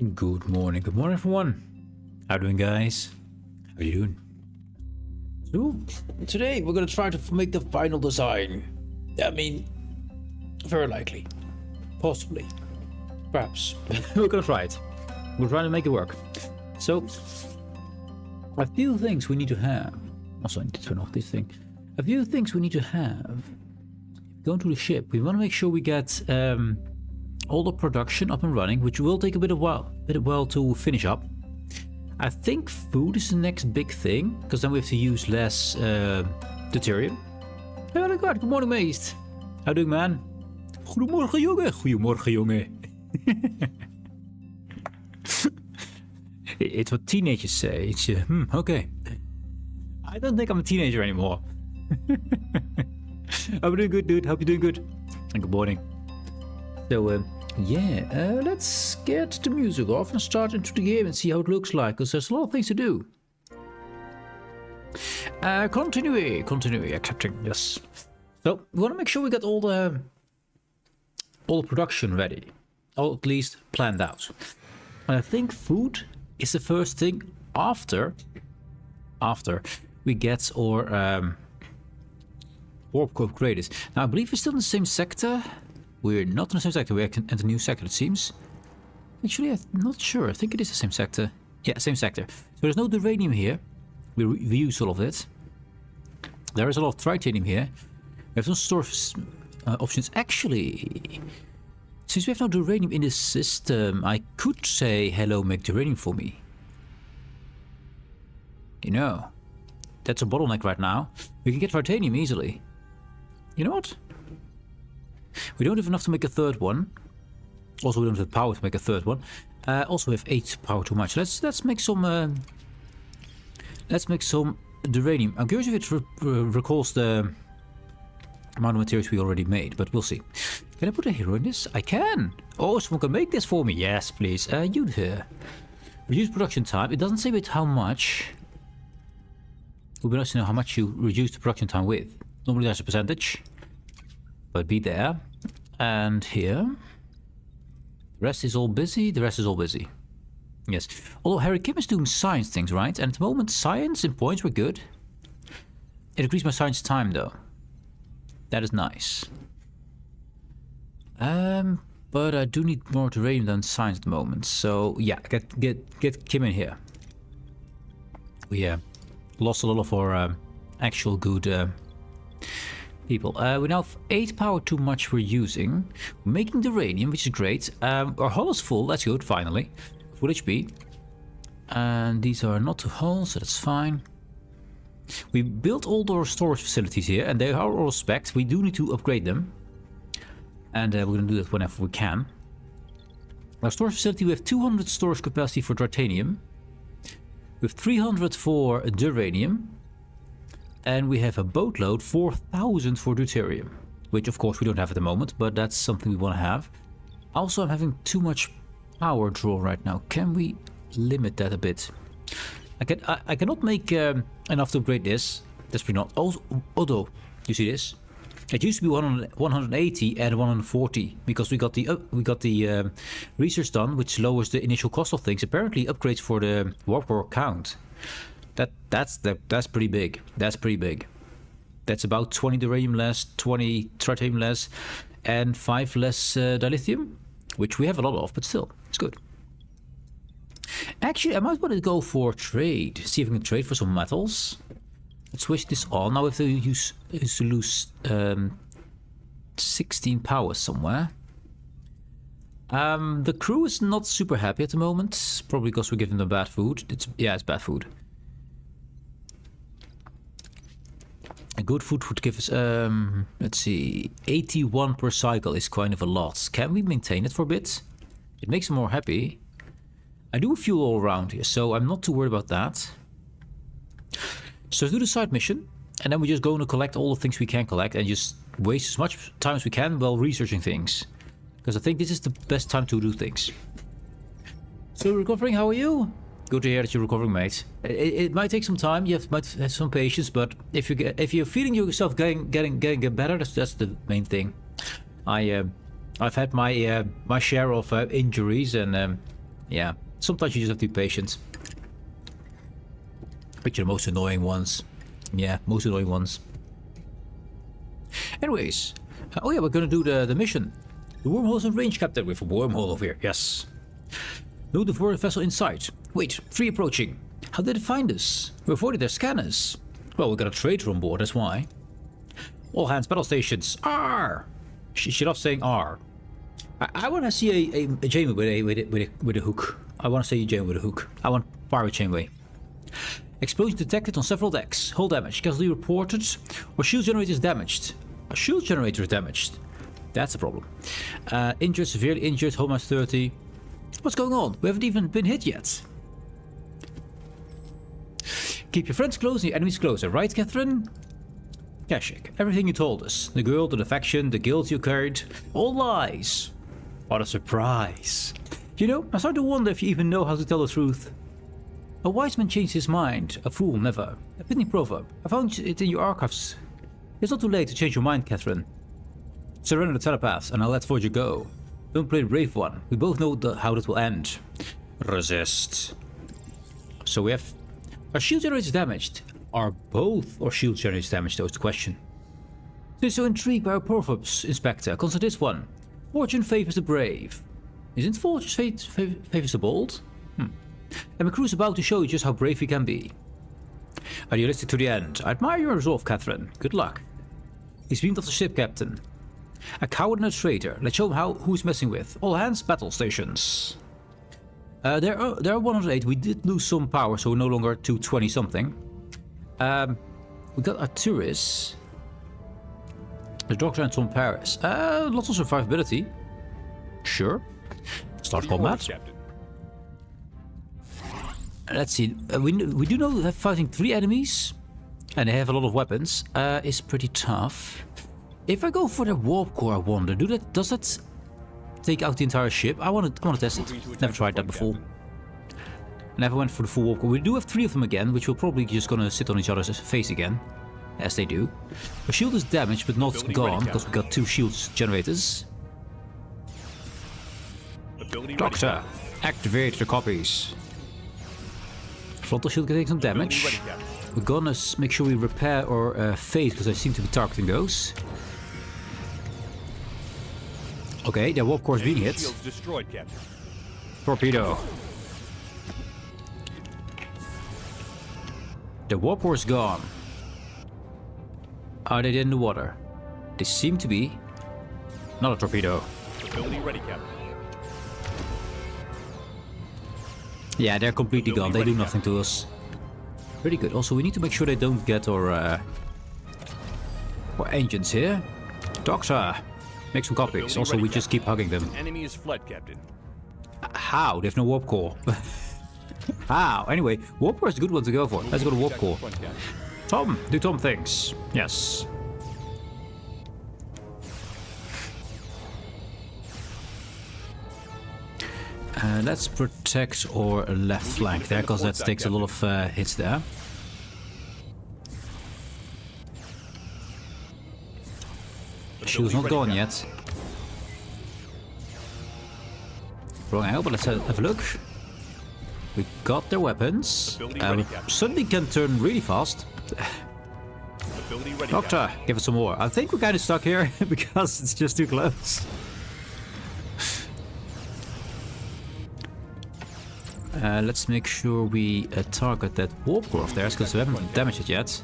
Good morning everyone. How you doing, guys? How you doing? So, today we're gonna try to make the final design. I mean, very likely. Possibly. Perhaps. We're gonna try it. We're trying to make it work. So, a few things we need to have. Also, I need to turn off this thing. A few things we need to have. Going to the ship, we want to make sure we get all the production up and running, which will take a bit of while to finish up. I think food is the next big thing, because then we have to use less deuterium. Oh my god, good morning, Meest. How doing, man? Goedemorgen, jongen. Goedemorgen, jongen. It's what teenagers say. It's okay. I don't think I'm a teenager anymore. I'm doing good, dude. Hope you're doing good. And good morning. So, let's get the music off and start into the game and see how it looks like, because there's a lot of things to do. Continue, accepting, yes. So, we want to make sure we get all the production ready, or at least planned out. And I think food is the first thing after we get our warp core upgraded. Now, I believe we're still in the same sector. We're not in the same sector. We're in the new sector, it seems. Actually, I'm not sure. I think it is the same sector. Yeah, same sector. So there's no duranium here. We use all of it. There is a lot of tritanium here. We have some storage options. Actually, since we have no duranium in the system, I could say, hello, make duranium for me. You know, that's a bottleneck right now. We can get titanium easily. You know what? We don't have enough to make a third one. Also, we don't have the power to make a third one. Also, we have 8 power too much. Let's make some. Let's make some duranium. I'm curious if it recalls the amount of materials we already made, but we'll see. Can I put a hero in this? I can. Oh, someone can make this for me. Yes, please. You here. Reduce production time. It doesn't say with how much. It would be nice to know how much you reduce the production time with. Normally there's a percentage. But be there. And here. The rest is all busy. The rest is all busy. Yes. Although Harry Kim is doing science things, right? And at the moment, science and points were good. It increased my science time, though. That is nice. But I do need more uranium than science at the moment. So, yeah, get Kim in here. We lost a lot of our actual good people. We now have 8 power too much we're using. We're making uranium, which is great. Our hull is full, that's good, finally. Full HP. And these are not 2 hulls, so that's fine. We built all our storage facilities here, and they are all specced. We do need to upgrade them. And we're going to do that whenever we can. Our storage facility, we have 200 storage capacity for titanium. We have 300 for duranium. And we have a boatload, 4,000 for deuterium. Which of course we don't have at the moment, but that's something we want to have. Also, I'm having too much power draw right now. Can we limit that a bit? I cannot make enough to upgrade this. That's pretty not. Although, you see this? It used to be 180 and 140 because we got the research done, which lowers the initial cost of things. Apparently, upgrades for the warp core count. That's pretty big. That's pretty big. That's about 20 duranium less, 20 tritanium less, and 5 less dilithium, which we have a lot of, but still, it's good. Actually, I might want to go for trade. See if we can trade for some metals. Let's switch this on. Now we have to lose 16 power somewhere. The crew is not super happy at the moment, probably because we're giving them bad food. It's bad food. A good food would give us, let's see, 81 per cycle is kind of a lot. Can we maintain it for a bit? It makes them more happy. I do fuel all around here, so I'm not too worried about that. So let's do the side mission, and then we just go and collect all the things we can collect and just waste as much time as we can while researching things. Because I think this is the best time to do things. So recovering, how are you? Good to hear that you're recovering, mate. It might take some time. Might have some patience, but if you're feeling yourself getting better, that's the main thing. I've had my share of injuries, and Yeah, sometimes you just have to be patient. But you're the most annoying ones. Yeah, most annoying ones. Anyways, oh yeah, we're gonna do the mission. The wormhole's in range, Captain. We have a wormhole over here. Yes. No devoted vessel in sight. Wait, 3 approaching. How did it find us? We avoided their scanners. Well, we got a traitor on board, that's why. All hands, battle stations. R. She loves saying R. I want to see a Janeway with a hook. I want to see a Janeway with a hook. I want pirate Janeway. Explosion detected on several decks. Hull damage. Casualty reported. Or shield generator is damaged. A shield generator is damaged. That's a problem. Injured, severely injured. Hull mass 30. What's going on? We haven't even been hit yet. Keep your friends close and your enemies closer, right, Catherine? Kashik, everything you told us. The girl, the defection, the guilt you carried. All lies. What a surprise. You know, I start to wonder if you even know how to tell the truth. A wise man changed his mind, a fool never. A pithy proverb. I found it in your archives. It's not too late to change your mind, Catherine. Surrender the telepath and I'll let Voyager go. Don't play the brave one. We both know how that will end. Resist. So we have... Are shield generators damaged? Are both our shield generators damaged? That was the question. So you're so intrigued by our proverbs, Inspector. Consider this one. Fortune favors the brave. Isn't fortune favors the bold? And my crew's about to show you just how brave we can be. Idealistic to the end. I admire your resolve, Catherine. Good luck. He's beamed off the ship, Captain. A coward and a traitor. Let's show him who's messing with. All hands, battle stations. There are 108. We did lose some power, so we're no longer 220 something. We got Arturis. The Doctor and Tom Paris. Lots of survivability. Sure. Start combat. Let's see. We do know that fighting 3 enemies, and they have a lot of weapons, is pretty tough. If I go for the warp core, I wonder, does that take out the entire ship? I want to test it. Never tried that before. Never went for the full warp core. We do have 3 of them again, which we're probably just gonna sit on each other's face again, as they do. The shield is damaged, but not gone, because we got 2 shield generators. Doctor, activate the copies. Frontal shield can take some damage. We're gonna make sure we repair our phase, because I seem to be targeting those. Okay, their warp core is being hit. Torpedo. The warp core is gone. Are they in the water? They seem to be. Not a torpedo. Yeah, they're completely gone. They do nothing to us. Pretty good. Also, we need to make sure they don't get our engines here. Doctor, make some copies. Also, we just keep hugging them. Enemy is fled, Captain. How? They have no warp core. How? Anyway, warp core is a good one to go for. Let's go to warp core. Tom, do Tom things. Yes. Let's protect our left flank there, because that takes a lot of hits there. Shield's not gone yet. Wrong angle, but let's have a look. We got their weapons. We suddenly can turn really fast. Doctor, give us some more. I think we're kind of stuck here because it's just too close. Let's make sure we target that warp core of theirs, because we haven't damaged it yet.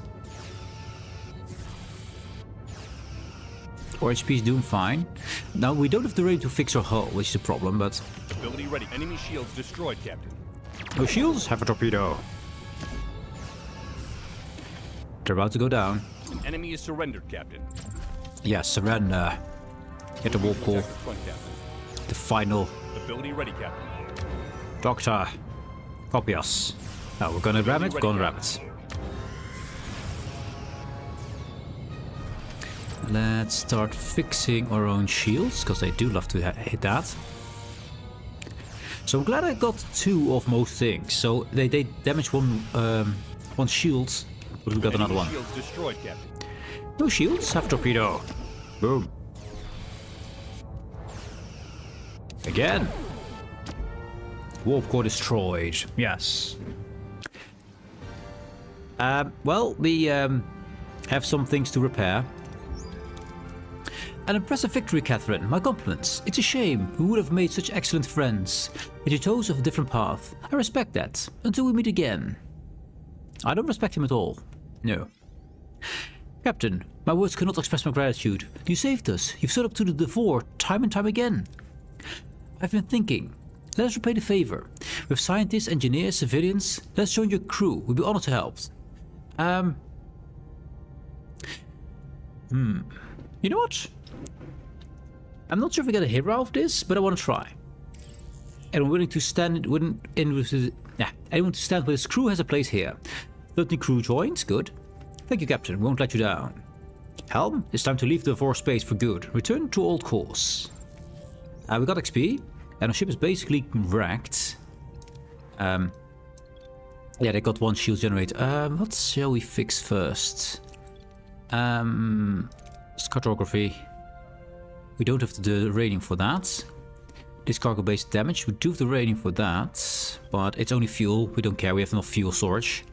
Our HP is doing fine. Now we don't have the ready to fix our hull, which is a problem, but... Ability ready. Enemy shields destroyed, Captain. No shields? Have a torpedo. They're about to go down. An enemy is surrendered, Captain. Yeah, surrender. Get the warp core. The final. Ability ready, Captain. Doctor, copy us. Now we're gonna ram it, we're gonna ram it. Let's start fixing our own shields, because they do love to hit that. So I'm glad I got 2 of most things. So they damaged one shield, but we got another one. Shields destroyed, Captain. No shields, have a torpedo. Boom. Again. warp core destroyed. Yes. Well, we have some things to repair. An impressive victory, Catherine. My compliments. It's a shame. We would have made such excellent friends. Yet you chose a different path. I respect that. Until we meet again. I don't respect him at all. No. Captain, my words cannot express my gratitude. You saved us. You've stood up to the Devore time and time again. I've been thinking. Let us repay the favor. With scientists, engineers, civilians, let's join your crew. We'd be honored to help. You know what? I'm not sure if we get a hero out of this, but I want to try. And I'm willing to stand anyone to stand with his crew has a place here. 13 crew joins, good. Thank you, Captain. We won't let you down. Helm, it's time to leave the Devore space for good. Return to old course. We got XP, and our ship is basically wrecked. Yeah, they got one shield generator. What shall we fix first? Cartography. We don't have the rating for that. This cargo-based damage, we do have the rating for that, but it's only fuel. We don't care. We have enough fuel storage.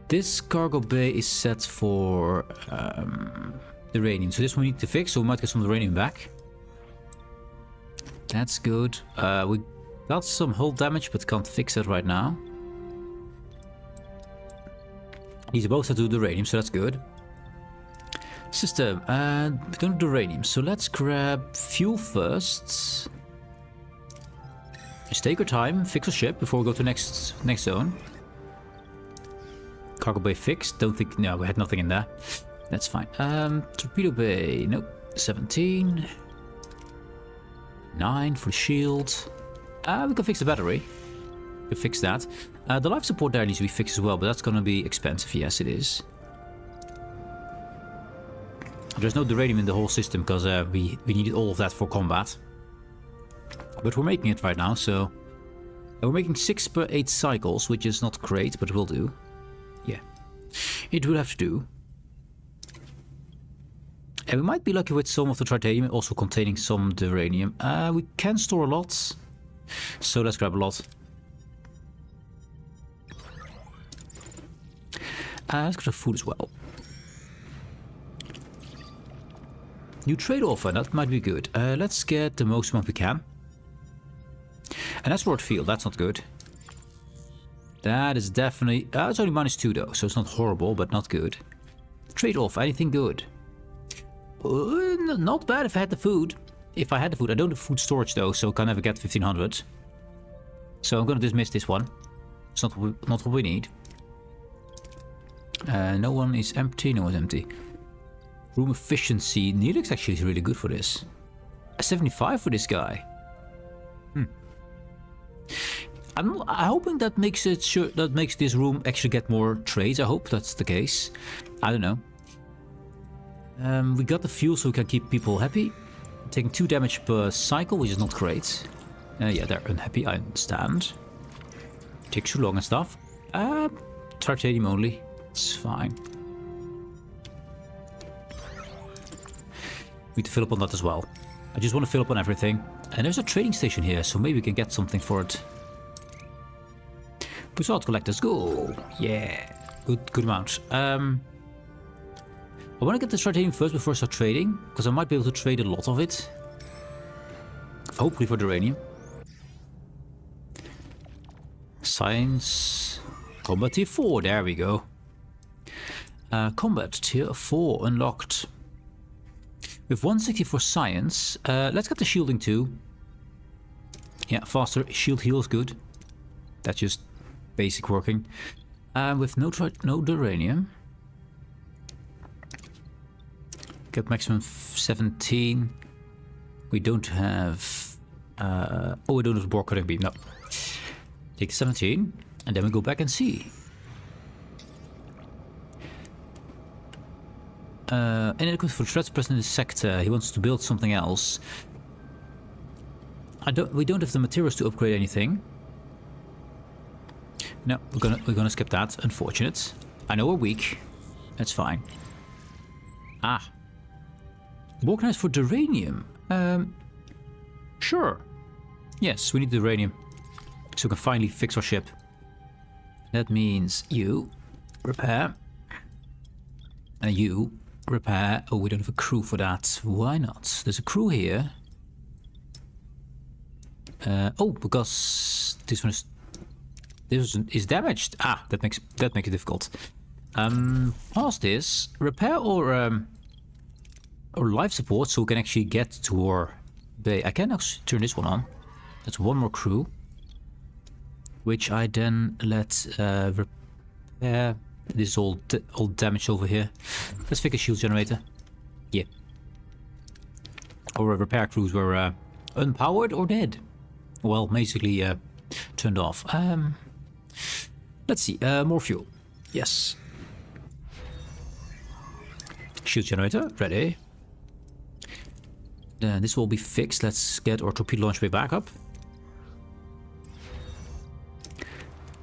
This cargo bay is set for the radium, so this we need to fix. So we might get some of the radium back. That's good. We got some hull damage, but can't fix it right now. These are both set to the radium, so that's good. System, we don't do radium, so let's grab fuel first. Just take our time, fix our ship before we go to next zone. Cargo bay fixed. Don't think, no, we had nothing in there. That's fine. Torpedo bay, nope. 17. 9 for the shield. We can fix the battery. We can fix that. The life support there needs to be fixed as well, but that's gonna be expensive. Yes, it is. There's no uranium in the whole system because we needed all of that for combat. But we're making it right now, so... we're making 6 per 8 cycles, which is not great, but will do. Yeah. It will have to do. And we might be lucky with some of the titanium, also containing some uranium. We can store a lot, so let's grab a lot. Let's grab food as well. New trade offer, that might be good. Let's get the most amount we can. An asteroid field, that's not good. That is definitely... it's only -2 though, so it's not horrible, but not good. Trade off, anything good? Not bad if I had the food. If I had the food. I don't have food storage though, so I can never get 1500. So I'm gonna dismiss this one. It's not what we need. No one is empty, no one's empty. Room efficiency. Neelix actually is really good for this. A 75 for this guy. I'm hoping that makes it sure that makes this room actually get more trades. I hope that's the case. I don't know. We got the fuel so we can keep people happy. Taking 2 damage per cycle, which is not great. Yeah, they're unhappy, I understand. Takes too long and stuff. Titanium only. It's fine. We need to fill up on that as well. I just want to fill up on everything. And there's a trading station here, so maybe we can get something for it. Basalt collectors, go! Yeah, good amount. I want to get the titanium first before I start trading, because I might be able to trade a lot of it. Hopefully for the uranium. Science. Combat tier 4, there we go. Combat tier 4 unlocked. With 160 for science, let's get the shielding too. Yeah, faster shield heal is good. That's just basic working. With no uranium. Get maximum 17. We don't have... we don't have Borg cutting beam, no. Take 17, and then we go back and see. Inadequate for threats present in the sector. He wants to build something else. We don't have the materials to upgrade anything. No, we're gonna skip that. Unfortunate. I know we're weak. That's fine. Ah. Organized for uranium. Sure. Yes, we need the uranium. So we can finally fix our ship. That means you repair. And you repair. Oh, we don't have a crew for that. Why not? There's a crew here. Oh, because this one is damaged. Ah, that makes it difficult. Pause this. Repair or life support, so we can actually get to our bay. I can actually turn this one on. That's one more crew, which I then let repair. This is all damaged over here. Let's fix a shield generator. Yeah. Our repair crews were unpowered or dead. Well, basically turned off. Let's see. More fuel. Yes. Shield generator ready. Then this will be fixed. Let's get our torpedo launch bay back up.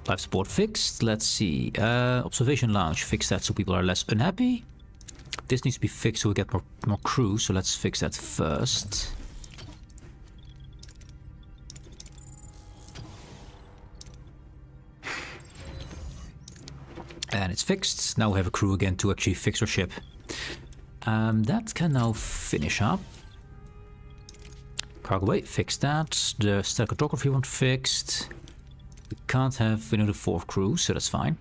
Life support fixed. Let's see. Observation lounge, fix that so people are less unhappy. This needs to be fixed so we get more crew. So let's fix that first. And it's fixed. Now we have a crew again to actually fix our ship. That can now finish up. Cargo bay, fix that. The stereography one fixed. We can't have another fourth crew, so that's fine.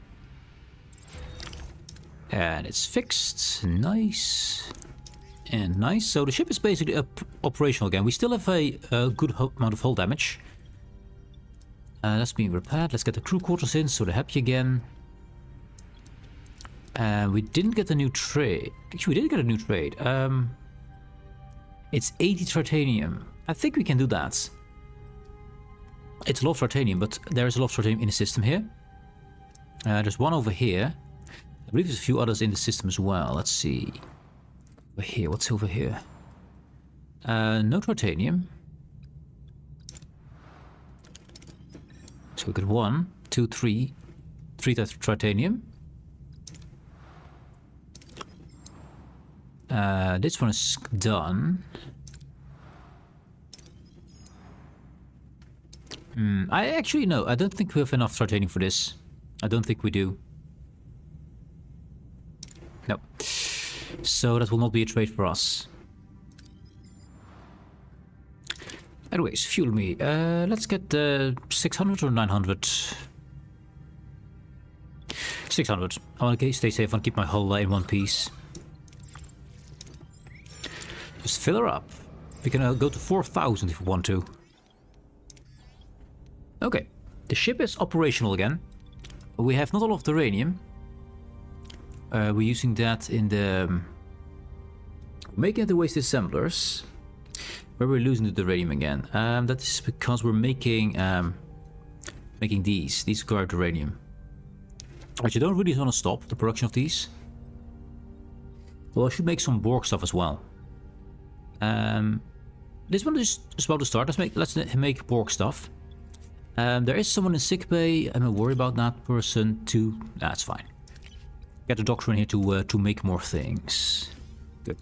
And it's fixed. Nice. And nice. So the ship is basically operational again. We still have a good amount of hull damage. That's being repaired. Let's get the crew quarters in so they're happy again. We didn't get a new trade. Actually, we did get a new trade. It's 80 titanium. I think we can do that. It's a lot of titanium, but there is a lot of titanium in the system here. There's one over here. I believe there's a few others in the system as well. Let's see. Over here, what's over here? No titanium. So we got 1, 2, 3 titanium. This one is done. I actually no, I don't think we have enough titanium for this. I don't think we do. No. So that will not be a trade for us. Anyways, fuel me. Let's get 600 or 900. 600. I want to stay safe. I want to keep my hull in one piece. Just fill her up. We can go to 4,000 if we want to. Okay, the ship is operational again. We have not a lot of uranium. We're using that in the making the waste assemblers, where we're losing the uranium again. That is because we're making these require uranium. But you don't really want to stop the production of these. Well, I should make some Borg stuff as well. This one is about to start. Let's make Borg stuff. There is someone in sickbay. I'm not worried about that person too. That's fine. Get the doctor in here to make more things. Good.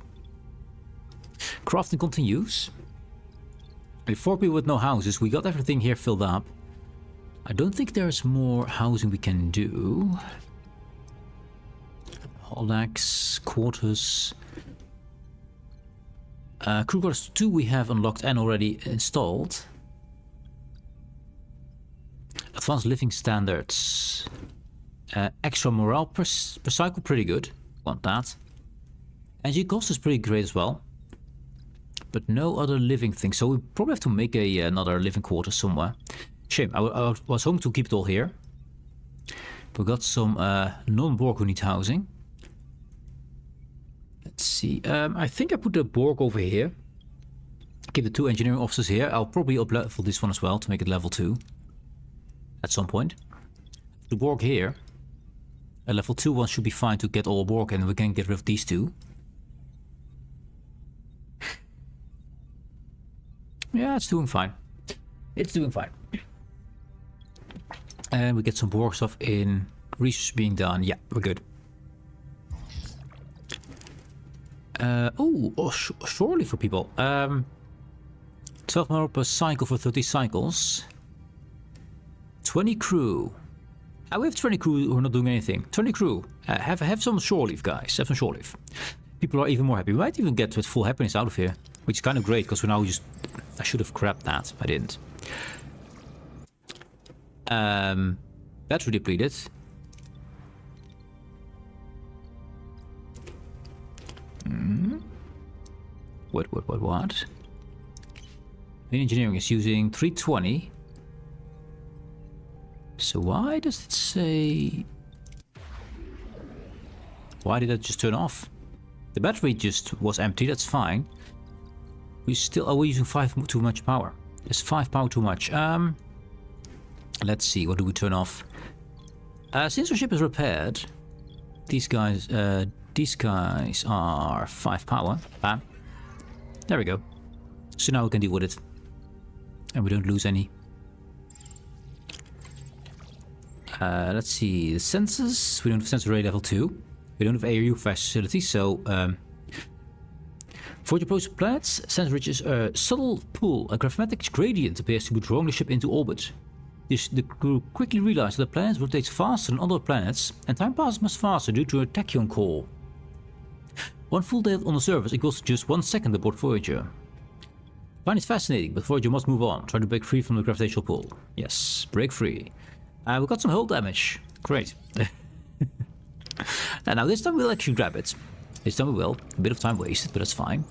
Crafting continues. 4 people with no houses. We got everything here filled up. I don't think there's more housing we can do. Hollax, quarters. Crew quarters 2 we have unlocked and already installed. Advanced living standards. Extra morale per cycle, pretty good. Want that. Energy cost is pretty great as well. But no other living thing. So we probably have to make another living quarter somewhere. Shame, I was hoping to keep it all here. We got some non-Borg who need housing. Let's see. I think I put the Borg over here. Keep the 2 engineering officers here. I'll probably up-level this one as well to make it level 2. At some point. The Borg here. A level 2 one should be fine to get all Borg and we can get rid of these 2. Yeah, it's doing fine. It's doing fine. And we get some Borg stuff in. Research being done. Yeah, we're good. Surely for people. 12 more per cycle for 30 cycles. 20 crew. We have 20 crew who are not doing anything. 20 crew. Have some shore leave, guys. Have some shore leave. People are even more happy. We might even get with full happiness out of here. Which is kind of great, because we're now just... I should have grabbed that. I didn't. Battery depleted. What? Main engineering is using 320. So why does it say... Why did that just turn off? The battery just was empty, that's fine. We still... Are we using 5 too much power? Is 5 power too much? Let's see, what do we turn off? Since our ship is repaired, these guys are 5 power. Bam. There we go. So now we can deal with it. And we don't lose any. Let's see, the sensors. We don't have sensor array level 2. We don't have ARU facility, so... For your approach to planets, sensor reaches a subtle pull. A gravimetric gradient appears to be drawing the ship into orbit. The crew quickly realize that the planet rotates faster than other planets, and time passes much faster due to a tachyon core. 1 full day on the surface equals just 1 second aboard Voyager. Find it fascinating, but Voyager must move on. Try to break free from the gravitational pull. Yes, break free. We got some hull damage. Great. And now this time we'll actually grab it. This time we will. A bit of time wasted, but that's fine.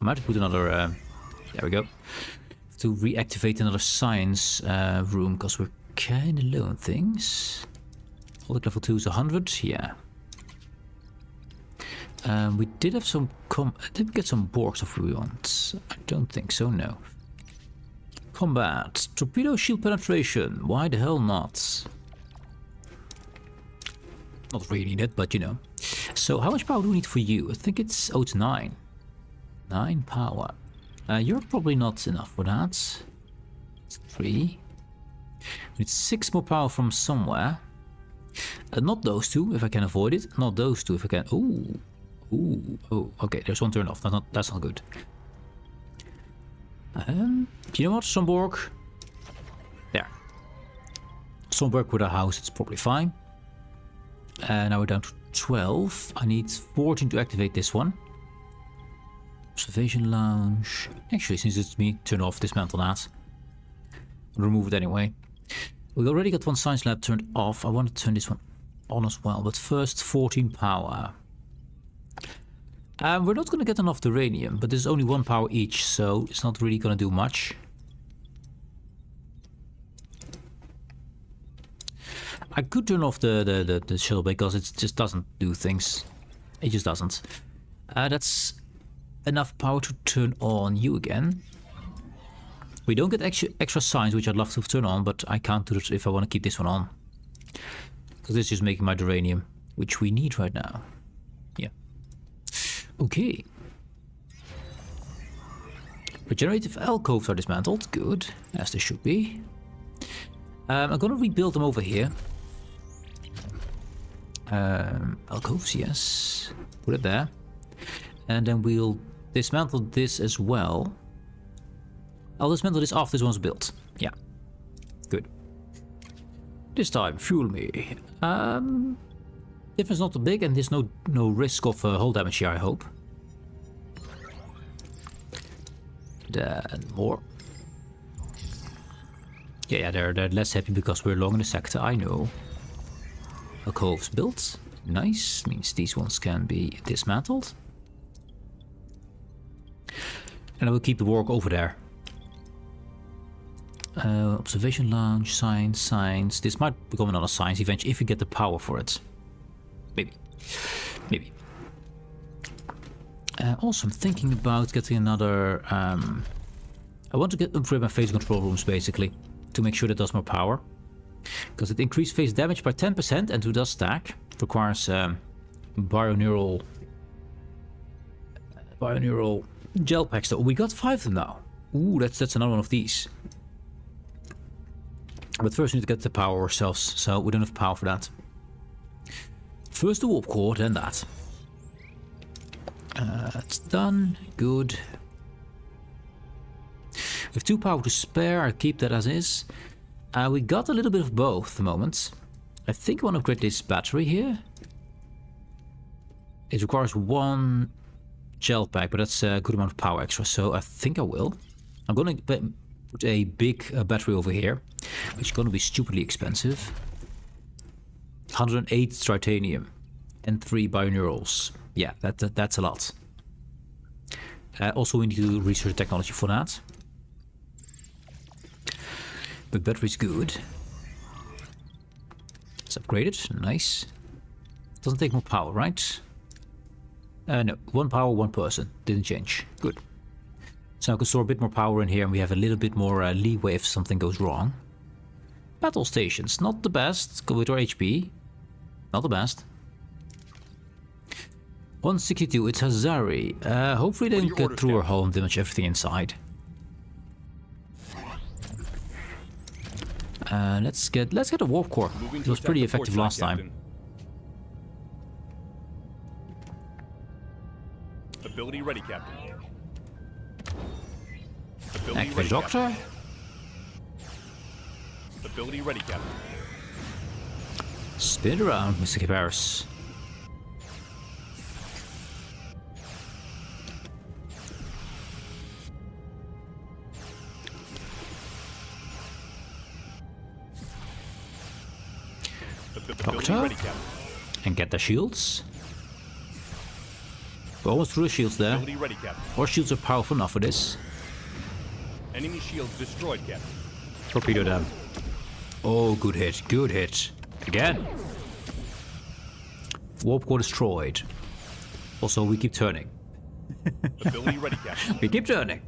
I might have put another... there we go. To reactivate another science room, because we're kind of low on things. All level 2 is 100, yeah. We did have some... Did we get some Borgs if we want? I don't think so, no. Combat. Torpedo shield penetration. Why the hell not? Not really needed, but you know. So how much power do we need for you? I think it's... Oh, it's 9. 9 power. You're probably not enough for that. It's 3. We need 6 more power from somewhere. Not those 2, if I can avoid it. Not those 2, if I can... Ooh. Oh, okay, there's one turned off. That's not good. You know what? Some Borg. There. Some Borg with a house, it's probably fine. Now we're down to 12. I need 14 to activate this one. Observation lounge. Actually, since it's me, turn off, dismantle that. Remove it anyway. We already got one science lab turned off. I want to turn this one on as well, but first 14 power. We're not going to get enough uranium, but there's only 1 power each, so it's not really going to do much. I could turn off the shuttle because it just doesn't do things. It just doesn't. That's enough power to turn on you again. We don't get extra signs, which I'd love to turn on, but I can't do it if I want to keep this one on. Because this is making my uranium, which we need right now. Yeah. Okay. Regenerative alcoves are dismantled. Good, as they should be. I'm gonna rebuild them over here. Alcoves, yes. Put it there. And then we'll dismantle this as well. I'll dismantle this after this one's built. Yeah. Good. This time, fuel me. Difference not too big, and there's no risk of hull damage here, I hope. Then more. Yeah, they're less happy because we're long in the sector, I know. Alcoves built. Nice. Means these ones can be dismantled. And I will keep the work over there. Observation lounge, science. This might become another science eventually if we get the power for it. Maybe. Also, I'm thinking about getting another... I want to upgrade my phase control rooms, basically, to make sure that does more power. Because it increases phase damage by 10% and to does stack. It requires bioneural gel packs. So we got 5 of them now. Ooh, that's another one of these. But first we need to get the power ourselves, so we don't have power for that. First the warp core, then that. It's done. Good. We have 2 power to spare. I'll keep that as is. We got a little bit of both at the moment. I think I want to upgrade this battery here. It requires 1 gel pack, but that's a good amount of power extra, so I think I will. I'm going to put a big battery over here, which is going to be stupidly expensive. 108 titanium and 3 bioneurals. Yeah, that's a lot. Also, we need to research technology for that. But battery's good. Let's upgrade it. Nice. Doesn't take more power, right? No, 1 power, 1 person. Didn't change. Good. So I can store a bit more power in here and we have a little bit more leeway if something goes wrong. Battle stations. Not the best. Go with our HP. Not the best. 162. It's Hazari. Hopefully they don't get through our hull and damage everything inside. Let's get a warp core. It was pretty effective last time. Ability ready, Captain. Activate Doctor. Ability ready, Captain. Spin it around, Mr. Cabarrus. Doctor. And get the shields. We're almost through the shields there. Ready, Our shields are powerful enough for this. Enemy shields destroyed, Captain. Torpedo them. Oh, good hit. Good hit. Again. Warp core destroyed. Also, we keep turning. Ability ready, Captain. We keep turning.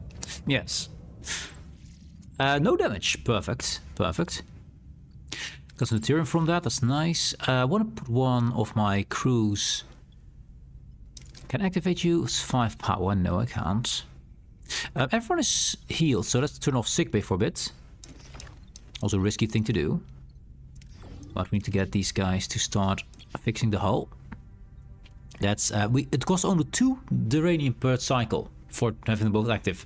Yes. No damage. Perfect. Perfect. Got some material from that. That's nice. I want to put one of my crews. Can I activate you? It's 5 power. No, I can't. Everyone is healed, so let's turn off sickbay for a bit. Also a risky thing to do. But we need to get these guys to start fixing the hull. That's it costs only 2 duranium per cycle for having them both active.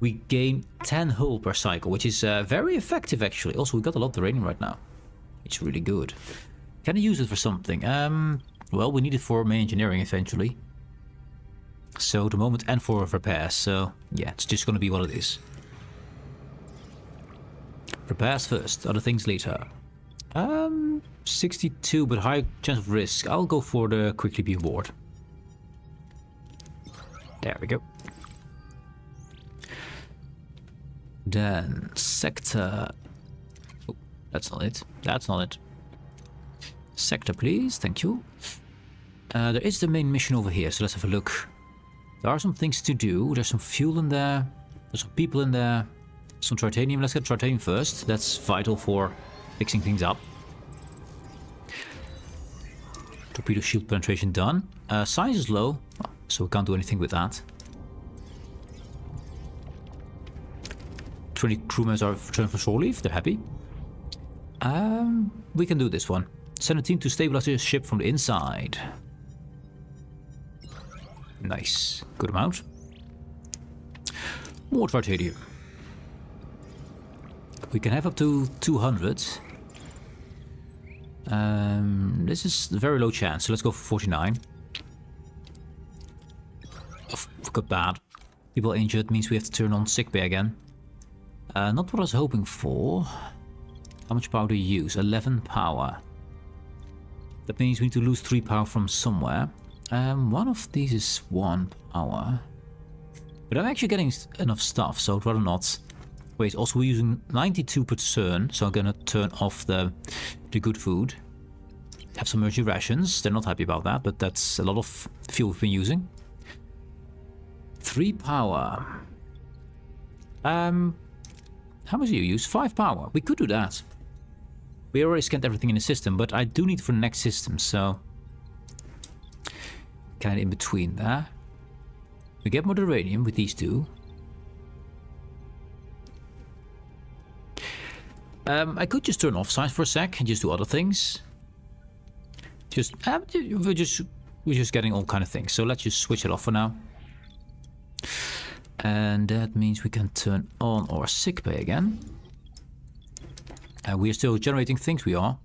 We gain 10 hull per cycle, which is very effective actually. Also, we got a lot of duranium right now. It's really good. Can I use it for something? Well, we need it for main engineering eventually. So at the moment, and for repairs. So yeah, it's just going to be what it is. Repairs first, other things later. 62, but high chance of risk. I'll go for the quickly be aboard. There we go. Then sector. Oh, that's not it. That's not it. Sector, please. Thank you. There is the main mission over here, so let's have a look. There are some things to do. There's some fuel in there. There's some people in there. Some titanium. Let's get titanium first. That's vital for fixing things up. Torpedo shield penetration done. Science is low, so we can't do anything with that. 20 crewmen are returned from shore leave. They're happy. We can do this one. Send a team to stabilize the ship from the inside. Nice. Good amount. More titanium. We can have up to 200. This is a very low chance, so let's go for 49. Oh, got bad. People injured means we have to turn on sickbay again. Not what I was hoping for. How much power do you use? 11 power. That means we need to lose 3 power from somewhere. One of these is 1 power. But I'm actually getting enough stuff, so I'd rather not. Wait, also we're using 92 per turn, so I'm gonna turn off the good food. Have some emergency rations. They're not happy about that, but that's a lot of fuel we've been using. 3 power. How much do you use? 5 power. We could do that. We already scanned everything in the system, but I do need for the next system, so kind of in between there. We get more uranium with these two. I could just turn off science for a sec and just do other things. We're just getting all kind of things, so let's just switch it off for now. And that means we can turn on our sickbay again. And we are still generating things, we are.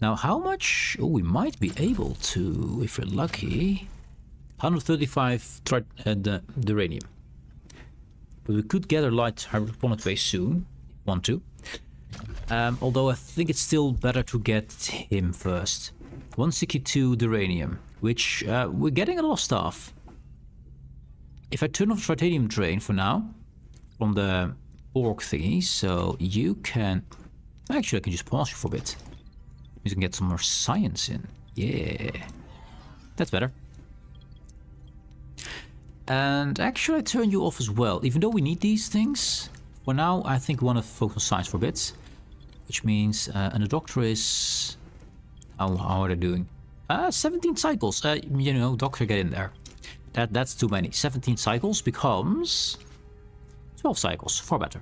Now, how much? Oh, we might be able to, if we're lucky. 135 the uranium. But we could gather light hydroponic waste soon, if we want to. Although I think it's still better to get him first. 162 uranium, which we're getting a lot of stuff. If I turn off the titanium drain for now, from the Borg thingy, so you can... Actually, I can just pause you for a bit. We can get some more science in. Yeah. That's better. And actually, I turn you off as well. Even though we need these things, for now, I think we want to focus on science for a bit. Which means, and the doctor is... How are they doing? 17 cycles. You know, doctor, get in there. That's too many. 17 cycles becomes 12 cycles. Far better.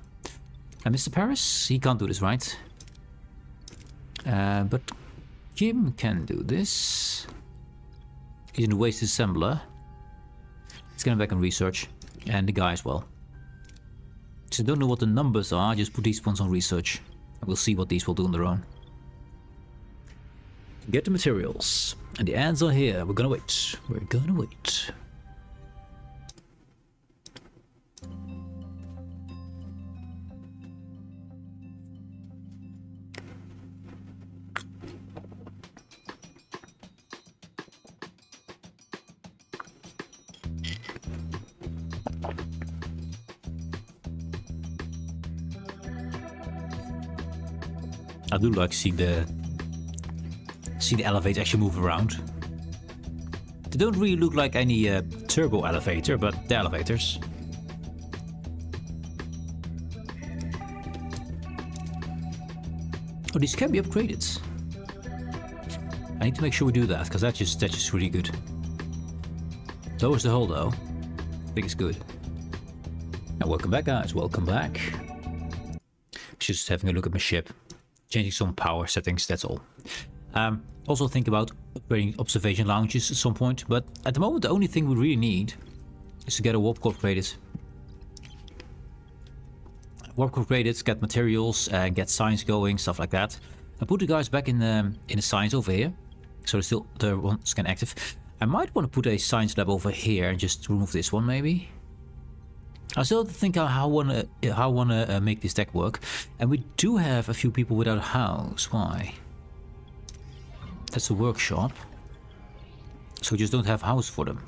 And Mr. Paris, he can't do this, right? But Kim can do this. He's in the waste assembler. He's going back and research. And the guy as well. So I don't know what the numbers are. Just put these ones on research. And we'll see what these will do on their own. Get the materials. And the ads are here. We're gonna wait. We're gonna wait. I do like see the elevator actually move around. They don't really look like any turbo elevator, but they're elevators. Oh, these can be upgraded. I need to make sure we do that, because that's just really good. Lowers the hull though. I think it's good. Now welcome back, guys. Welcome back. Just having a look at my ship. Changing some power settings, that's all. Also think about upgrading observation lounges at some point, but at the moment the only thing we really need is to get a warp core upgraded. Warp core upgraded, get materials, get science going, stuff like that. And put the guys back in the science over here, so still the ones can active. I might want to put a science lab over here and just remove this one maybe. I still have to think how I wanna make this deck work, and we do have a few people without a house. Why? That's a workshop, so we just don't have a house for them.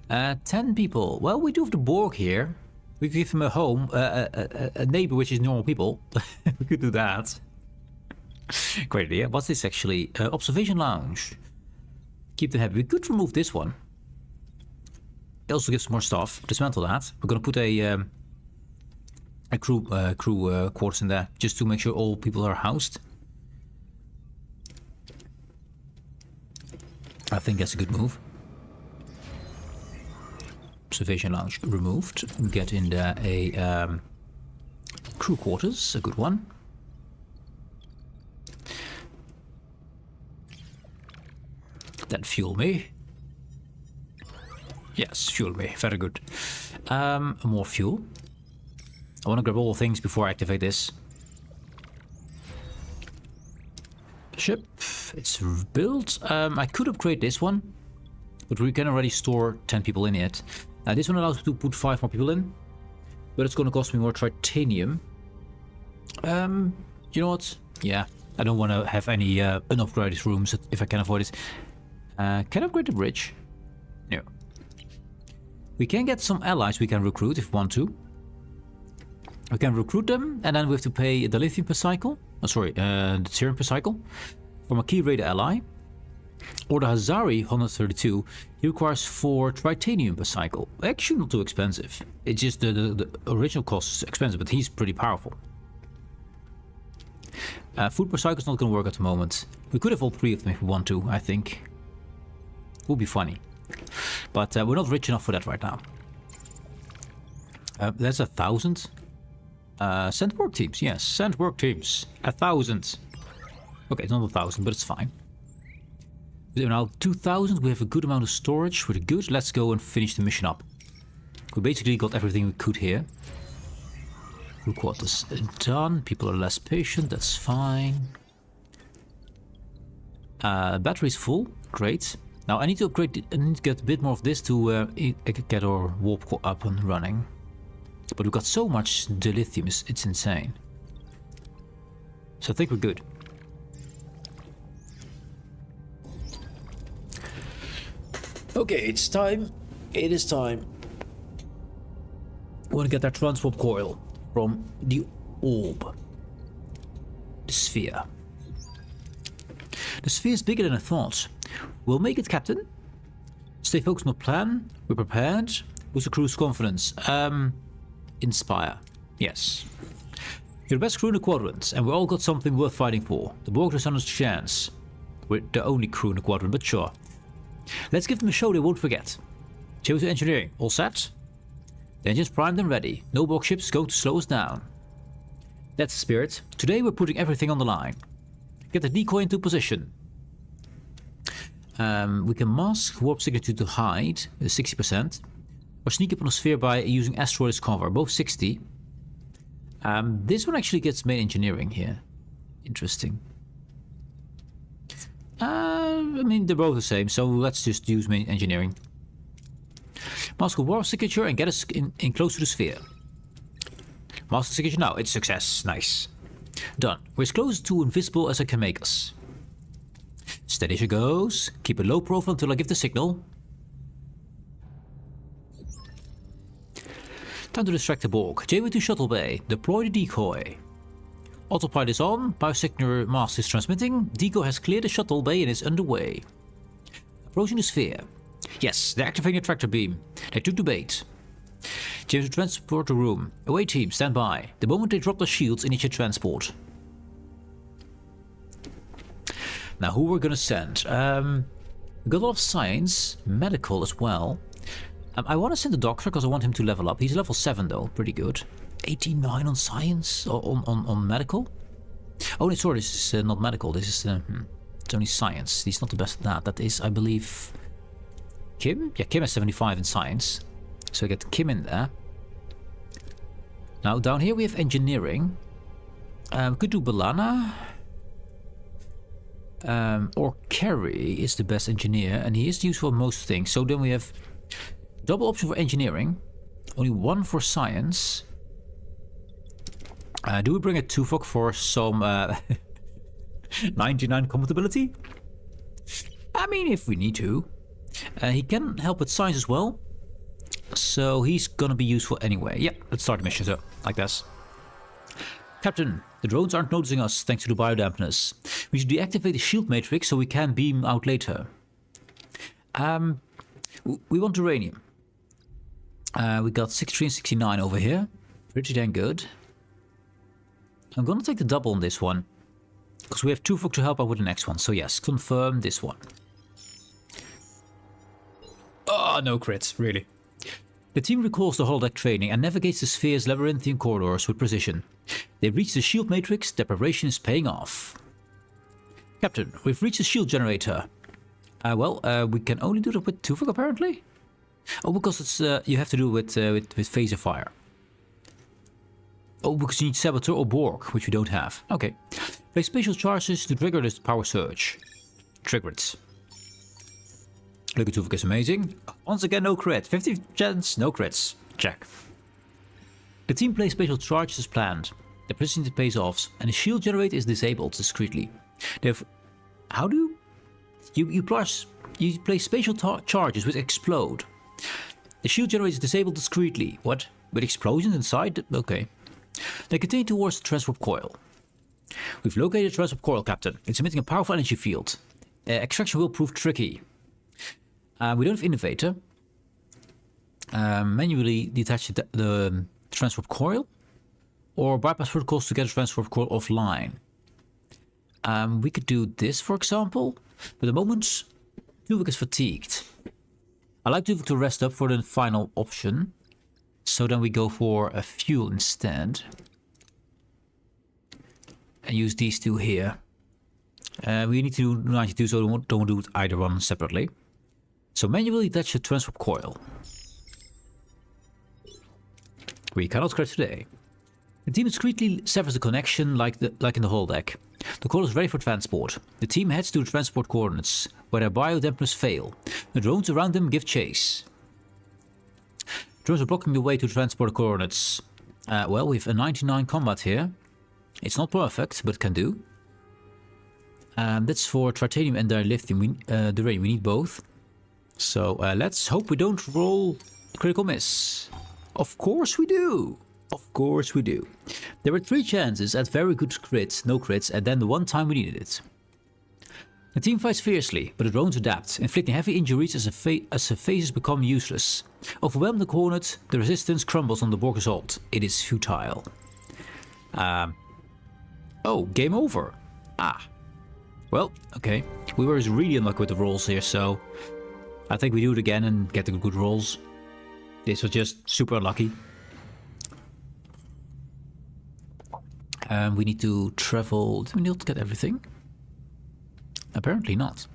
10 people. Well, we do have the Borg here. We could give them a home, a neighbor which is normal people. We could do that. Great idea. What's this actually? Observation lounge. Keep them happy. We could remove this one. It also gives more stuff. Dismantle that. We're gonna put a crew quarters in there, just to make sure all people are housed. I think that's a good move. Observation lounge removed. Get in there a crew quarters, a good one. Then fuel me. Yes, fuel me. Very good. More fuel. I want to grab all the things before I activate this. Ship. It's built. I could upgrade this one, but we can already store 10 people in it. This one allows me to put 5 more people in, but it's going to cost me more titanium. You know what? Yeah, I don't want to have any unupgraded rooms if I can avoid it. Can I upgrade the bridge? No. We can get some allies we can recruit if we want to. We can recruit them, and then we have to pay the lithium per cycle. Oh, sorry, the serum per cycle. From a key raider ally. Or the Hazari 132, he requires 4 titanium per cycle. Actually not too expensive. It's just the original cost is expensive, but he's pretty powerful. Food per cycle is not going to work at the moment. We could have all 3 of them if we want to, I think. Would be funny. But we're not rich enough for that right now. That's 1,000. Send work teams, yes, send work teams. 1,000. Okay, it's not 1,000, but it's fine. We're now 2,000. We have a good amount of storage. We're good. Let's go and finish the mission up. We basically got everything we could here. Crew quarters done. People are less patient. That's fine. Battery's full. Great. Now I need to upgrade. I need to get a bit more of this to get our warp core up and running. But we've got so much dilithium, it's insane. So I think we're good. Okay, it's time. It is time. We want to get that transwarp coil from the orb. The sphere. The sphere is bigger than I thought. We'll make it, Captain. Stay focused on the plan. We're prepared. Boost the crew's confidence. Inspire. Yes. You're the best crew in the quadrant, and we all got something worth fighting for. The Borg doesn't stand a chance. We're the only crew in the quadrant, but sure. Let's give them a show they won't forget. Choose engineering. All set? The engines primed and ready. No Borg ships go to slow us down. That's the spirit. Today we're putting everything on the line. Get the decoy into position. We can mask warp signature to hide, 60%. Or sneak up on a sphere by using asteroid as cover, both 60. This one actually gets main engineering here. Interesting. I mean, they're both the same, so let's just use main engineering. Mask a warp signature and get us in close to the sphere. Mask the signature now. It's success. Nice. Done. We're as close to invisible as I can make us. Steady as she goes. Keep a low profile until I give the signal. Time to distract the Borg. J-Way to Shuttle Bay. Deploy the decoy. Autopilot is on. Biosignal mask is transmitting. Decoy has cleared the shuttle bay and is underway. Approaching the sphere. Yes, they're activating a tractor beam. They took the bait. James to transport the room. Away team, stand by. The moment they drop the shields, initiate transport. Now who we're gonna send? We've got a lot of science, medical as well. I want to send the doctor because I want him to level up. He's level 7 though, pretty good. 89 on science, or on medical. Oh, sorry, this is not medical. This is it's only science. He's not the best at that. That is, I believe, Kim. Yeah, Kim has 75 in science, so I get Kim in there. Now down here we have engineering. We could do Balana. Or Kerry is the best engineer, and he is used for most things. So then we have double option for engineering, only one for science. Do we bring a Tuvok for some 99 compatibility? I mean, if we need to. He can help with science as well, so he's gonna be useful anyway. Yeah, let's start the mission, so like this. Captain, the drones aren't noticing us thanks to the biodampness. We should deactivate the shield matrix so we can beam out later. We want uranium. We got 63 and 69 over here. Pretty dang good. I'm gonna take the double on this one, because we have Tuvok to help out with the next one. So yes, confirm this one. Oh, no crits, really. The team recalls the holodeck training and navigates the sphere's labyrinthine corridors with precision. They reach the shield matrix. Their preparation is paying off. Captain, we've reached the shield generator. We can only do that with Tuvok apparently. Oh, because it's you have to do it with phaser fire. Oh, because you need Saboteur or Borg, which we don't have. Okay. Place spatial charges to trigger this power surge. Trigger it. Look at Tuvok is amazing. Once again, no crit. 50 chance, no crits. Check. The team plays spatial charges as planned. The precision pays off, and the shield generator is disabled discreetly. How do you place spatial charges which explode? The shield generator is disabled discreetly. What? With explosions inside? Okay. They continue towards the transwarp coil. We've located the transwarp coil, Captain. It's emitting a powerful energy field. Extraction will prove tricky. We don't have Innovator. Manually detach the transwarp coil, or bypass protocols to get the transwarp coil offline. We could do this, for example. For the moment, Tuvok is fatigued. I like Tuvok to rest up for the final option. So then we go for a fuel instead. And use these two here. We need to do 92, so don't do either one separately. So manually detach the transwarp coil. We cannot scratch today. The team discreetly severs the connection like in the holodeck. The core is ready for transport. The team heads to the transport coordinates, where their biodampers fail. The drones around them give chase. Drones are blocking the way to transport coordinates. Well, we have a 99 combat here. It's not perfect, but can do. That's for titanium and dilithium. We need both. So let's hope we don't roll critical miss. Of course we do. Of course we do. There were 3 chances at very good crits, no crits, and then the one time we needed it. The team fights fiercely, but the drones adapt, inflicting heavy injuries as the phases become useless. Overwhelmed the Hornet, the resistance crumbles on the Borg assault. It is futile. Oh, game over. Well, okay. We were really unlucky with the rolls here, so I think we do it again and get the good rolls. This was just super unlucky. We need to travel. Did we not get everything? Apparently not.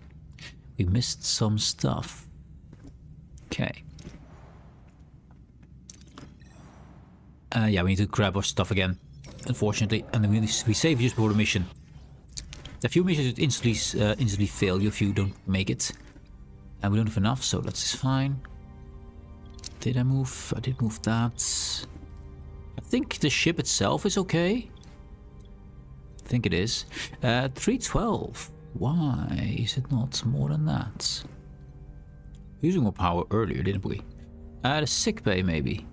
We missed some stuff. Okay. Yeah, we need to grab our stuff again, unfortunately. And then we save just before the mission. A few missions instantly fail you if you don't make it. And we don't have enough, so that's fine. Did I move? I did move that. I think the ship itself is okay. I think it is. 312. Why is it not more than that? Using more power earlier, didn't we? The sick bay, maybe.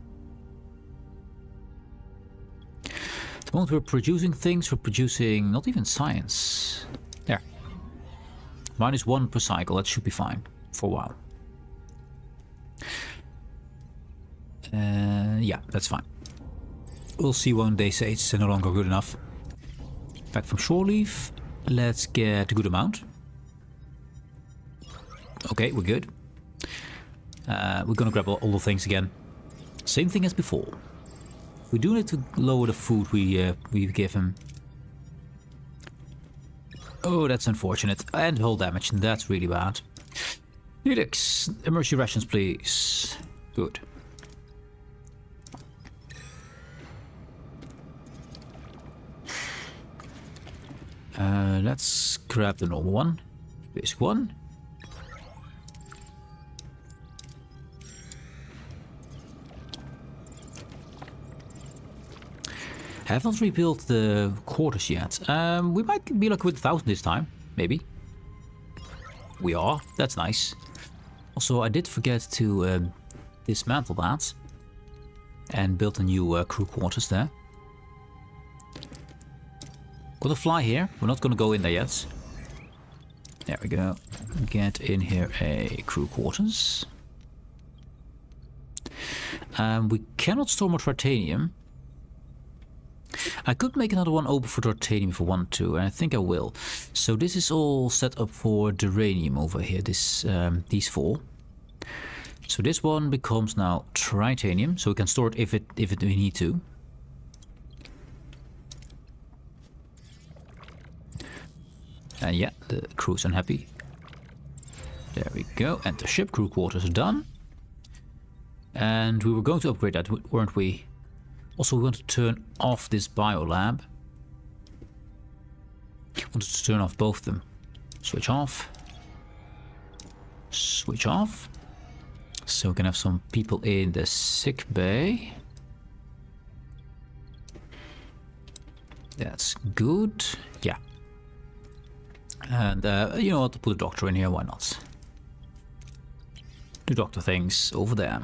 The moment we're producing things, we're producing not even science. There. -1 per cycle, that should be fine for a while. Yeah, that's fine. We'll see when they say it's no longer good enough. Back from shore leave. Let's get a good amount. Okay, we're good. We're gonna grab all the things again. Same thing as before. We do need to lower the food we give him. Oh, that's unfortunate. And hull damage, that's really bad. Helix, emergency rations, please. Good. Let's grab the normal one. Basic one. I have not rebuilt the quarters yet. We might be lucky with 1,000 this time. Maybe. We are. That's nice. Also, I did forget to dismantle that. And build a new crew quarters there. Gonna fly here. We're not gonna go in there yet. There we go. Get in here a crew quarters. We cannot store more titanium. I could make another one open for titanium if I want to, and I think I will. So this is all set up for duranium over here. These 4. So this one becomes now tritanium, so we can store it if we need to. And yeah, the crew's unhappy. There we go. And the ship crew quarters are done. And we were going to upgrade that, weren't we? Also, we want to turn off this biolab. Wanted to turn off both of them. Switch off. Switch off. So we can have some people in the sick bay. That's good. Yeah. And you know what, to put a doctor in here, why not? Do doctor things over there.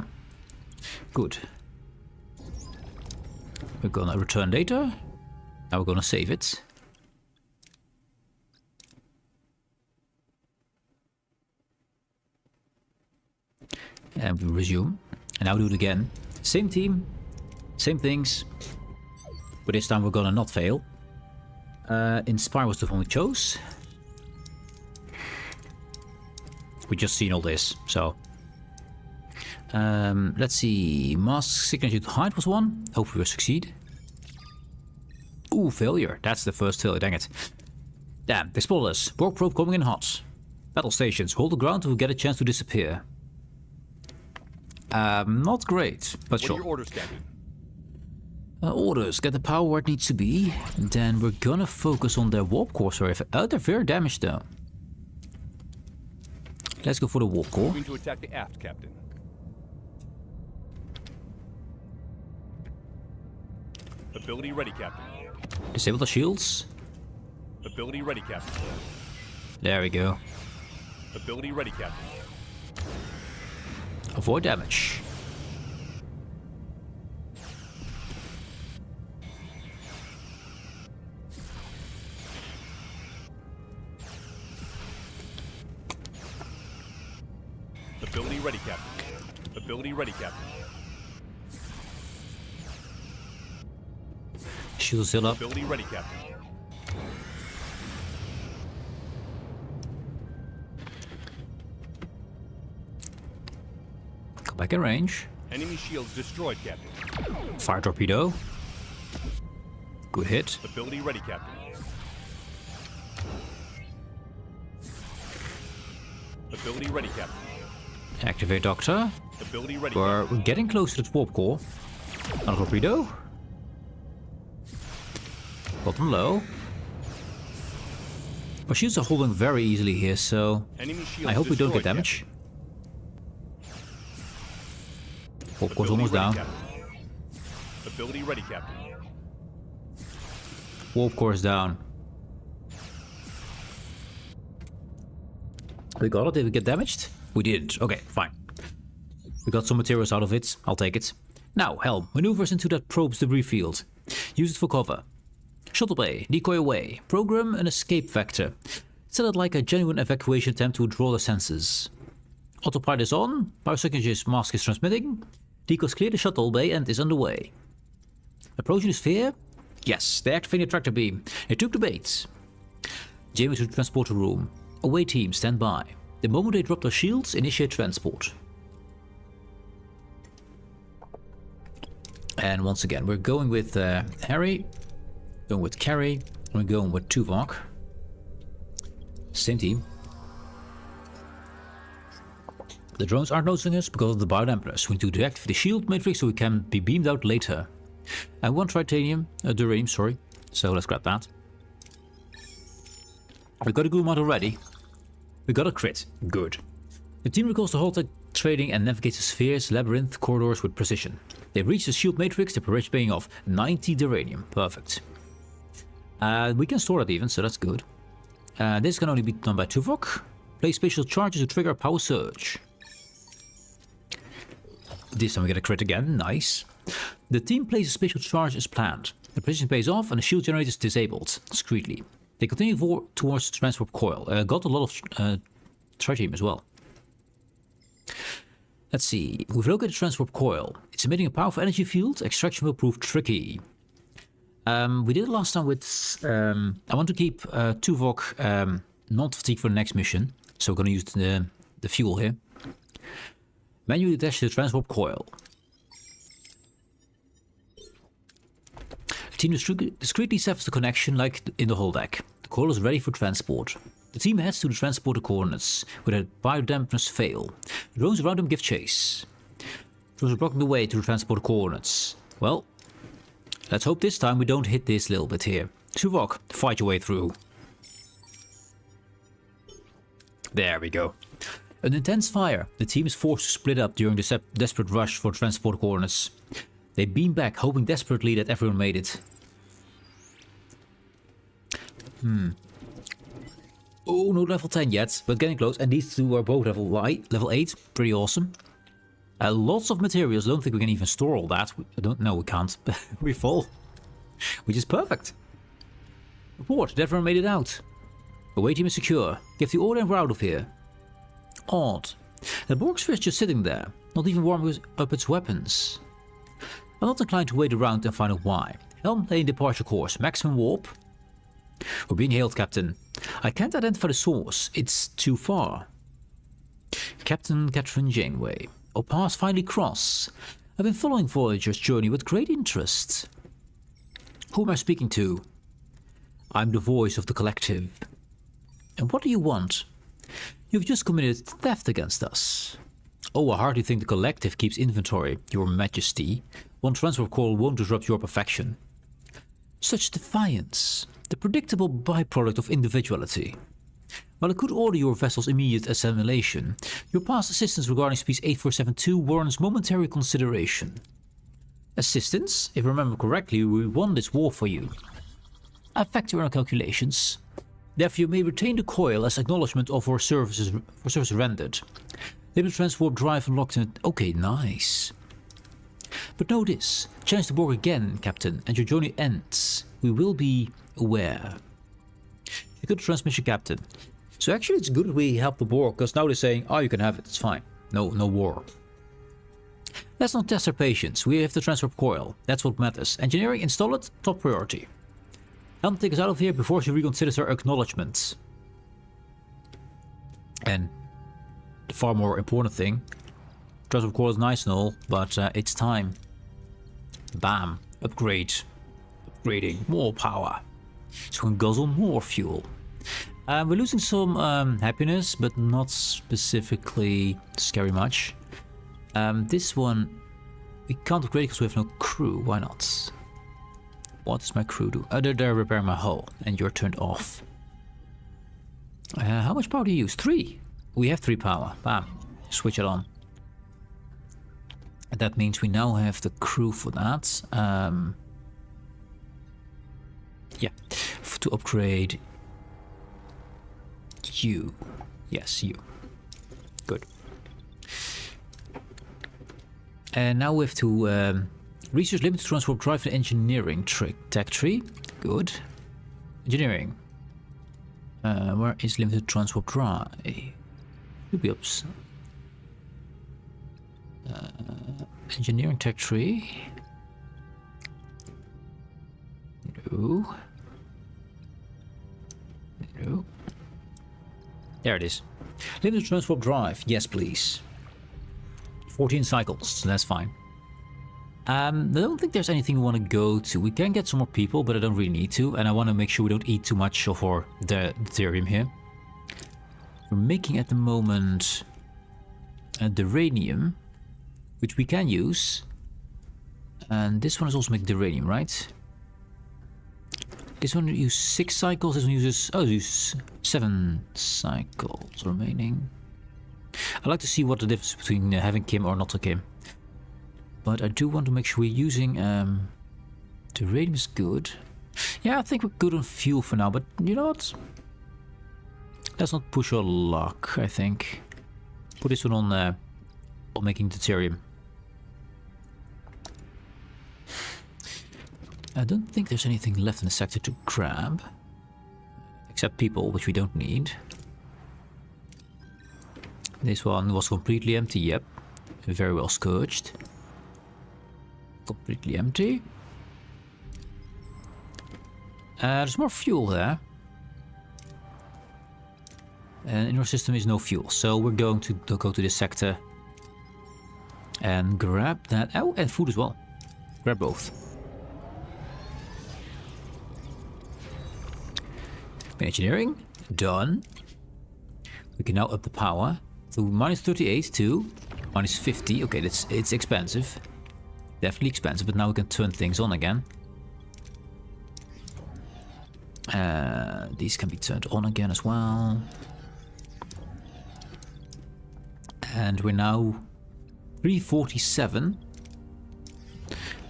Good. We're gonna return data. Now we're gonna save it. And we resume. And now we do it again. Same team, same things. But this time we're gonna not fail. Inspire was the one we chose. We just seen all this, so. Let's see. Mask signature to height was one. Hopefully we'll succeed. Ooh, failure. That's the first failure, dang it. Damn, they spotted us. Borg probe coming in hot. Battle stations. Hold the ground till we get a chance to disappear. Not great, but sure. What are your orders, Captain? Orders, get the power where it needs to be. Then we're gonna focus on their warp core. Sorry, they're very damaged though. Let's go for the warp core. Moving to attack the aft, Captain. Ability ready, Captain. Disable the shields. Ability ready, Captain. There we go. Ability ready, Captain. Avoid damage. Ability ready, Captain. Ability ready, Captain. Shields still up. Ability ready, Captain. Come back in range. Enemy shields destroyed, Captain. Fire torpedo. Good hit. Ability ready, Captain. Ability ready, Captain. Activate Doctor. Ability ready, We're Captain. getting close to the warp core. Another torpedo. Got them low. Our shields are holding very easily here, so Enemy shields I hope we don't get destroyed, damage. Warp Captain. core's almost ready, down. Captain. Ability ready, Captain. Warp core is down. We got it. Did we get damaged? We didn't. Okay, fine. We got some materials out of it. I'll take it. Now, Helm, maneuvers into that probe's debris field. Use it for cover. Shuttle bay, decoy away. Program an escape vector. Set it like a genuine evacuation attempt to withdraw the sensors. Autopilot is on. Biosecondary mask is transmitting. Decoys clear the shuttle bay and is underway. Approaching the sphere? Yes, they activate the tractor beam. They took the bait. Jamie to the transporter room. Away team, stand by. The moment they drop their shields, initiate transport. And once again, we're going with Harry, going with Carrie, and we're going with Tuvok. Same team. The drones aren't noticing us because of the biodampers. We need to deactivate the shield matrix so we can be beamed out later. And one duranium, sorry. So let's grab that. We got a good model ready. We got a crit. Good. The team recalls the Holtec trading and navigates the sphere's labyrinth corridors with precision. They reach the shield matrix, the parade paying off 90 duranium. Perfect. We can store it even, so that's good. This can only be done by Tuvok. Place spatial charges to trigger a power surge. This time we get a crit again. Nice. The team places a spatial charge as planned. The precision pays off and the shield generator is disabled discreetly. They continue towards the transport coil. Got a lot of tritium as well. Let's see. We've located the transport coil. It's emitting a powerful energy field. Extraction will prove tricky. We did it last time with... I want to keep Tuvok not fatigued for the next mission. So we're going to use the fuel here. Manually attach to the transport coil. The team discreetly severs the connection like in the holodeck. The coil is ready for transport. The team heads to the transporter coordinates, where the biodampers fail. The drones around them give chase. Drones are blocking the way to the transporter coordinates. Well, let's hope this time we don't hit this little bit here. Tuvok, fight your way through. There we go. An intense fire. The team is forced to split up during the desperate rush for transport coordinates. They beam back, hoping desperately that everyone made it. Oh, no level 10 yet, but getting close. And these two are both level 8. Pretty awesome. Lots of materials. Don't think we can even store all that. We can't. We're full. Which is perfect. Report, everyone made it out. Away team is secure. Give the order and we're out of here. Odd. The Borg sphere is just sitting there, not even warming up its weapons. I'm not inclined to wait around and find out why. Helm laying departure course, maximum warp. We're being hailed, Captain. I can't identify the source, it's too far. Captain Catherine Janeway. Our paths finally cross. I've been following Voyager's journey with great interest. Who am I speaking to? I'm the voice of the collective. And what do you want? You've just committed theft against us. Oh, I hardly think the collective keeps inventory, Your Majesty. One transport coil won't disrupt your perfection. Such defiance, the predictable byproduct of individuality. While it could order your vessel's immediate assimilation, your past assistance regarding species 8472 warrants momentary consideration. Assistance? If I remember correctly, we won this war for you. I factor in our calculations. Therefore, you may retain the coil as acknowledgement of our services rendered. Label transport drive unlocked in... Okay, nice. But know this. Challenge the Borg again, Captain, and your journey ends. We will be aware. You could transmission, Captain. So actually it's good we help the Borg, because now they're saying, oh, you can have it, it's fine. No war. Let's not test our patience. We have the transport coil. That's what matters. Engineering, install it, top priority. Help take us out of here before she reconsiders her acknowledgements. And the far more important thing, transport coil is nice and all, but it's time. Bam. Upgrade. Upgrading. More power. So we can guzzle more fuel. We're losing some happiness, but not specifically scary much. This one, we can't upgrade because we have no crew. Why not? What does my crew do? They're repairing my hull, and you're turned off. How much power do you use? 3. We have 3 power. Bam. Switch it on. And that means we now have the crew for that. Yeah. To upgrade you. Yes, you. Good. And now we have to research limited transport drive and engineering tech tree. Good. Engineering. Where is limited transport drive? Should be up. Engineering tech tree. No. No. There it is. Limited transport drive. Yes, please. 14 cycles, so that's fine. I don't think there's anything we want to go to. We can get some more people, but I don't really need to. And I want to make sure we don't eat too much of our deuterium here. We're making at the moment duranium, which we can use. And this one is also making duranium, right? This one uses 6 cycles. This one uses... Oh, it uses 7 cycles remaining. I'd like to see what the difference between having Kim or not a Kim. But I do want to make sure we're using... Duranium is good. Yeah, I think we're good on fuel for now, but you know what? Let's not push our luck, I think. Put this one on making deuterium. I don't think there's anything left in the sector to grab. Except people, which we don't need. This one was completely empty, yep. Very well scourged. Completely empty. There's more fuel there. And in our system is no fuel, so we're going to go to this sector. And grab that. Oh, and food as well. Grab both. Engineering, done. We can now up the power to minus 38 to minus 50. Okay, it's expensive. Definitely expensive, but now we can turn things on again. These can be turned on again as well. And we're now 347.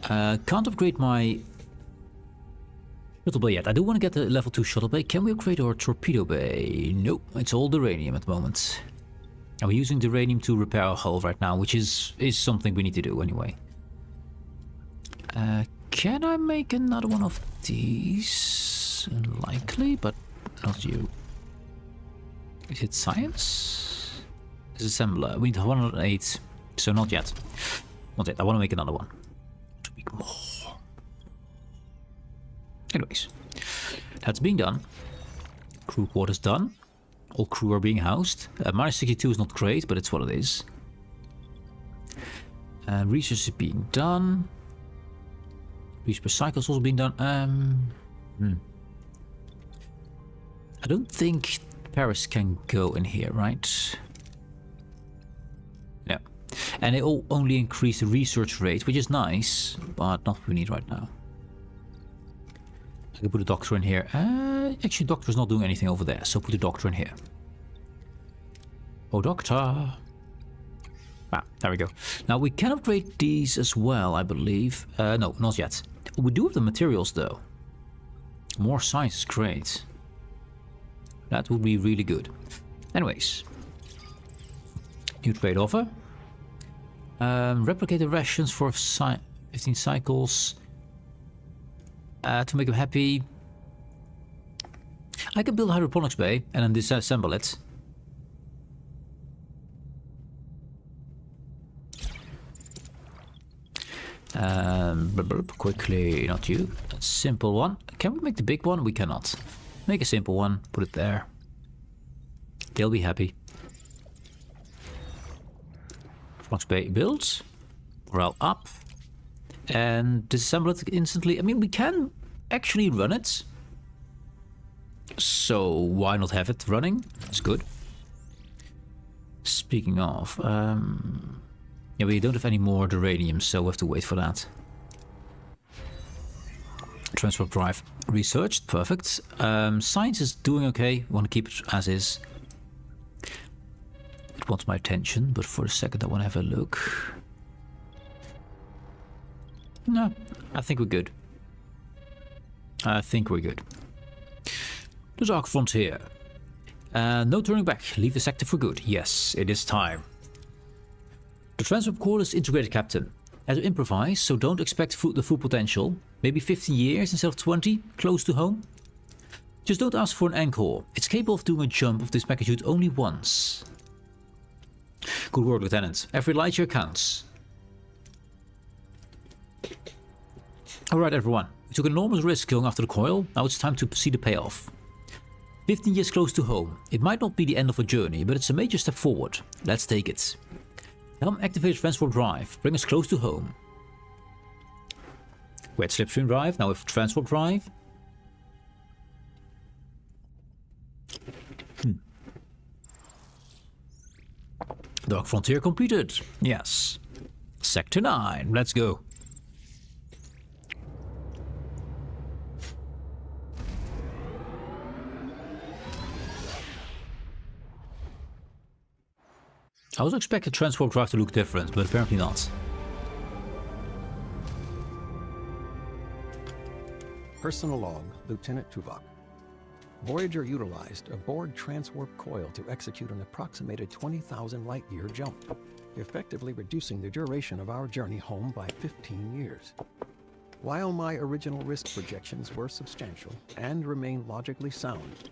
Can't upgrade my shuttle bay yet. I do want to get the level 2 shuttle bay. Can we upgrade our torpedo bay? Nope, it's all duranium at the moment. And we're using duranium to repair our hull right now, which is something we need to do anyway. Can I make another one of these? Unlikely, but not you. Is it science? Is assembler? We need 108, so not yet. Not yet. I want to make another one. To make more. Anyways, that's being done. Crew quarters done. All crew are being housed. Minus 62 is not great, but it's what it is. Research is being done. Research per cycle is also being done. I don't think Paris can go in here, right? No. And they all only increase the research rate, which is nice, but not what we need right now. I can put a doctor in here. Actually, doctor's not doing anything over there, so put a doctor in here. Oh, doctor. Ah, there we go. Now we can upgrade these as well, I believe. No, not yet. We do have the materials though. More science is great. That would be really good. Anyways. New trade offer. Replicate the rations for 15 cycles. To make them happy. I can build a hydroponics bay and then disassemble it. Quickly, not you. A simple one. Can we make the big one? We cannot. Make a simple one. Put it there. They'll be happy. Flux bay builds. Morale up. And disassemble it instantly. I mean, we can actually run it. So why not have it running? It's good. Speaking of, yeah, we don't have any more uranium, so we have to wait for that. Transport drive researched, perfect. Science is doing okay. Want to keep it as is. It wants my attention, but for a second I want to have a look. No, I think we're good. I think we're good. The Dark Frontier. No turning back. Leave the sector for good. Yes, it is time. The transport core is integrated, Captain. Had to improvise, so don't expect the full potential. Maybe 15 years instead of 20, close to home. Just don't ask for an encore. It's capable of doing a jump of this magnitude only once. Good work, Lieutenant. Every light year counts. Alright everyone, we took an enormous risk going after the coil. Now it's time to see the payoff. 15 years close to home. It might not be the end of a journey, but it's a major step forward. Let's take it. Helm activate transport drive. Bring us close to home. We had slipstream drive, now with transport drive. Dark Frontier completed. Yes. Sector 9. Let's go. I was expecting transport drive to look different, but apparently not. Personal log, Lieutenant Tuvok. Voyager utilized a board transwarp coil to execute an approximated 20,000 light-year jump, effectively reducing the duration of our journey home by 15 years. While my original risk projections were substantial and remain logically sound,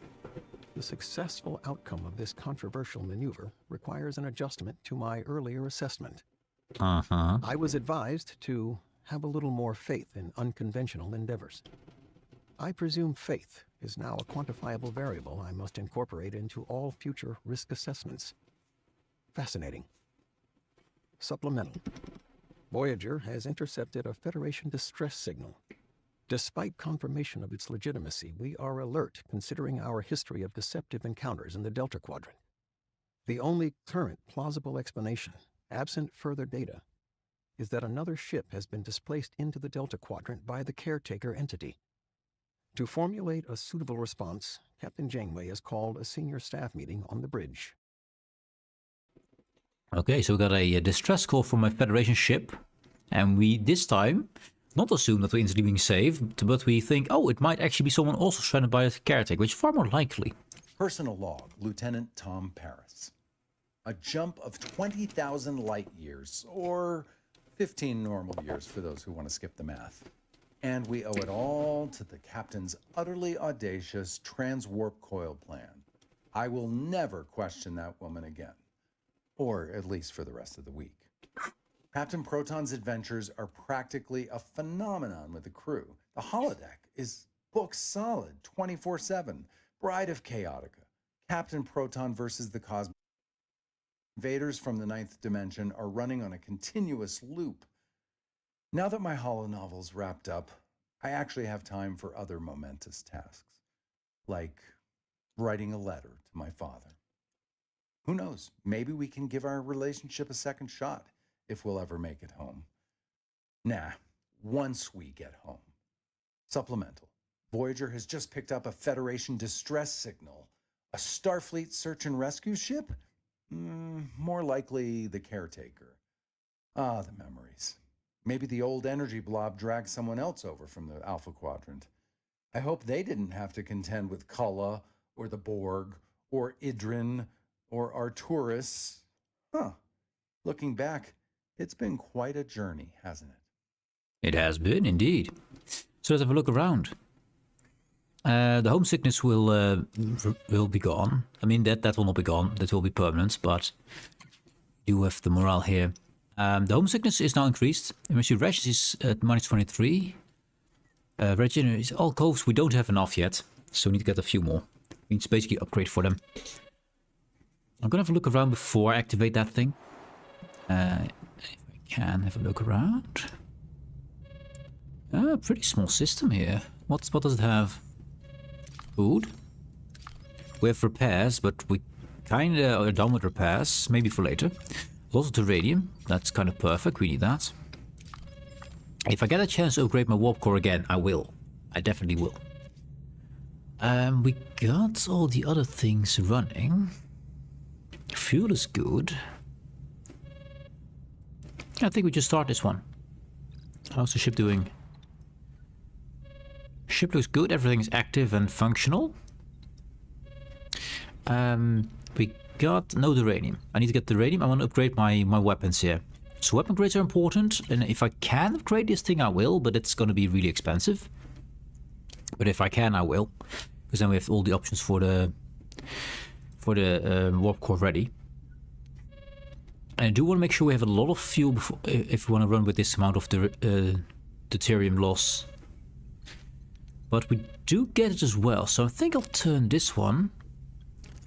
the successful outcome of this controversial maneuver requires an adjustment to my earlier assessment. I was advised to have a little more faith in unconventional endeavors. I presume faith is now a quantifiable variable I must incorporate into all future risk assessments. Fascinating. Supplemental. Voyager has intercepted a Federation distress signal. Despite confirmation of its legitimacy, we are alert considering our history of deceptive encounters in the Delta Quadrant. The only current plausible explanation, absent further data, is that another ship has been displaced into the Delta Quadrant by the caretaker entity. To formulate a suitable response, Captain Janeway has called a senior staff meeting on the bridge. Okay, so we got a distress call from a Federation ship, and we this time not assume that we're instantly being saved, but we think, oh, it might actually be someone also stranded by the caretaker, which is far more likely. Personal log, Lieutenant Tom Paris. A jump of 20,000 light years, or 15 normal years for those who want to skip the math. And we owe it all to the captain's utterly audacious transwarp coil plan. I will never question that woman again. Or at least for the rest of the week. Captain Proton's adventures are practically a phenomenon with the crew. The holodeck is booked solid 24/7. Bride of Chaotica. Captain Proton versus the Cosmic Invaders from the 9th dimension are running on a continuous loop. Now that my holonovel's wrapped up, I actually have time for other momentous tasks, like writing a letter to my father. Who knows, maybe we can give our relationship a second shot if we'll ever make it home. Nah, once we get home. Supplemental. Voyager has just picked up a Federation distress signal. A Starfleet search and rescue ship? More likely the Caretaker. Ah, the memories. Maybe the old energy blob dragged someone else over from the Alpha Quadrant. I hope they didn't have to contend with Kulla, or the Borg, or Idrin, or Arturus. Looking back, it's been quite a journey, hasn't it? It has been, indeed. So let's have a look around. The homesickness will be gone. I mean, that will not be gone. That will be permanent, but you have the morale here. The homesickness is now increased. Monsieur Regis is at -23. Regenerate alcoves, we don't have enough yet, so we need to get a few more. We need to basically upgrade for them. I'm gonna have a look around before I activate that thing. If I can have a look around. Pretty small system here. What does it have? Food. We have repairs, but we kinda are done with repairs. Maybe for later. Lots of uranium. That's kind of perfect. We need that. If I get a chance to upgrade my warp core again, I will. I definitely will. We got all the other things running. Fuel is good. I think we just start this one. How's the ship doing? Ship looks good. Everything is active and functional. We got no uranium. I need to get the uranium. I want to upgrade my weapons here. So weapon upgrades are important, and if I can upgrade this thing, I will, but it's going to be really expensive. But if I can, I will, because then we have all the options for the warp core ready. And I do want to make sure we have a lot of fuel before, if we want to run with this amount of deuterium loss. But we do get it as well, so I think I'll turn this one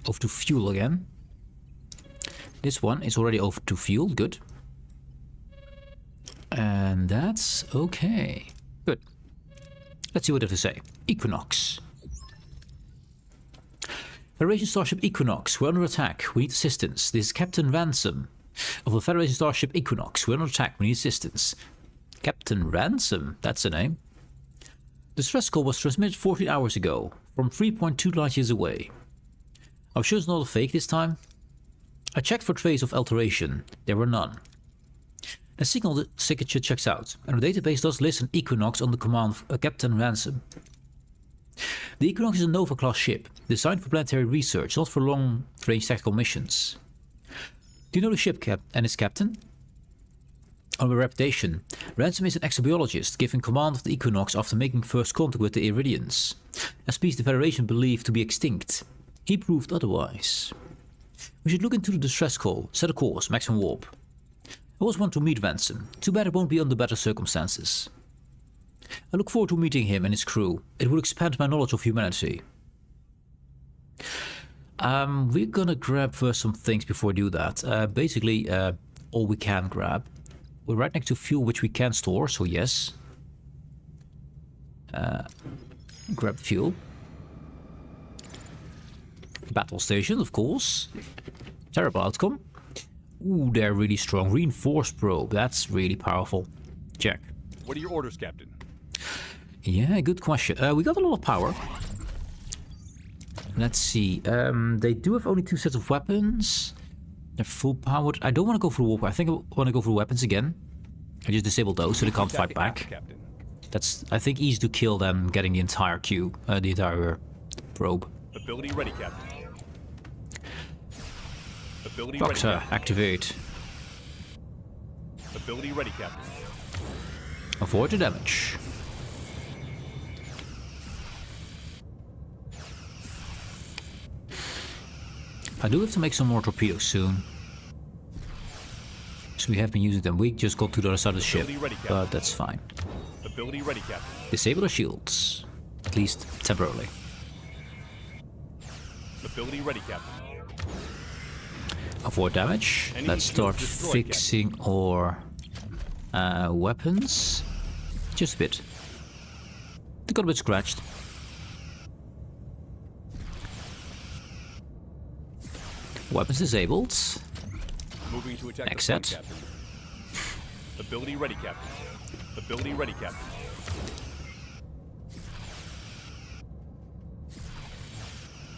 over to fuel again. This one is already over to fuel, good. And that's okay. Good. Let's see what they have to say. Equinox. Federation Starship Equinox, we're under attack. We need assistance. This is Captain Ransom of the Federation Starship Equinox. We're under attack. We need assistance. Captain Ransom, that's the name. The stress call was transmitted 14 hours ago, from 3.2 light years away. I'm sure it's not a fake this time. I checked for traces of alteration. There were none. The signal signature checks out, and the database does list an Equinox on the command of Captain Ransom. The Equinox is a Nova-class ship, designed for planetary research, not for long-range tactical missions. Do you know the ship and its captain? On my reputation, Ransom is an exobiologist given command of the Equinox after making first contact with the Iridians, a species the Federation believed to be extinct. He proved otherwise. We should look into the distress call, set a course, maximum warp. I always want to meet Ransom. Too bad it won't be under better circumstances. I look forward to meeting him and his crew. It will expand my knowledge of humanity. We're gonna grab first some things before we do that. Basically, all we can grab. We're right next to fuel, which we can store, so yes. Grab fuel. Battle station, of course. Terrible outcome. Ooh, they're really strong. Reinforced probe. That's really powerful. Check. What are your orders, Captain? Yeah, good question. We got a lot of power. Let's see. They do have only 2 sets of weapons. They're full powered. I don't want to go for warp. I think I want to go for weapons again. I just disabled those so they can't fight back. Captain. That's, I think, easy to kill them getting the entire cube, the entire probe. Ability ready, Captain. Ability Doctor, ready, Captain. activate. Ability ready, Captain. Avoid the damage. I do have to make some more torpedoes soon. So we have been using them. We just got to the other side of the ship, but that's fine. Ability ready, Captain. Disable the shields, at least temporarily. Ability ready, Captain. Avoid damage. Enemy Let's start shields destroyed, fixing our weapons. Just a bit. They got a bit scratched. Weapons disabled. Moving to attack Next the front, set. Captain. Ability ready, Captain. Ability ready, Captain.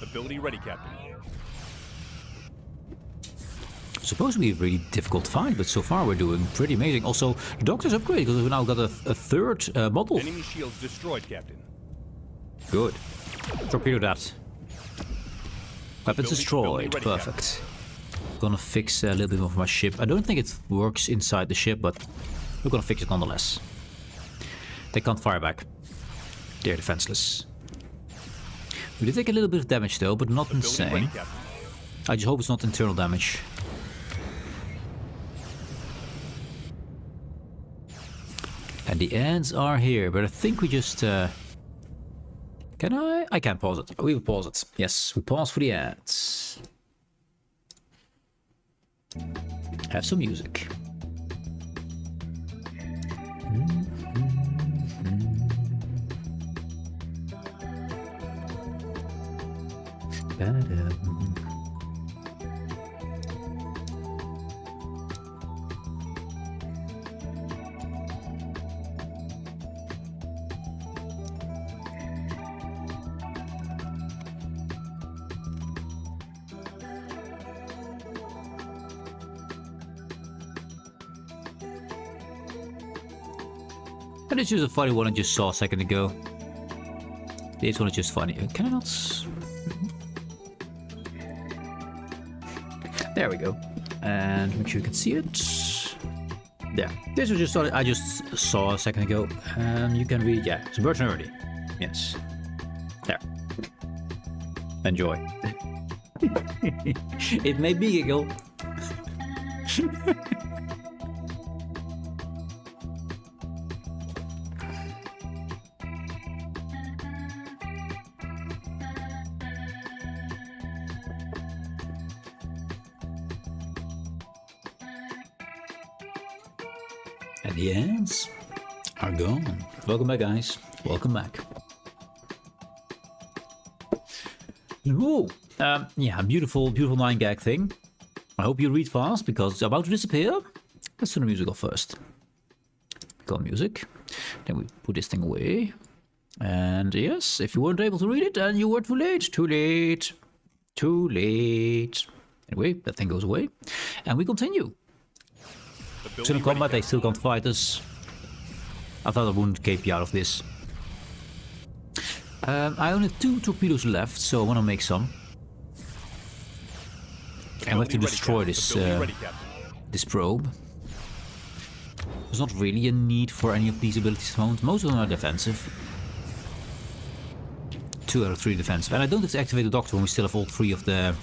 Ability ready, Captain. Supposed to be a really difficult fight, but so far we're doing pretty amazing. Also, the doctor's upgrade because we've now got a third bottle. Enemy shields destroyed, Captain. Good. Torpedo that. Weapons destroyed. ready, Perfect. Gonna fix a little bit of my ship. I don't think it works inside the ship, but we're gonna fix it nonetheless. They can't fire back. They're defenseless. We did take a little bit of damage though, but not Ability insane. ready, Captain. I just hope it's not internal damage. And the ends are here, but I think we just... Can I? I can't pause it. We will pause it. Yes, we pause for the ads. Have some music. And it's just a funny one I just saw a second ago. This one is just funny. Can I not? There we go. And make sure you can see it. There. This was just I just saw a second ago. And you can read, yeah, it's Burton early. Yes. There. Enjoy. It made me giggle. And the ants are gone. Welcome back, guys. Welcome back. Whoa. Yeah, beautiful 9-gag thing. I hope you read fast because it's about to disappear. Let's turn the music off first. Got music. Then we put this thing away. And yes, if you weren't able to read it, then you were too late. Too late. Too late. Anyway, that thing goes away. And we continue. Still in combat, they still can't fight us. I thought I wouldn't KP out of this. I only have 2 torpedoes left, so I want to make some. And we have to destroy this this probe. There's not really a need for any of these abilities at the moment. Most of them are defensive. 2 out of 3 defensive. And I don't have to activate the doctor when we still have all 3 of the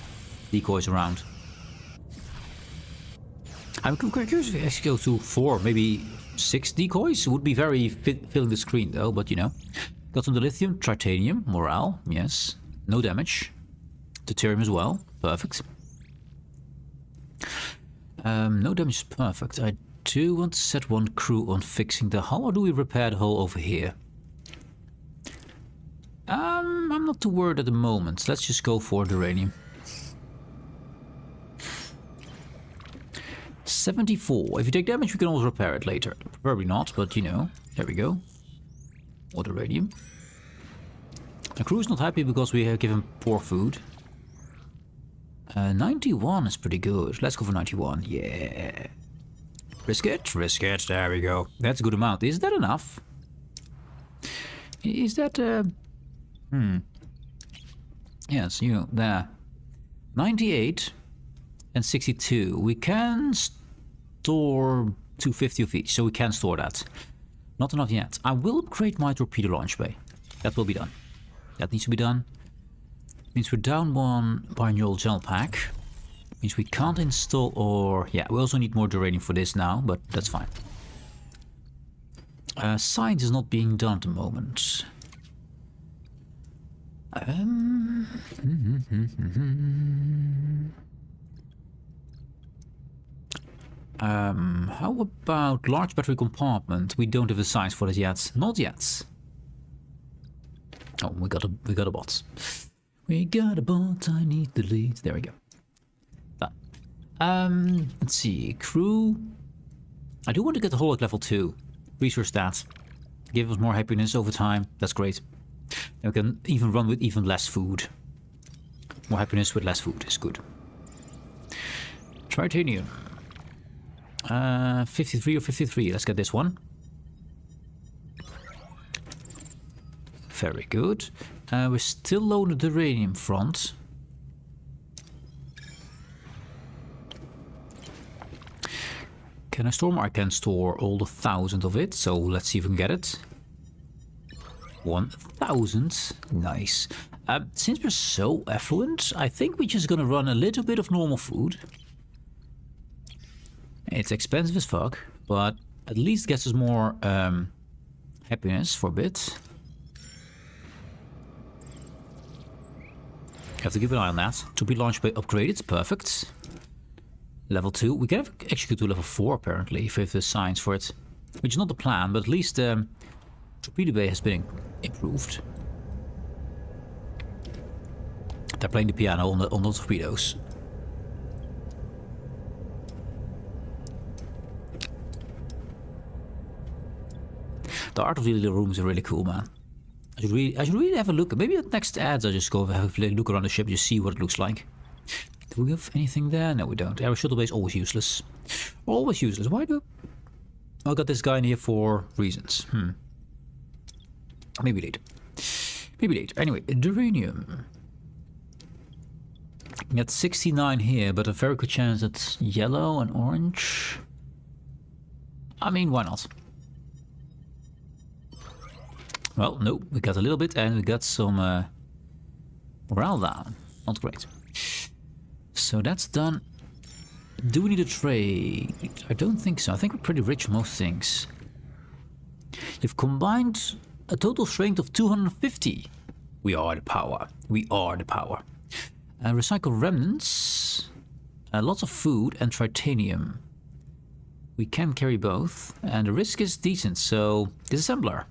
decoys around. I'm curious if we actually go to 4, maybe 6 decoys. It would be very filling the screen though, but you know. Got some lithium, titanium, morale, yes. No damage. Deuterium as well, perfect. No damage is perfect. I do want to set 1 crew on fixing the hull, or do we repair the hull over here? I'm not too worried at the moment. Let's just go for the uranium. 74. If you take damage, we can always repair it later. Probably not, but you know. There we go. Or the radium. The crew's not happy because we have given poor food. 91 is pretty good. Let's go for 91. Yeah. Risk it. Risk it. There we go. That's a good amount. Is that enough? Is that... Yes, you know, there. 98 and 62. We can store 250 of each, so we can store that. Not enough yet. I will upgrade my torpedo launch bay. That will be done. That needs to be done. Means we're down 1 binaural gel pack. Means we can't install or... Yeah, we also need more uranium for this now, but that's fine. Science is not being done at the moment. How about large battery compartment? We don't have a size for this yet. Not yet. Oh, we got a bot. We got a bot. I need the lead. There we go. Let's see. Crew. I do want to get the Holoc level 2. Research that. Give us more happiness over time. That's great. And we can even run with even less food. More happiness with less food is good. Tritanium. 53 or 53. Let's get this one. Very good. We're still low on the uranium front. Can I store more? I can store all the 1,000 of it. So let's see if we can get it. 1,000. Nice. Since we're so affluent, I think we're just gonna run a little bit of normal food. It's expensive as fuck, but at least gets us more happiness for a bit. Have to keep an eye on that. To be launched by upgraded, perfect. Level 2. We can actually go to level 4 apparently, if we have the science for it. Which is not the plan, but at least Torpedo Bay has been improved. They're playing the piano on the torpedoes. The art of the little rooms are really cool, man. I should really have a look. Maybe at next ads I just go have a look around the ship, just see what it looks like. Do we have anything there? No, we don't. Our shuttle bay is always useless. Always useless. Why do... I got this guy in here for reasons. Maybe later. Maybe later. Anyway, uranium. Got 69 here, but a very good chance it's yellow and orange. I mean, why not? Well, no, we got a little bit and we got some morale down. Not great. So that's done. Do we need a trade? I don't think so. I think we're pretty rich on most things. You've combined a total strength of 250. We are the power. We are the power. Recycle remnants. Lots of food and tritanium. We can carry both. And the risk is decent, so disassembler.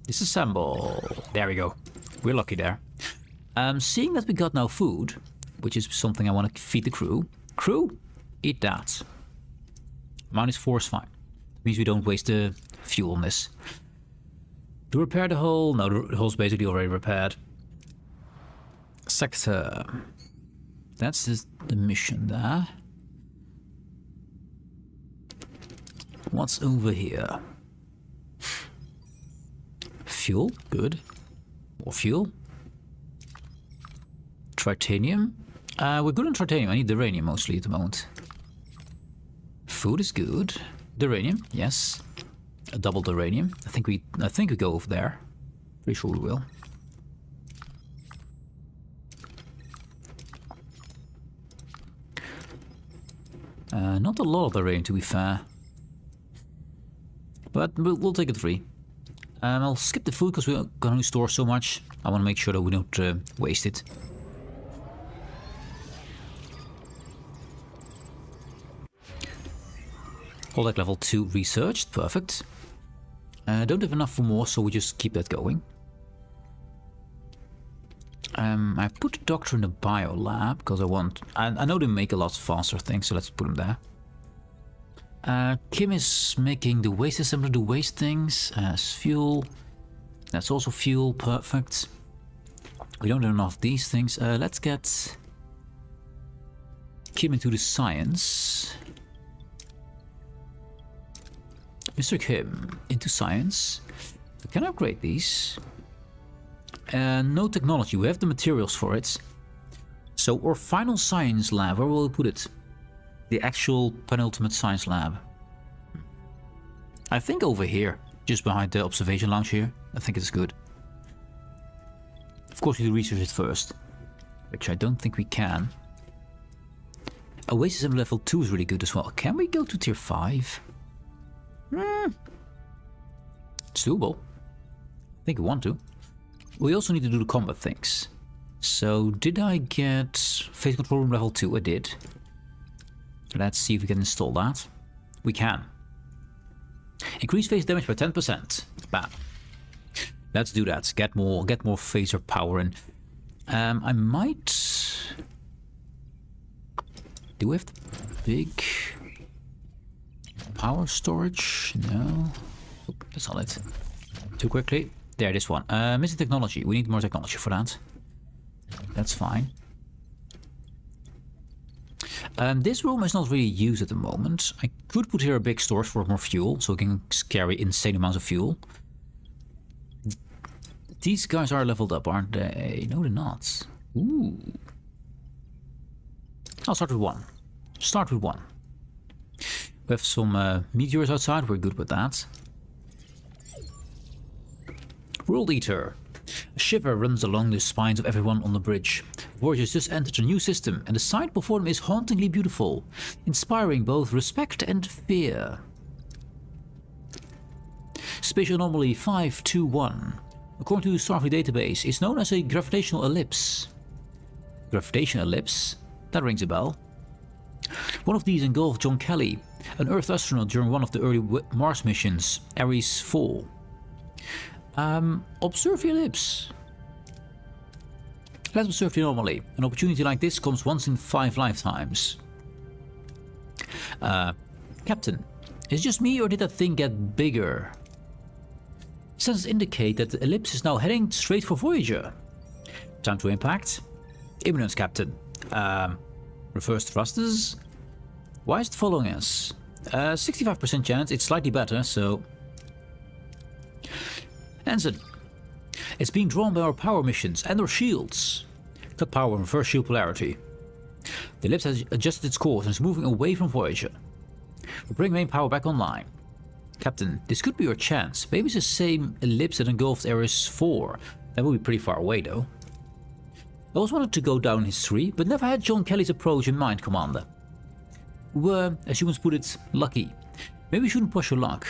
Disassemble. There we go. We're lucky there. Seeing that we got now food, which is something I want to feed the crew. Crew, eat that. -4 is fine. That means we don't waste the fuel on this. To repair the hull. No, the hull's basically already repaired. Sector. That's the mission there. What's over here? Fuel, good. More fuel. Tritanium. We're good on tritanium. I need uranium mostly at the moment. Food is good. Uranium, yes. A double uranium. I think we go over there. Pretty sure we will. Not a lot of uranium, to be fair. But we'll take it free. I'll skip the food because we can only store so much. I want to make sure that we don't waste it. Holoc level 2 researched, perfect. Don't have enough for more, so we just keep that going. I put the doctor in the bio lab because I know they make a lot faster things, so let's put him there. Kim is making the waste assembler do waste things as fuel. That's also fuel, perfect. We don't have enough of these things. Let's get Kim into the science. Mr. Kim into science. We can upgrade these. No technology, we have the materials for it. So our final science lab, where will we put it? The actual penultimate science lab. I think over here, just behind the observation lounge here. I think it's good. Of course we research it first, which I don't think we can. Oasis level 2 is really good as well. Can we go to tier 5? It's doable. I think we want to. We also need to do the combat things. So did I get phase control room level 2? I did. Let's see if we can install that. We can. Increase phase damage by 10%. Bam. Let's do that. Get more phaser power in. I might... Do we have the big Power storage? No. Oop, that's not it. Too quickly. There, this one. Missing technology. We need more technology for that. That's fine. This room is not really used at the moment. I could put here a big storage for more fuel, so we can carry insane amounts of fuel. These guys are leveled up, aren't they? No, they're not. Ooh. I'll start with one. Start with one. We have some meteors outside. We're good with that. World Eater. A shiver runs along the spines of everyone on the bridge. Voyagers just entered a new system, and the sight before them is hauntingly beautiful, inspiring both respect and fear. Spatial Anomaly 521. According to the Starfleet database, is known as a gravitational ellipse. Gravitational ellipse? That rings a bell. One of these engulfed John Kelly, an Earth astronaut during one of the early Mars missions, Ares 4. Observe the ellipse. Let's observe the anomaly. An opportunity like this comes once in 5 lifetimes. Captain, is it just me or did that thing get bigger? Sensors indicate that the ellipse is now heading straight for Voyager. Time to impact. Imminence, Captain. Reverse thrusters. Why is it following us? 65% chance. It's slightly better, so... Ensign. It's being drawn by our power missions and our shields. Cut power and reverse shield polarity. The ellipse has adjusted its course and is moving away from Voyager. We'll bring main power back online. Captain, this could be your chance. Maybe it's the same ellipse that engulfed Ares 4. That will be pretty far away, though. I always wanted to go down history, but never had John Kelly's approach in mind, Commander. We were, as humans put it, lucky. Maybe we shouldn't push your luck.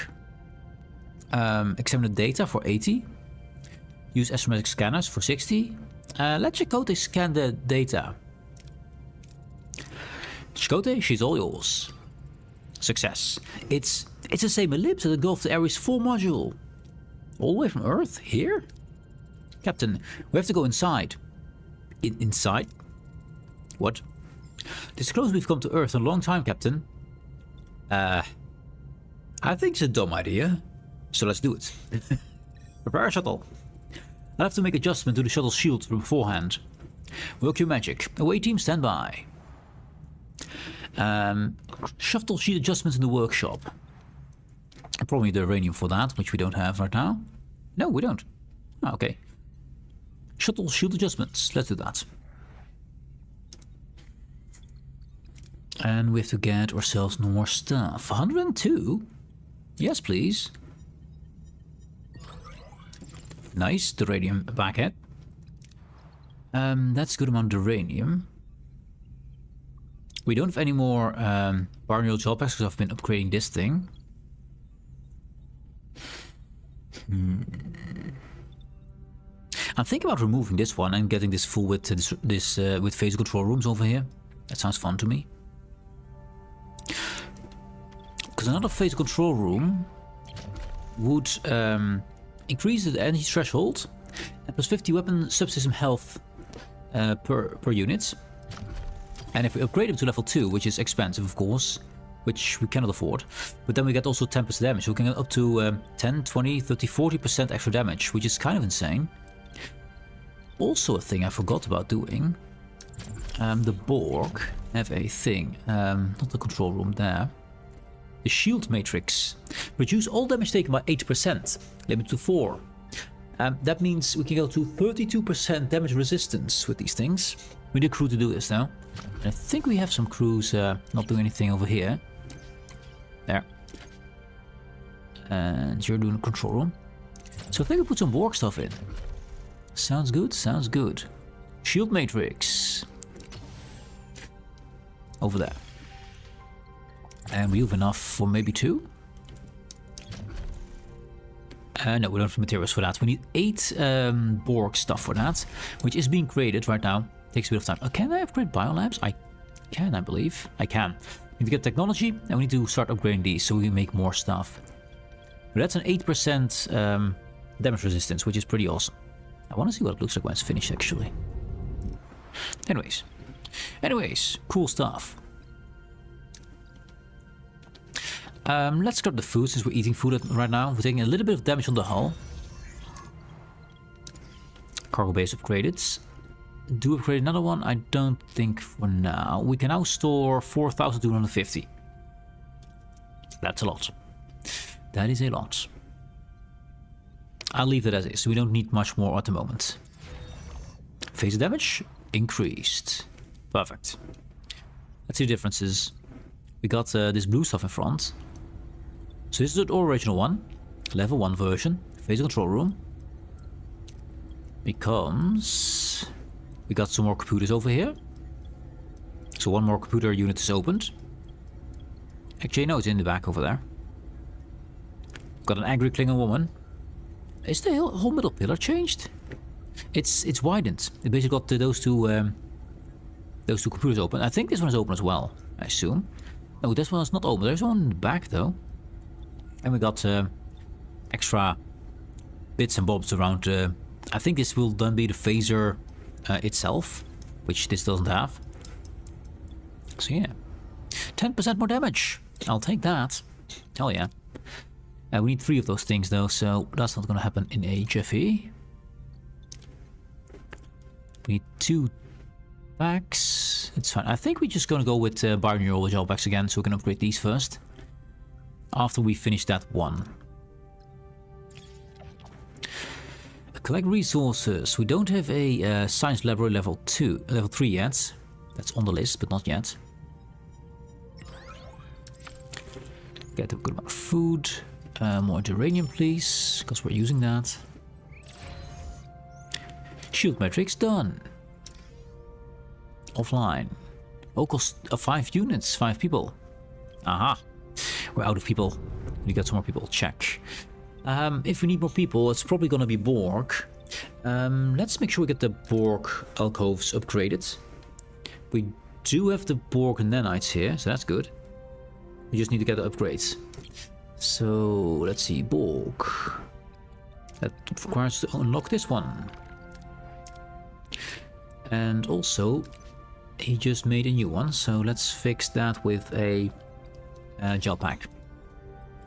Examine the data for 80. Use astrometric scanners for 60. Let Chakotay scan the data. Chakotay, she's all yours. Success. It's the same ellipse that engulfed the Ares 4 module. All the way from Earth? Here? Captain, we have to go inside. Inside? What? This is close we've come to Earth in a long time, Captain. I think it's a dumb idea. So let's do it. Prepare a shuttle. I'll have to make adjustment to the shuttle's shield beforehand. Work your magic. Away team, stand by. Shuttle shield adjustments in the workshop. Probably the uranium for that, which we don't have right now. No, we don't. Oh, okay. Shuttle shield adjustments. Let's do that. And we have to get ourselves more stuff. 102? Yes, please. Nice, the radium backhead. That's a good amount of uranium. We don't have any more barnyard gel packs because I've been upgrading this thing. I'm thinking about removing this one and getting this full with with phase control rooms over here. That sounds fun to me. Because another phase control room would increase the energy threshold and plus 50 weapon subsystem health per unit. And if we upgrade them to level 2, which is expensive of course, which we cannot afford, but then we get also 10% damage, so we can get up to 10, 20, 30, 40% extra damage, which is kind of insane. Also a thing I forgot about doing, the Borg have a thing, not the control room there. The shield matrix. Reduce all damage taken by 8%. Limit to 4. That means we can go to 32% damage resistance with these things. We need a crew to do this now. And I think we have some crews not doing anything over here. There. And you're doing a control room. So I think we put some Borg stuff in. Sounds good, sounds good. Shield matrix. Over there. And we have enough for maybe 2? No, we don't have materials for that. We need 8 Borg stuff for that, which is being created right now. Takes a bit of time. Oh, can I upgrade biolabs? I can, I believe. I can. We need to get technology, and we need to start upgrading these so we can make more stuff. But that's an 8% damage resistance, which is pretty awesome. I want to see what it looks like when it's finished, actually. Anyways, cool stuff. Let's grab the food since we're eating food right now. We're taking a little bit of damage on the hull. Cargo base upgraded. Do upgrade another one? I don't think for now. We can now store 4,250. That's a lot. That is a lot. I'll leave it as is. We don't need much more at the moment. Phase damage increased. Perfect. Let's see the differences. We got this blue stuff in front. So this is the original one. Level 1 version. Phase control room. Becomes... We got some more computers over here. So one more computer unit is opened. Actually, no, it's in the back over there. Got an angry Klingon woman. Is the whole middle pillar changed? It's widened. It basically got those two computers open. I think this one is open as well, I assume. No, this one is not open. There's one in the back though. And we got extra bits and bobs around. I think this will then be the phaser itself, which this doesn't have. So yeah, 10% more damage. I'll take that. Hell yeah. We need 3 of those things though, so that's not going to happen in HFE. We need 2 packs. It's fine. I think we're just going to go with binaural gel packs again, so we can upgrade these first. After we finish that one. Collect resources. We don't have a science library level 3 yet. That's on the list, but not yet. Get a good amount of food. More uranium, please, because we're using that. Shield matrix done. Offline. Oh, cost 5 units, 5 people. Aha. We're out of people. We got some more people. Check. If we need more people, it's probably gonna be Borg. Let's make sure we get the Borg alcoves upgraded. We do have the Borg nanites here, so that's good. We just need to get the upgrades. So let's see, Borg. That requires to unlock this one. And also, he just made a new one, so let's fix that with a gel pack.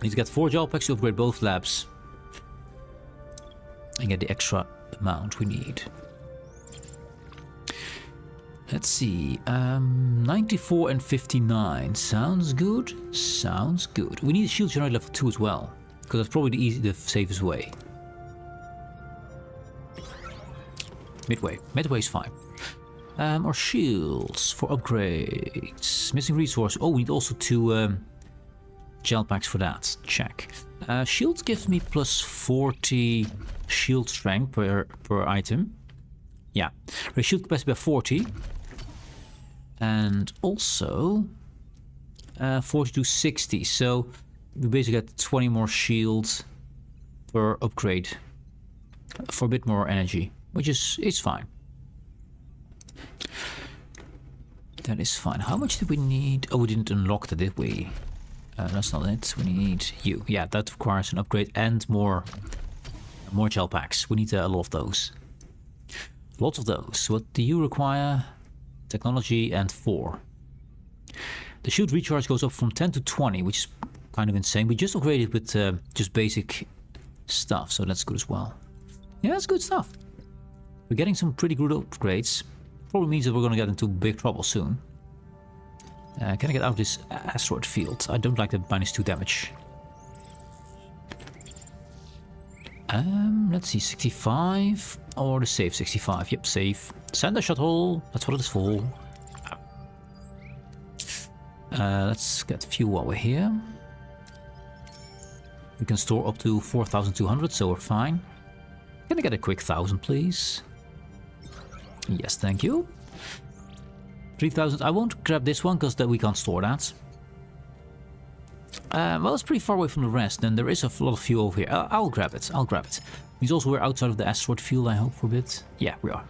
Need to get 4 gel packs to upgrade both labs and get the extra amount we need. Let's see, 94 and 59 sounds good. Sounds good. We need a shield generator level 2 as well, because that's probably the safest way. Midway. Midway is fine. Or shields for upgrades. Missing resource. Oh, we need also 2 gel packs for that. Check. Shields gives me plus 40 shield strength per item. Yeah. Raise shield capacity by 40. And also 40 to 60. So we basically get 20 more shields per upgrade for a bit more energy, which is fine. That is fine. How much did we need? Oh, we didn't unlock that, did we? That's not it. We need you. Yeah, that requires an upgrade and more gel packs. We need a lot of those. Lots of those. What do you require? Technology and 4. The shield recharge goes up from 10 to 20, which is kind of insane. We just upgraded with just basic stuff, so that's good as well. Yeah, that's good stuff. We're getting some pretty good upgrades. Probably means that we're going to get into big trouble soon. Can I get out of this asteroid field? I don't like the -2 damage. Let's see, 65 or the save 65. Yep, save. Send a shuttle. That's what it is for. Let's get fuel while we're here. We can store up to 4,200, so we're fine. Can I get a quick 1,000, please? Yes, thank you. 3,000. I won't grab this one because we can't store that. Well, it's pretty far away from the rest, and there is a lot of fuel over here. I'll grab it. I'll grab it. Means also we're outside of the asteroid field, I hope, for a bit. Yeah, we are.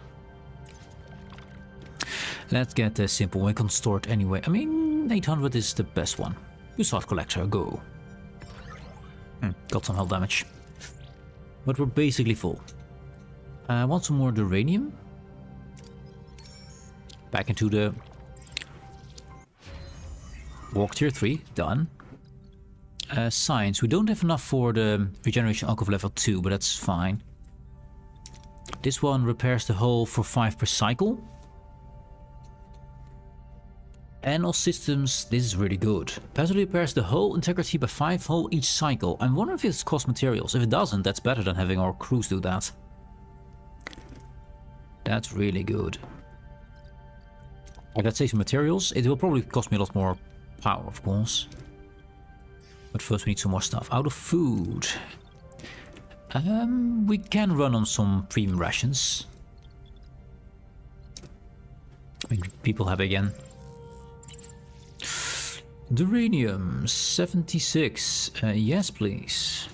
Let's get this simple. We can store it anyway. I mean, 800 is the best one. Resource collector, go. Got some health damage. But we're basically full. I want some more uranium. Back into the Walk tier 3, done. Science. We don't have enough for the regeneration alcohol level 2, but that's fine. This one repairs the hull for 5 per cycle. And all systems, this is really good. Passively repairs the hull integrity by 5 hull each cycle. I'm wondering if it's cost materials. If it doesn't, that's better than having our crews do that. That's really good. Let's say some materials. It will probably cost me a lot more power, of course. But first we need some more stuff. Out of food. We can run on some premium rations. Make people happy again. Duranium 76. Yes, please.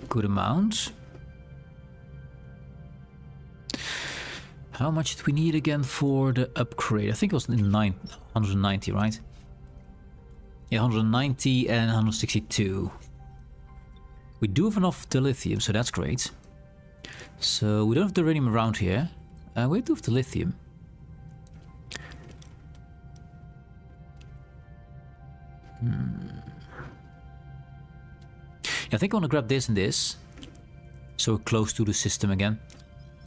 Good amount. How much do we need again for the upgrade? I think it was 190, right? Yeah, 190 and 162. We do have enough dilithium, so that's great. So we don't have the uranium around here. We do have the lithium. Yeah, I think I want to grab this and this. So we're close to the system again.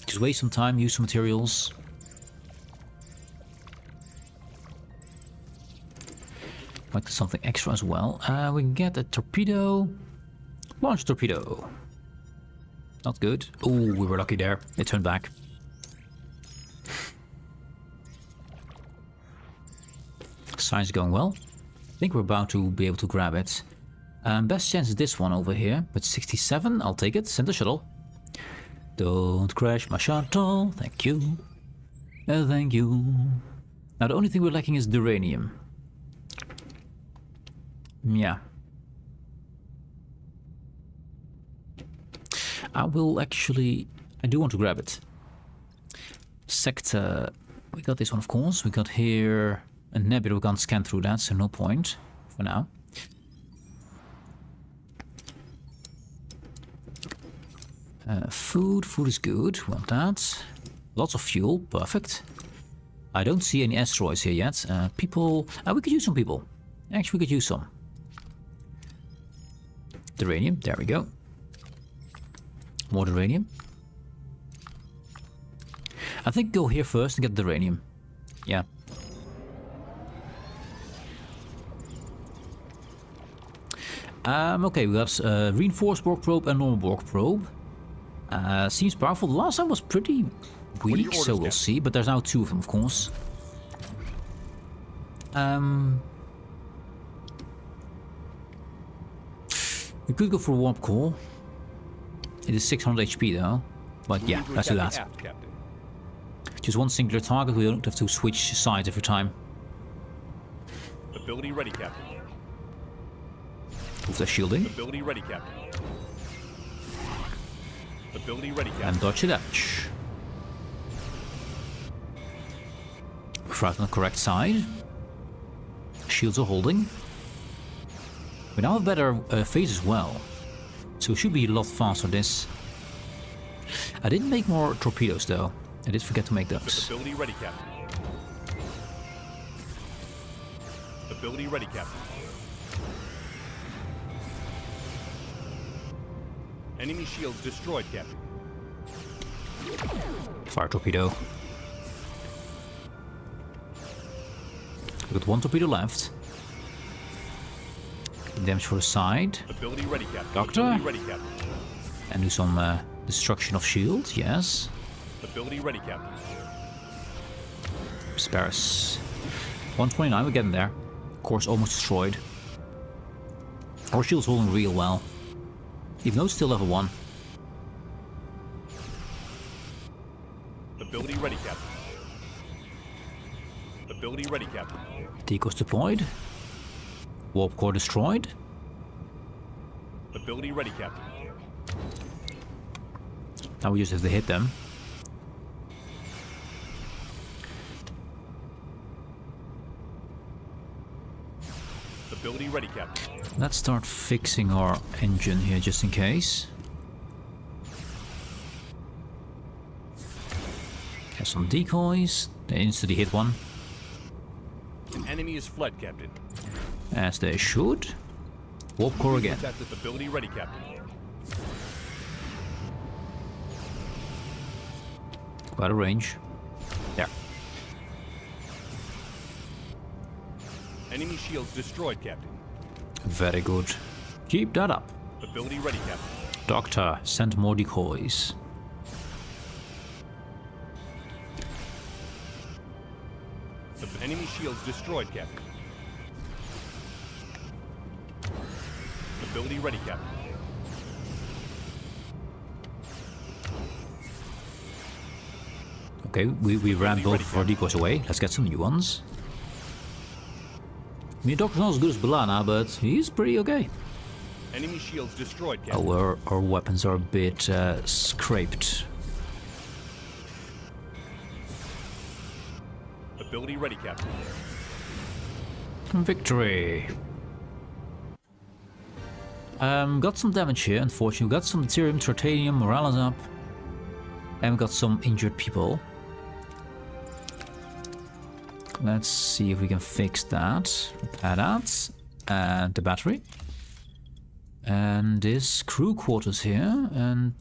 Just waste some time, use some materials. Might do something extra as well. We can get a torpedo. Launch torpedo. Not good. Oh, we were lucky there. It turned back. Science is going well. I think we're about to be able to grab it. Best chance is this one over here. With 67, I'll take it. Send the shuttle. Don't crash my shuttle. Thank you. Thank you. Now the only thing we're lacking is uranium. Yeah. I will actually... I do want to grab it. Sector... We got this one, of course. We got here a nebula. We can't scan through that, so no point for now. Food. Food is good. Want that. Lots of fuel. Perfect. I don't see any asteroids here yet. People... we could use some people. Actually, we could use some. Uranium. There we go. More uranium. I think go here first and get the uranium. Yeah. Okay, we got reinforced Borg probe and normal Borg probe. Seems powerful. The last time was pretty weak, so we'll see. But there's now 2 of them, of course. We could go for a warp core. It is 600 HP though. But yeah, let's do that. Just one singular target. We don't have to switch sides every time. Ability ready, Captain. Move the shielding. Ability ready, Captain. Ability ready, Captain. And dodge a dodge. We're out on the correct side. Shields are holding. We now have better phase as well. So it should be a lot faster this. I didn't make more torpedoes though. I did forget to make those. Ability ready, Captain. Ability ready, Captain. Enemy shields destroyed, Captain. Fire torpedo. We got 1 torpedo left. Damage for the side. Ability ready, Captain. Doctor. Ability ready, Captain. And do some destruction of shields, yes. Ability ready, Captain. Spare us. 129, we're getting there. Course almost destroyed. Our shield's holding real well. Even though it's still level 1. Ability ready, Captain. Ability ready, Captain. Decoys deployed. Warp core destroyed. Ability ready, Captain. Now we just have to hit them. Ability ready, Captain. Let's start fixing our engine here just in case. Have some decoys. They instantly hit one. An enemy is fled, Captain. As they should. Warp core again. Attack the ability ready, Captain. Quite a range. There. Enemy shields destroyed, Captain. Very good. Keep that up. Ability ready, Captain. Doctor, send more decoys. The enemy shields destroyed, Captain. Ability ready, Captain. Okay, we ran both of our decoys away. Let's get some new ones. I mean, Doctor's not as good as Balana, but he's pretty okay. Enemy shields destroyed, Captain. Oh, our weapons are a bit scraped. Ability ready, Captain. Victory. Got some damage here, unfortunately. We got some Deuterium, Titanium, morale is up. And we got some injured people. Let's see if we can fix that. Repair that. And the battery. And this crew quarters here. And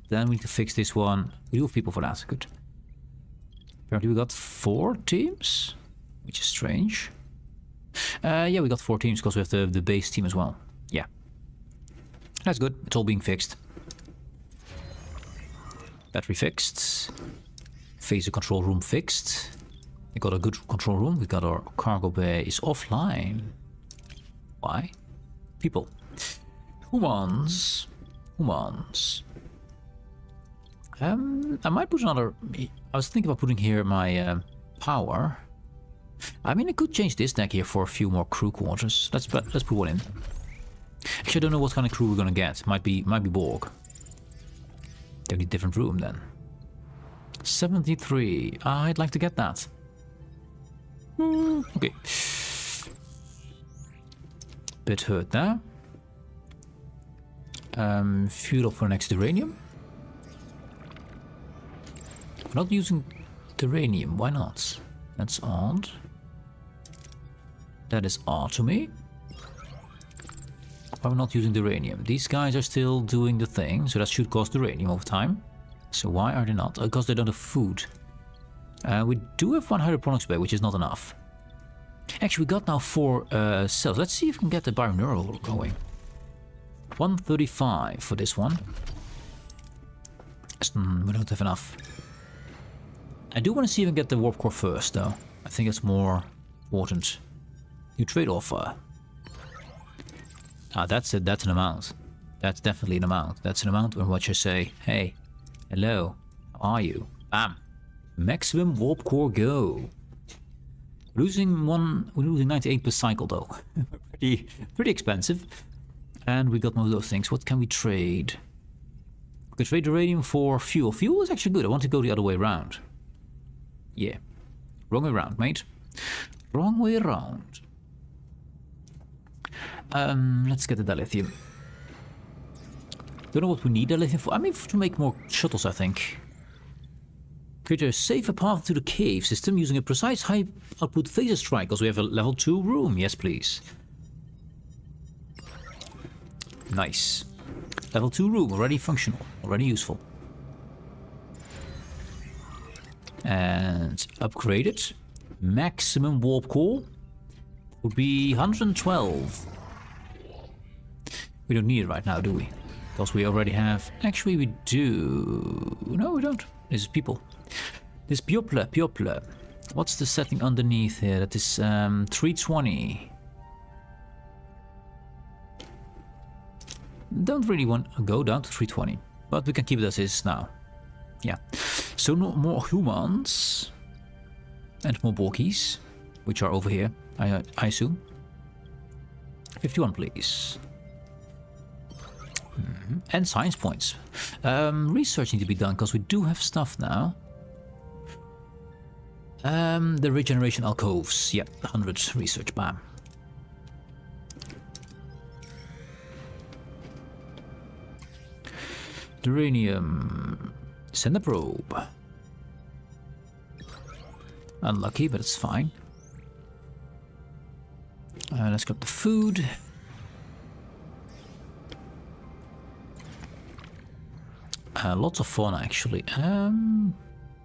then we need to fix this one. We do have people for that. Good. Apparently we got 4 teams. Which is strange. Yeah, we got 4 teams because we have the base team as well. Yeah. That's good. It's all being fixed. Battery fixed. Phaser control room fixed. We got a good control room. We got our cargo bay is offline. Why? People. Humans. Humans. I might put another... I was thinking about putting here my power. I mean, I could change this deck here for a few more crew quarters. Let's put one in. Actually, I don't know what kind of crew we're gonna get. Might be Borg. They need a different room then. 73. I'd like to get that. Okay. Bit hurt there. Fuel for next uranium. We're not using uranium. Why not? That's odd. That is odd to me. Why we're not using the uranium? These guys are still doing the thing, so that should cost uranium over time. So why are they not? Because they don't have food. We do have 1 hydroponics bay, which is not enough. Actually, we got now 4 cells. Let's see if we can get the bioneural going. 135 for this one. We don't have enough. I do want to see if we can get the warp core first, though. I think it's more important. New trade offer. Ah, that's it. That's an amount. That's definitely an amount. That's an amount in which I say, hey, hello, how are you? Bam. Maximum warp core go. We're losing 98 per cycle though. pretty expensive. And we got most of those things. What can we trade? We can trade uranium for fuel. Fuel is actually good. I want to go the other way around. Yeah. Wrong way around, mate. Wrong way around. Let's get the dilithium. Don't know what we need dilithium for. I mean, to make more shuttles, I think. Create a safer path to the cave system using a precise high output phaser strike, because we have a level 2 room. Yes, please. Nice. Level 2 room, already functional, already useful. And upgraded. Maximum warp core would be 112. We don't need it right now, do we? Because we already have... Actually, we do... No, we don't. This is people. This Piople. What's the setting underneath here? That is 320. Don't really want to go down to 320. But we can keep it as is now. Yeah. So no more humans. And more Borkies. Which are over here, I assume. 51, please. And science points. Research need to be done because we do have stuff now. The regeneration alcoves. Yep, 100 research. Bam. Uranium. Send a probe. Unlucky, but it's fine. Let's grab the food. Lots of fauna, actually.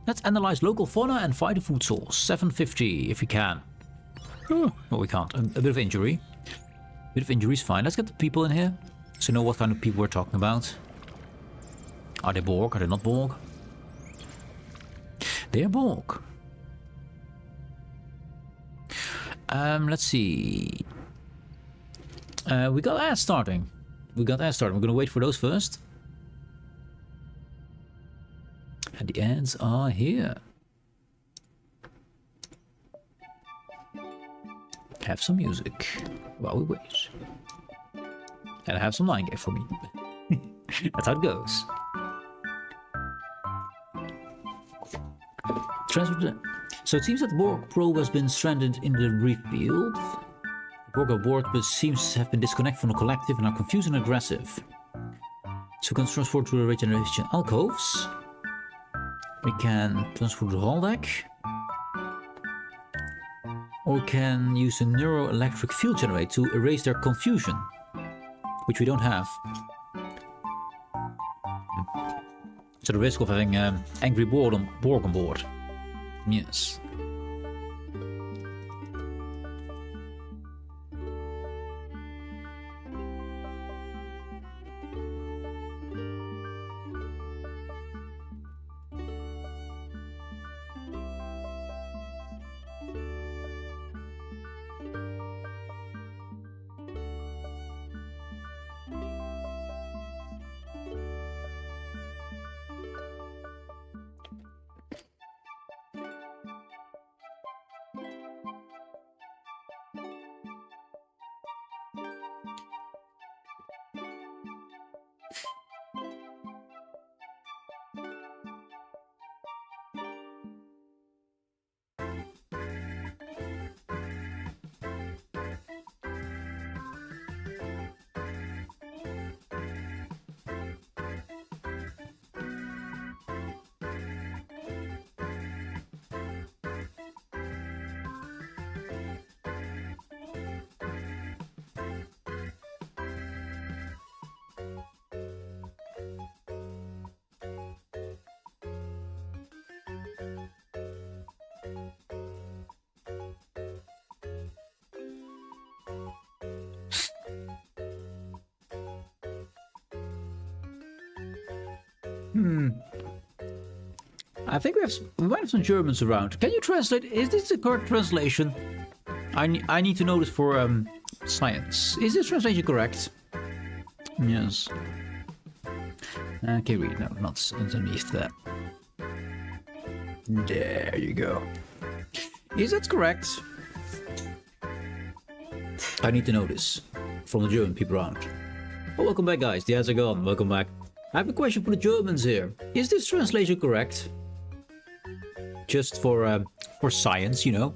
Let's analyze local fauna and find a food source. 750, if we can. Well, we can't. A bit of injury. A bit of injury is fine. Let's get the people in here. So know what kind of people we're talking about. Are they Borg? Are they not Borg? They are Borg. Let's see. We got ads starting. We're gonna wait for those first. And the ads are here. Have some music while we wait. And I have some line game for me. That's how it goes. So it seems that the Borg probe has been stranded in the reef field. The Borg are bored, but seems to have been disconnected from the collective and are confused and aggressive. So we can transport to the regeneration alcoves. We can transport to the hull deck. Or we can use a neuroelectric field generator to erase their confusion. Which we don't have. So the risk of having angry Borg on board. Yes. I think we might have some Germans around. Can you translate? Is this the correct translation? I need to know this for science. Is this translation correct? Yes. Okay, read. No, not underneath that. There you go. Is that correct? I need to know this from the German people around. Oh, welcome back, guys. The ads are gone. Welcome back. I have a question for the Germans here. Is this translation correct? Just for science, you know.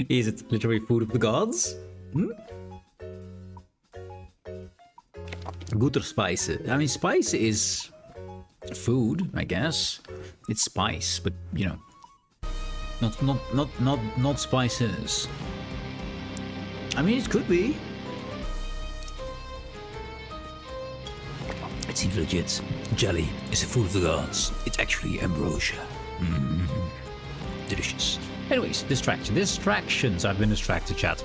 Is it literally food of the gods? Guter spice. I mean, spice is food, I guess. It's spice, but you know, not spices. I mean, it could be. It seems legit. Jelly is the food of the gods. It's actually ambrosia. Delicious. Anyways, distractions. I've been distracted, chat.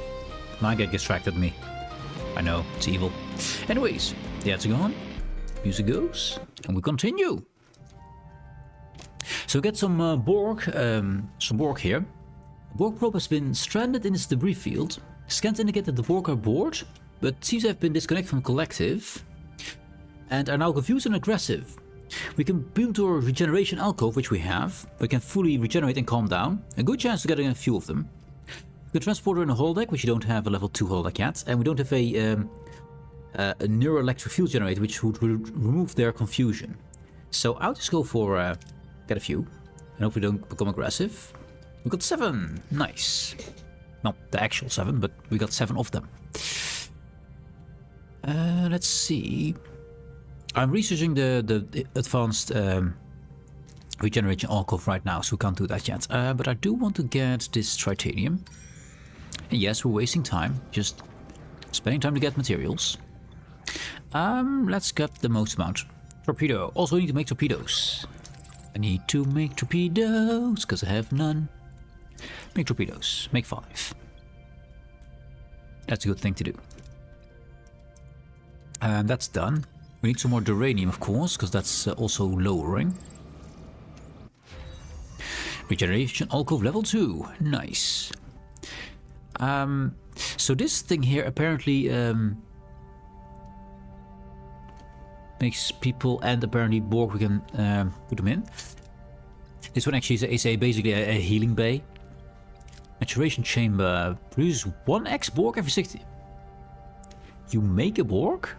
Now get distracted me. I know, it's evil. Anyways, the ads are gone. Music goes, and we continue. So we get some Borg here. Borg probe has been stranded in its debris field. Scans indicate that the Borg are bored, but seems to have been disconnected from the collective. And are now confused and aggressive. We can beam to our regeneration alcove, which we have. We can fully regenerate and calm down. A good chance of getting a few of them. We can transport her in a hull deck, which you don't have a level 2 hull deck yet. And we don't have a neuroelectric field generator, which would remove their confusion. So I'll just go for get a few. And hope we don't become aggressive. We got 7. Nice. Not the actual 7, but we got 7 of them. Let's see. I'm researching the advanced regeneration alcove right now, so we can't do that yet. But I do want to get this tritanium. And yes, we're wasting time, just spending time to get materials. Let's get the most amount. Torpedo. Also need to make torpedoes. I need to make torpedoes, because I have none. Make torpedoes. Make 5. That's a good thing to do. That's done. We need some more duranium, of course, because that's also lowering. Regeneration alcove level 2. Nice. So this thing here apparently makes people, and apparently Borg, we can put them in. This one actually is basically a healing bay. Maturation chamber produces 1x Borg every 60. You make a Borg?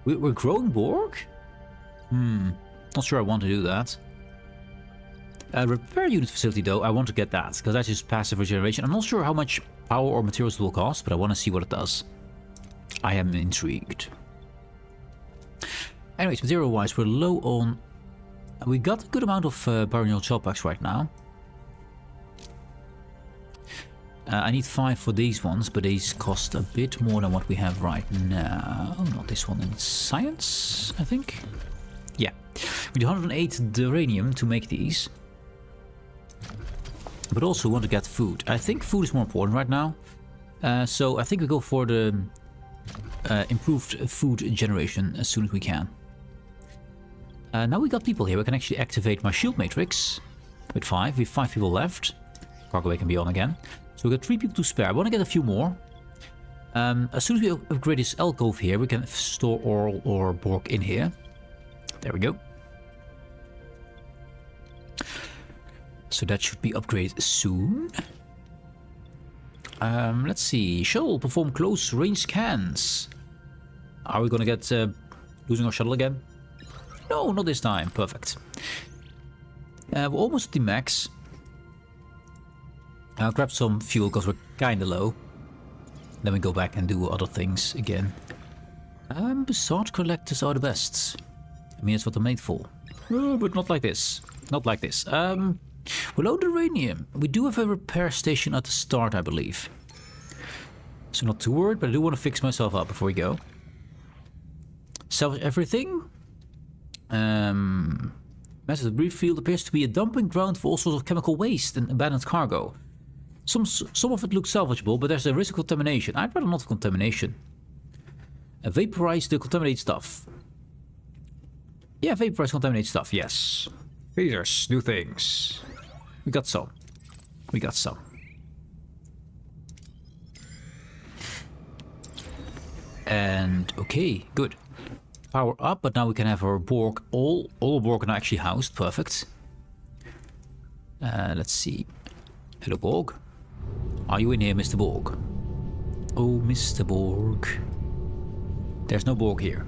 We're growing Borg? Not sure I want to do that. Repair unit facility though, I want to get that, because that's just passive regeneration. I'm not sure how much power or materials it will cost, but I want to see what it does. I am intrigued. Anyways, material-wise, we're low on... We got a good amount of baronial gel packs right now. I need 5 for these ones, but these cost a bit more than what we have right now. Not this one, in science, I think. Yeah, we need 108 duranium to make these. But also want to get food. I think food is more important right now. So I think we go for the improved food generation as soon as we can. Now we got people here. We can actually activate my shield matrix with 5. We have 5 people left. Cargo bay can be on again. So we got 3 people to spare. I want to get a few more. As soon as we upgrade this alcove here, we can store oral or Borg in here. There we go. So that should be upgraded soon. Let's see. Shuttle perform close range scans. Are we gonna get losing our shuttle again? No, not this time. Perfect. We're almost at the max. I'll grab some fuel because we're kinda low. Then we go back and do other things again. Basalt collectors are the best. I mean, that's what they're made for. But not like this. Not like this. We're low uranium. We do have a repair station at the start, I believe. So not too worried, but I do want to fix myself up before we go. Salvage everything. Massive debris field appears to be a dumping ground for all sorts of chemical waste and abandoned cargo. Some of it looks salvageable, but there's a risk of contamination. I'd rather not have contamination. Vaporize the contaminated stuff. Yeah, vaporize contaminated stuff, yes. Phasers, do things. We got some. We got some. And okay, good. Power up, but now we can have our Borg. All Borg are actually housed. Perfect. Let's see. Hello, Borg. Are you in here, Mr. Borg? Oh, Mr. Borg. There's no Borg here.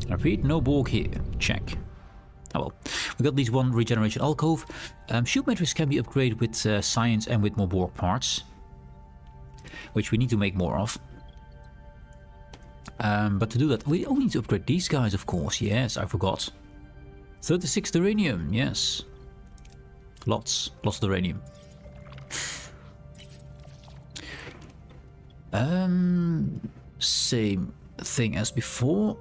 I repeat, no Borg here. Check. Oh well. We got these 1 regeneration alcove. Shield matrix can be upgraded with science and with more Borg parts, which we need to make more of. But to do that, we need to upgrade these guys, of course. Yes, I forgot. 36 uranium, yes. Lots of uranium. Same thing as before.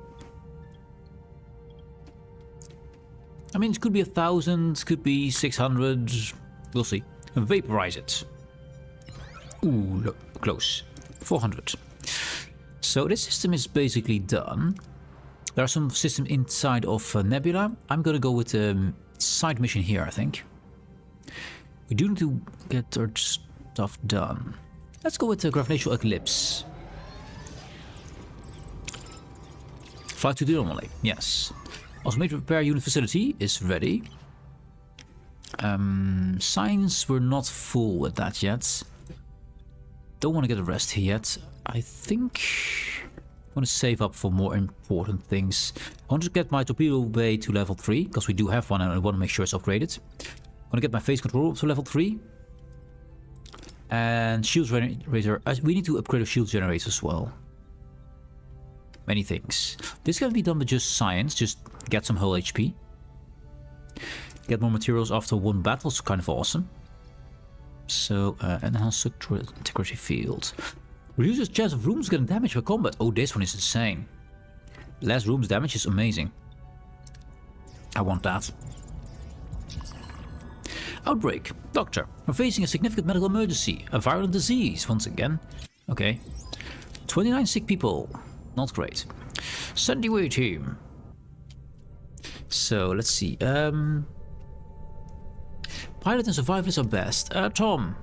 I mean, it could be 1,000, could be 600. We'll see. Vaporize it. Ooh, look, close. 400. So this system is basically done. There are some systems inside of Nebula. I'm gonna go with the side mission here, I think. We do need to get our stuff done. Let's go with the gravitational eclipse. Fly to the anomaly, yes. Automated repair unit facility is ready. Science, we're not full with that yet. Don't want to get a rest here yet. I think I want to save up for more important things. I want to get my torpedo bay to level 3, because we do have one and I want to make sure it's upgraded. I want to get my phase control to level 3. And shield generator. We need to upgrade our shield generator as well. Many things. This can be done with just science. Just get some whole HP. Get more materials after 1 battle. It's kind of awesome. So, enhanced structural integrity field. Reduces chance of rooms getting damaged by combat. Oh, this one is insane. Less rooms damage is amazing. I want that. Outbreak. Doctor, we're facing a significant medical emergency. A viral disease, once again. Okay. 29 sick people. Not great. Send the away team. So, let's see. Pilot and survivors are best. Tom.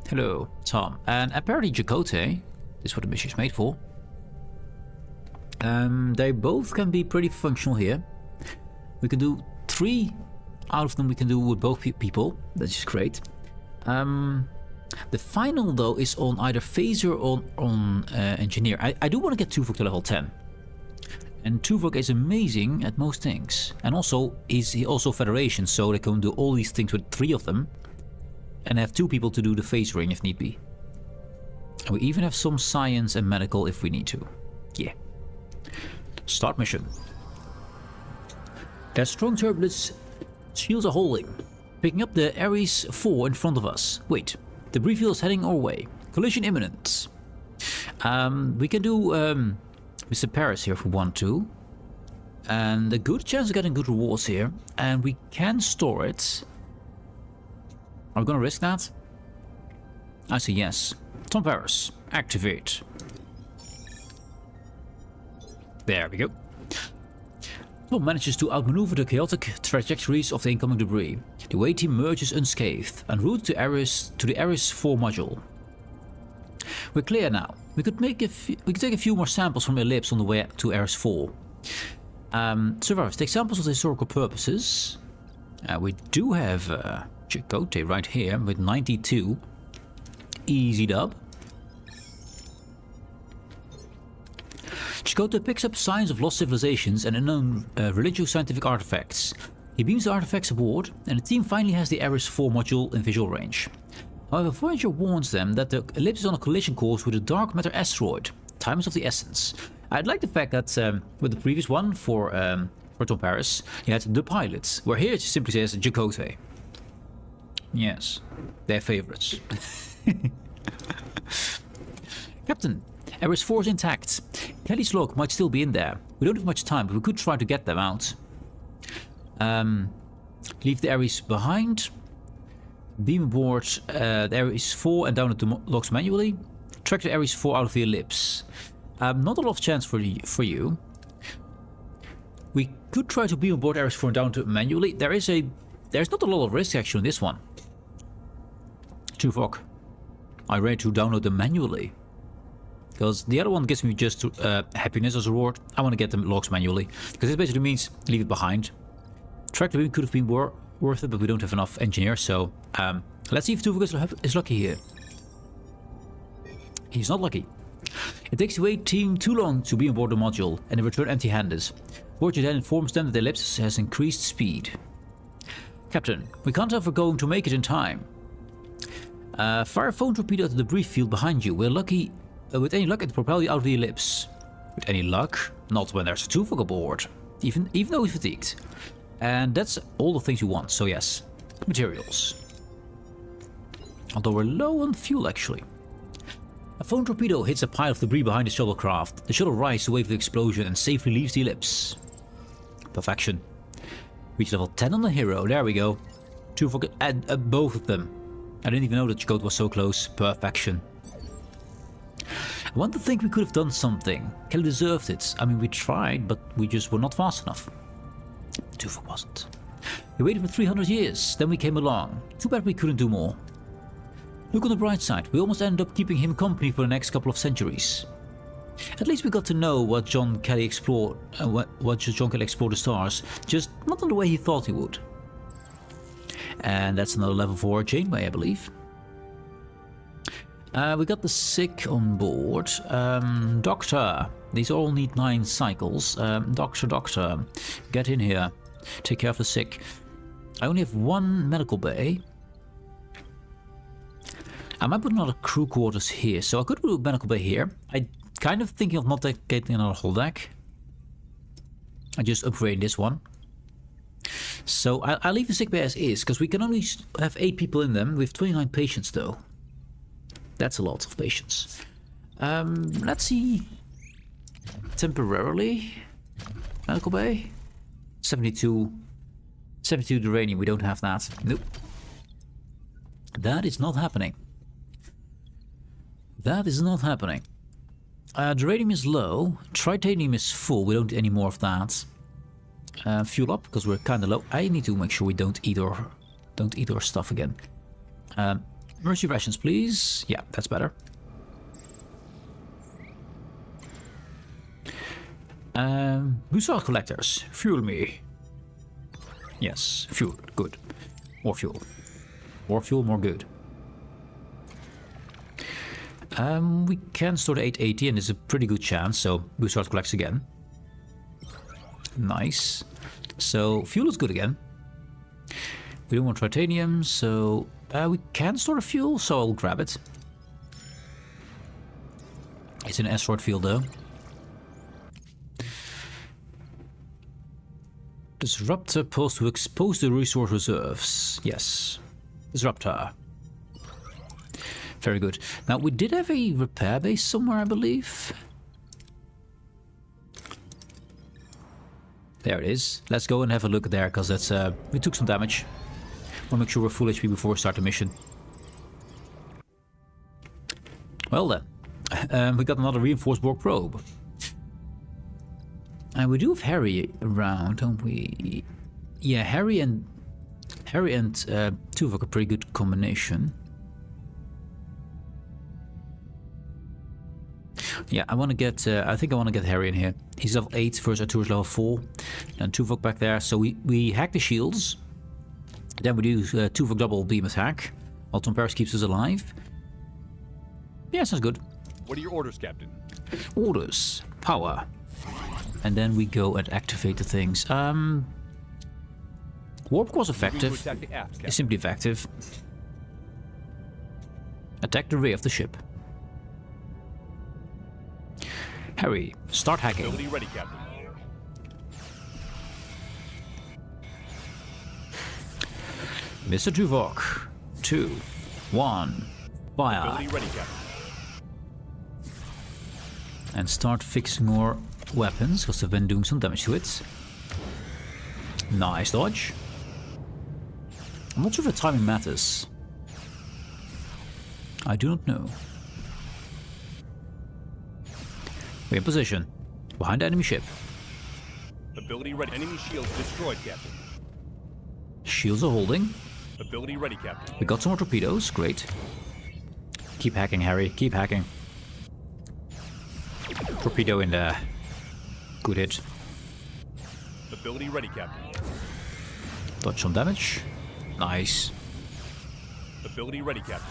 Hello, Tom. And apparently Chakotay. This is what the mission is made for. They both can be pretty functional here. We can do 3 out of them we can do with both people. That's just great. The final though is on either Phaser or on Engineer. I do want to get Tuvok to level 10. And Tuvok is amazing at most things. And also, he's also Federation, so they can do all these things with 3 of them. And have 2 people to do the phasering if need be. And we even have some science and medical if we need to. Yeah. Start mission. There's strong turbulence. Shields are holding. Picking up the Ares 4 in front of us. Wait. Debris field is heading our way. Collision imminent. We can do Mr. Paris here if we want to. And a good chance of getting good rewards here. And we can store it. Are we gonna risk that? I say yes. Tom Paris, activate. There we go. Tom manages to outmaneuver the chaotic trajectories of the incoming debris. The away team merges unscathed en route to the Ares 4 module. We're clear now. We could take a few more samples from Ellipse on the way to Ares 4. Survivors, take samples of historical purposes. We do have Chakotay right here with 92. Easy dub. Chakotay picks up signs of lost civilizations and unknown religious scientific artifacts. He beams the artifacts aboard, and the team finally has the Ares 4 module in visual range. However, Voyager warns them that the Ellipse is on a collision course with a dark matter asteroid. Time is of the essence. I'd like the fact that with the previous one for Tom Paris, you had the pilots, where here it simply says Chakotay. Yes, their favorites. Captain, Ares 4 is intact. Kelly's log might still be in there. We don't have much time, but we could try to get them out. Leave the Ares behind. Beam aboard the Ares 4 and download the logs manually. Track the Ares 4 out of the Ellipse. Not a lot of chance for you. We could try to beam aboard Ares 4 and down to manually. There's not a lot of risk actually in this one. Tuvok, I'm ready to download them manually. Because the other one gives me just happiness as a reward. I want to get the logs manually. Because this basically means leave it behind. Track the beam could have been worth it, but we don't have enough engineers, so let's see if Tuvok is lucky here. He's not lucky. It takes the away team too long to be on board the module, and they return empty-handed. Voyager then informs them that the Ellipse has increased speed. Captain, we can't tell if we're going to make it in time. Fire a phone torpedo at the debris field behind you. We're lucky. With any luck, it will propel you out of the Ellipse. With any luck? Not when there's a Tuvok aboard. Even though he's fatigued. And that's all the things you want, so yes. Materials. Although we're low on fuel, actually. A phone torpedo hits a pile of debris behind the shuttlecraft. The shuttle rises away from the explosion and safely leaves the Ellipse. Perfection. Reach level 10 on the hero. There we go. Tuvok at both of them. I didn't even know that Chakotay was so close. Perfection. I want to think we could have done something. Kelly deserved it. I mean, we tried, but we just were not fast enough. Tuvok wasn't. We waited for 300 years, then we came along. Too bad we couldn't do more. Look on the bright side, we almost ended up keeping him company for the next couple of centuries. At least we got to know what John Kelly explored, John Kelly explored the stars, just not in the way he thought he would. And that's another level for Janeway, I believe. We got the sick on board. Doctor, these all need 9 cycles. Doctor, get in here. Take care of the sick. I only have 1 medical bay. I might put another crew quarters here, so I could do a medical bay here. I kind of thinking of not getting another whole deck. I just upgrade this one. So I'll leave the sick bay as is, because we can only have 8 people in them. We have 29 patients, though. That's a lot of patients. Let's see. Temporarily. Medical bay. 72 uranium. We don't have that. Nope. That is not happening. That is not happening. Uranium is low. Tritanium is full. We don't need any more of that. Fuel up because we're kind of low. I need to make sure we don't eat our stuff again. Mercy rations, please. Yeah, that's better. Resource collectors, fuel me. Yes, fuel. Good. More fuel. More fuel, more good. We can store the 880 and there's a pretty good chance, so resource collects again. Nice. So fuel is good again. We don't want titanium, so we can store the fuel, so I'll grab it. It's an asteroid field though. Disruptor supposed to expose the resource reserves. Yes. Disruptor. Very good. Now we did have a repair base somewhere, I believe. There it is. Let's go and have a look there, because that's we took some damage. Want to make sure we're full HP before we start the mission. Well then, we got another reinforced Borg probe. And we do have Harry around, don't we? Yeah, Harry and Tuvok a pretty good combination. Yeah, I want to get. I think I want to get Harry in here. He's level 8 versus Artur's level 4, and Tuvok back there. So we hack the shields. Then we do Tuvok double beam attack. While Tom Paris keeps us alive. Yeah, sounds good. What are your orders, Captain? Orders, power, and then we go and activate the things. Warp was effective. Attack the aft, It's simply effective. Attack the rear of the ship. Harry, start hacking. Ability ready, Captain. Mr. Tuvok, 2, 1, fire. Ability ready, Captain. And start fixing our weapons, because they've been doing some damage to it. Nice dodge. I'm not sure if the timing matters. I do not know. We're in position. Behind the enemy ship. Ability ready. Enemy shields destroyed, Captain. Shields are holding. Ability ready, Captain. We got some more torpedoes. Great. Keep hacking, Harry. Keep hacking. Torpedo in there. Good hit. Ability ready, Captain. Dodge some damage. Nice. Ability ready, Captain.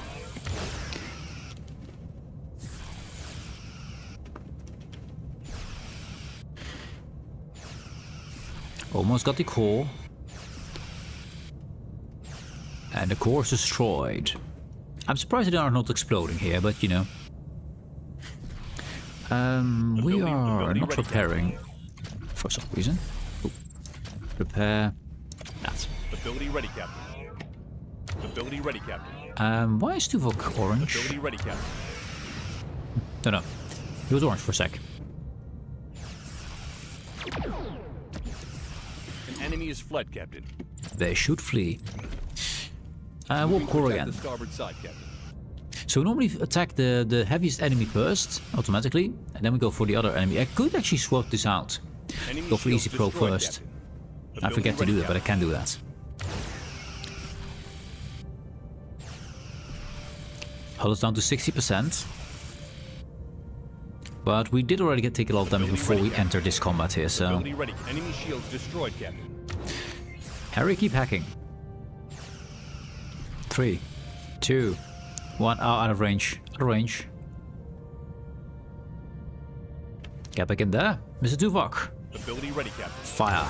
Almost got the core. And the core is destroyed. I'm surprised they are not exploding here, but you know. We are not repairing for some reason. Ooh. Repair. That. Ability ready, Captain. Ability ready, Captain. Why is Tuvok orange? Ability ready, Captain. No. He was orange for a sec. An enemy is fled, Captain. They should flee. Warp core Attack again. the starboard side, Captain. So we normally attack the heaviest enemy first, automatically, and then we go for the other enemy. I could actually swap this out. Enemy Go for shields easy pro destroyed, first. Captain. I forget to do that, but I Captain. can do that. Hull is down to 60%. But we did already take a lot of damage before we entered this combat here, so... Ability ready. Enemy shields destroyed, Captain. Harry, keep hacking. 3, 2, 1. Oh, out of range. Out of range. Get back in there. Mr. Tuvok. Ability ready, Captain. Fire.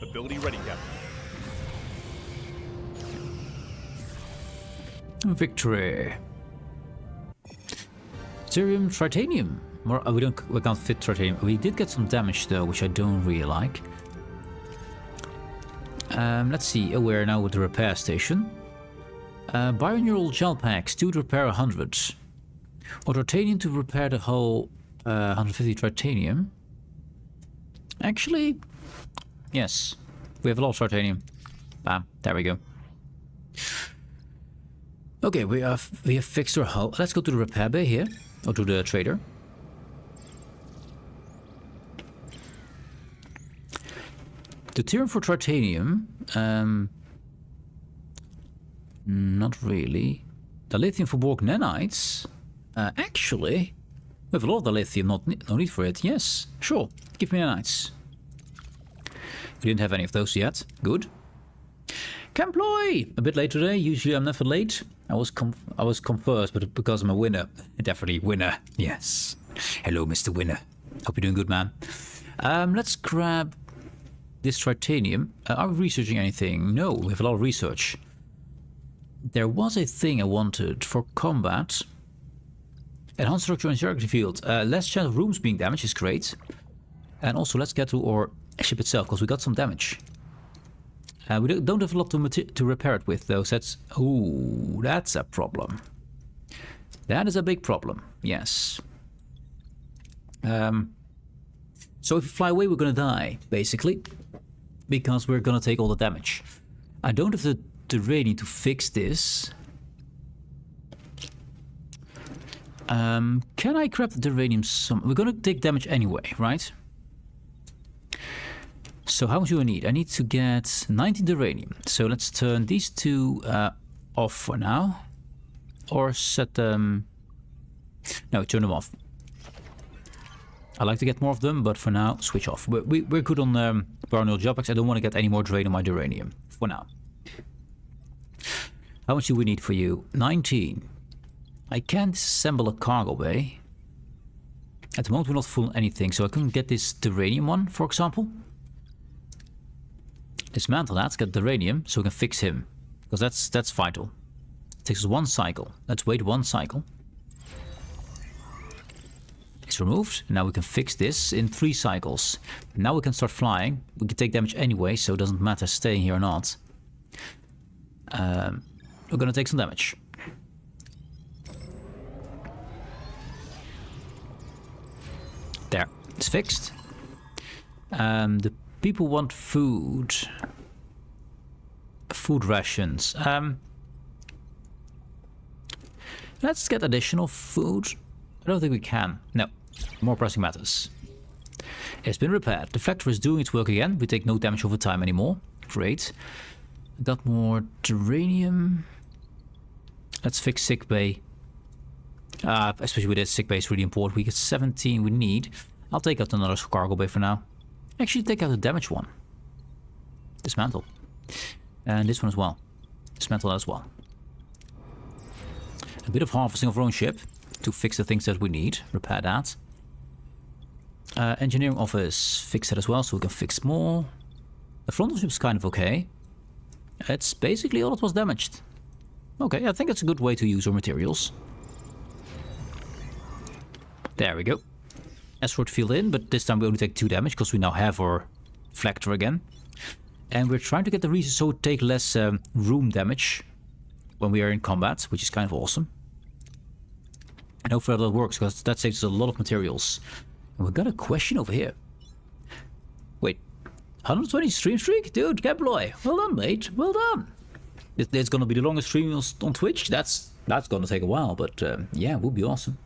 Ability ready, Captain. Victory. Cerium, tritanium. More, we can't fit tritanium. We did get some damage though, which I don't really like. Let's see. Oh, we're now with the repair station. Binaural gel packs, 2 to repair 100. Or titanium to repair the whole 150 titanium. Actually, yes. We have a lot of titanium. Bam, there we go. Okay, we have fixed our hull. Let's go to the repair bay here. Or to the trader. Deuterium for titanium. Not really. The lithium for Borg nanites. Actually, we have a lot of the lithium. No need for it. Yes, sure. Give me nanites. We didn't have any of those yet. Good. Camploy! A bit late today. Usually I'm never late. I was come first, but because I'm a winner. Definitely winner. Yes. Hello, Mr. Winner. Hope you're doing good, man. Let's grab this titanium. Are we researching anything? No, we have a lot of research. There was a thing I wanted for combat. Enhanced structure and circuitry field. Less chance of rooms being damaged is great. And also let's get to our ship itself, because we got some damage. We don't have a lot to repair it with, though. So that's... Ooh, that's a problem. That is a big problem, yes. So if we fly away, we're going to die, basically. Because we're going to take all the damage. I don't have the rating to fix this. Can I grab the uranium some? We're going to take damage anyway, right? So how much do I need? I need to get 19 uranium. So let's turn these two off for now. Or set them... No, turn them off. I like to get more of them, but for now, switch off. We're good on Barnell Jobpacks. I don't want to get any more drain on my uranium for now. How much do we need for you? 19. I can't assemble a cargo bay. At the moment, we're not full on anything, so I couldn't get this uranium one, for example. Dismantle that, get the uranium, so we can fix him. Because that's vital. It takes us 1 cycle. Let's wait 1 cycle. It's removed. Now we can fix this in 3 cycles. Now we can start flying. We can take damage anyway, so it doesn't matter staying here or not. We're gonna take some damage. There, it's fixed. The people want food. Food rations. Let's get additional food. I don't think we can. No, more pressing matters. It's been repaired. The factory is doing its work again. We take no damage over time anymore. Great. Got more uranium. Let's fix sick bay. Especially with this, sick bay is really important. We get 17 we need. I'll take out another cargo bay for now. Actually, take out the damaged one. Dismantle. And this one as well. Dismantle that as well. A bit of harvesting of our own ship to fix the things that we need. Repair that. Engineering office, fix that as well so we can fix more. The frontal ship's kind of okay. It's basically all that was damaged. Okay, I think it's a good way to use our materials. There we go. Escort field in, but this time we only take 2 damage because we now have our flactor again. And we're trying to get the reason so we take less room damage when we are in combat, which is kind of awesome. And hopefully that works because that saves us a lot of materials. And we got a question over here. Wait, 120 stream streak? Dude, Caploy, well done, mate. Well done. It's gonna be the longest stream on Twitch. That's gonna take a while, but yeah, it would be awesome.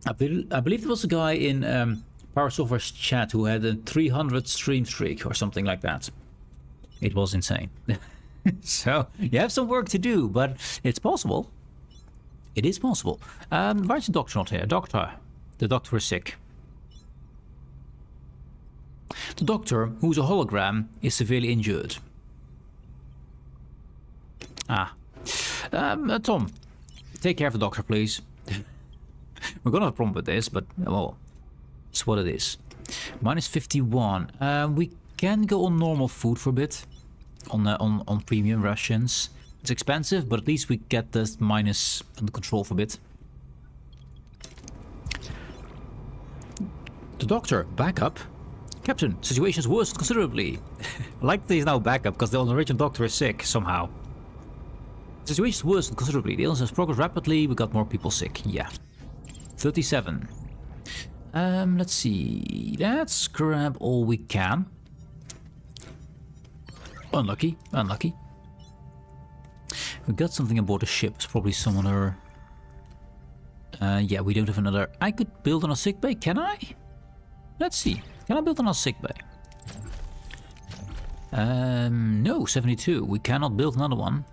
I believe there was a guy in Power Software's chat who had a 300 stream streak or something like that. It was insane. So you have some work to do, but it's possible. It is possible. Why is the doctor not here? Doctor. The doctor is sick. The doctor, who's a hologram, is severely injured. Tom, take care of the doctor, please. We're gonna have a problem with this, but well, it's what it is. Minus 51. We can go on normal food for a bit, on premium rations. It's expensive, but at least we get this minus under control for a bit. The doctor, backup. Captain, situation's worsened considerably. I like that he's now backup because the original doctor is sick somehow. Situation's worsened considerably. The illness has progressed rapidly. We got more people sick. Yeah. 37. Let's see. Let's grab all we can. Unlucky. Unlucky. We got something aboard the ship. It's probably some other... yeah, we don't have another... I could build on a sick bay, can I? Let's see. Can I build on a sick bay? No, 72. We cannot build another one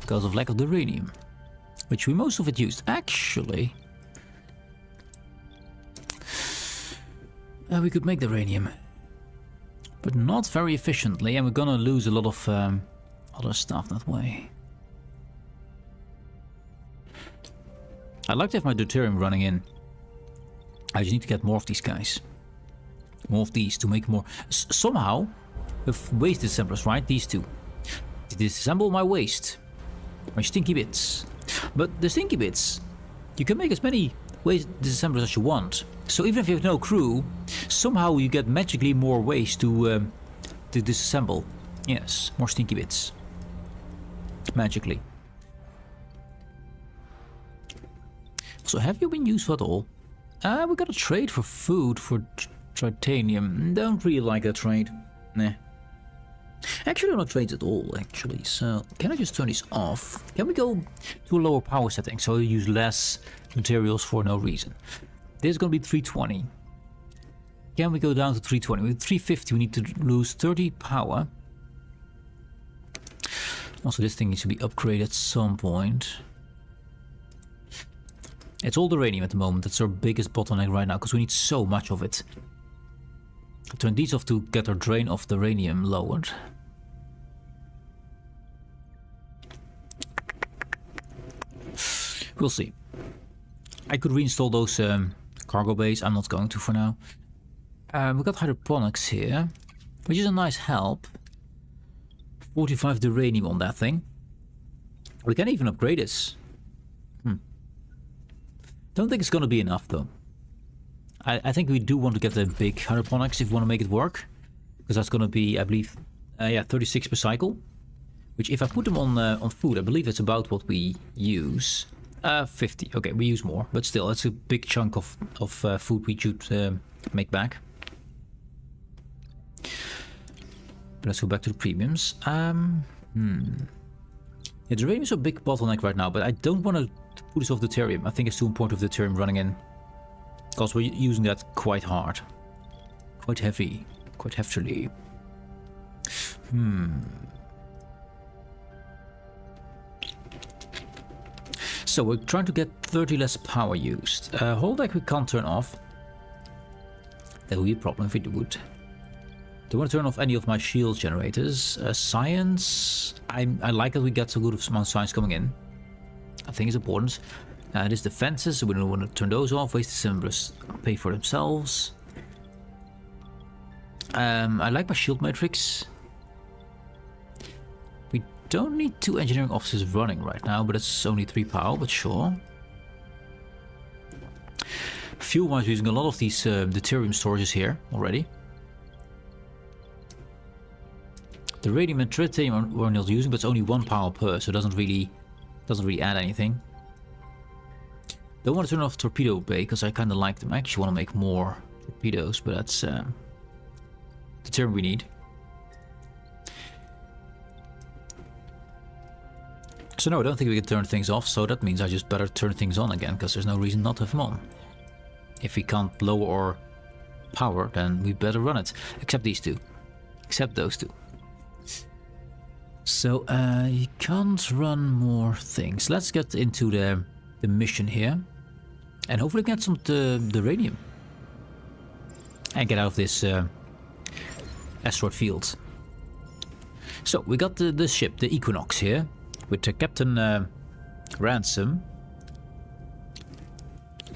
because of lack of uranium, which we most of it used. Actually, we could make the uranium, but not very efficiently, and we're gonna lose a lot of other stuff that way. I'd like to have my deuterium running in. I just need to get more of these guys. More of these to make more. Somehow, with waste disassemblers, right? These two. Disassemble my waste. My stinky bits. But the stinky bits, you can make as many waste disassemblers as you want. So even if you have no crew, somehow you get magically more waste to disassemble. Yes, more stinky bits. Magically. So have you been useful at all? We got a trade for food for titanium. Don't really like that trade. Nah. Actually, not trades at all, actually. So, can I just turn these off? Can we go to a lower power setting so you use less materials for no reason? This is going to be 320. Can we go down to 320? With 350, we need to lose 30 power. Also, this thing needs to be upgraded at some point. It's all the uranium at the moment. That's our biggest bottleneck right now because we need so much of it. I'll turn these off to get our drain of the uranium lowered. We'll see. I could reinstall those cargo bays. I'm not going to for now. We've got hydroponics here, which is a nice help. 45 uranium on that thing. We can even upgrade this. Don't think it's going to be enough though. I think we do want to get the big hydroponics if we want to make it work. Because that's going to be, I believe, yeah, 36 per cycle. Which if I put them on food, I believe it's about what we use. 50. Okay, we use more. But still, it's a big chunk of food we should make back. But let's go back to the premiums. Yeah, the uranium is a big bottleneck right now, but I don't want to put this off deuterium. I think it's too important with deuterium running in. Because we're using that quite hard. Quite heavy. Quite heftily. So we're trying to get 30 less power used. Holodeck we can't turn off. That would be a problem if we would. Don't want to turn off any of my shield generators. Science. I like that we get so good amount of science coming in. I think it's important. This defenses, so we don't want to turn those off. Waste assemblers pay for themselves. I like my shield matrix. We don't need 2 engineering offices running right now, but it's only 3 power, but sure. Fuel-wise, we're using a lot of these deuterium storages here already. The radium and tritium we're not using, but it's only 1 power per, so it doesn't really add anything. Don't want to turn off torpedo bay because I kind of like them. I actually want to make more torpedoes, but that's the term we need. So no, I don't think we can turn things off, so that means I just better turn things on again because there's no reason not to have them on. If we can't lower our power, then we better run it. Except these two. Except those two. So you can't run more things. Let's get into the mission here. And hopefully get some the uranium. And get out of this asteroid field. So we got the ship, the Equinox here. With Captain Ransom.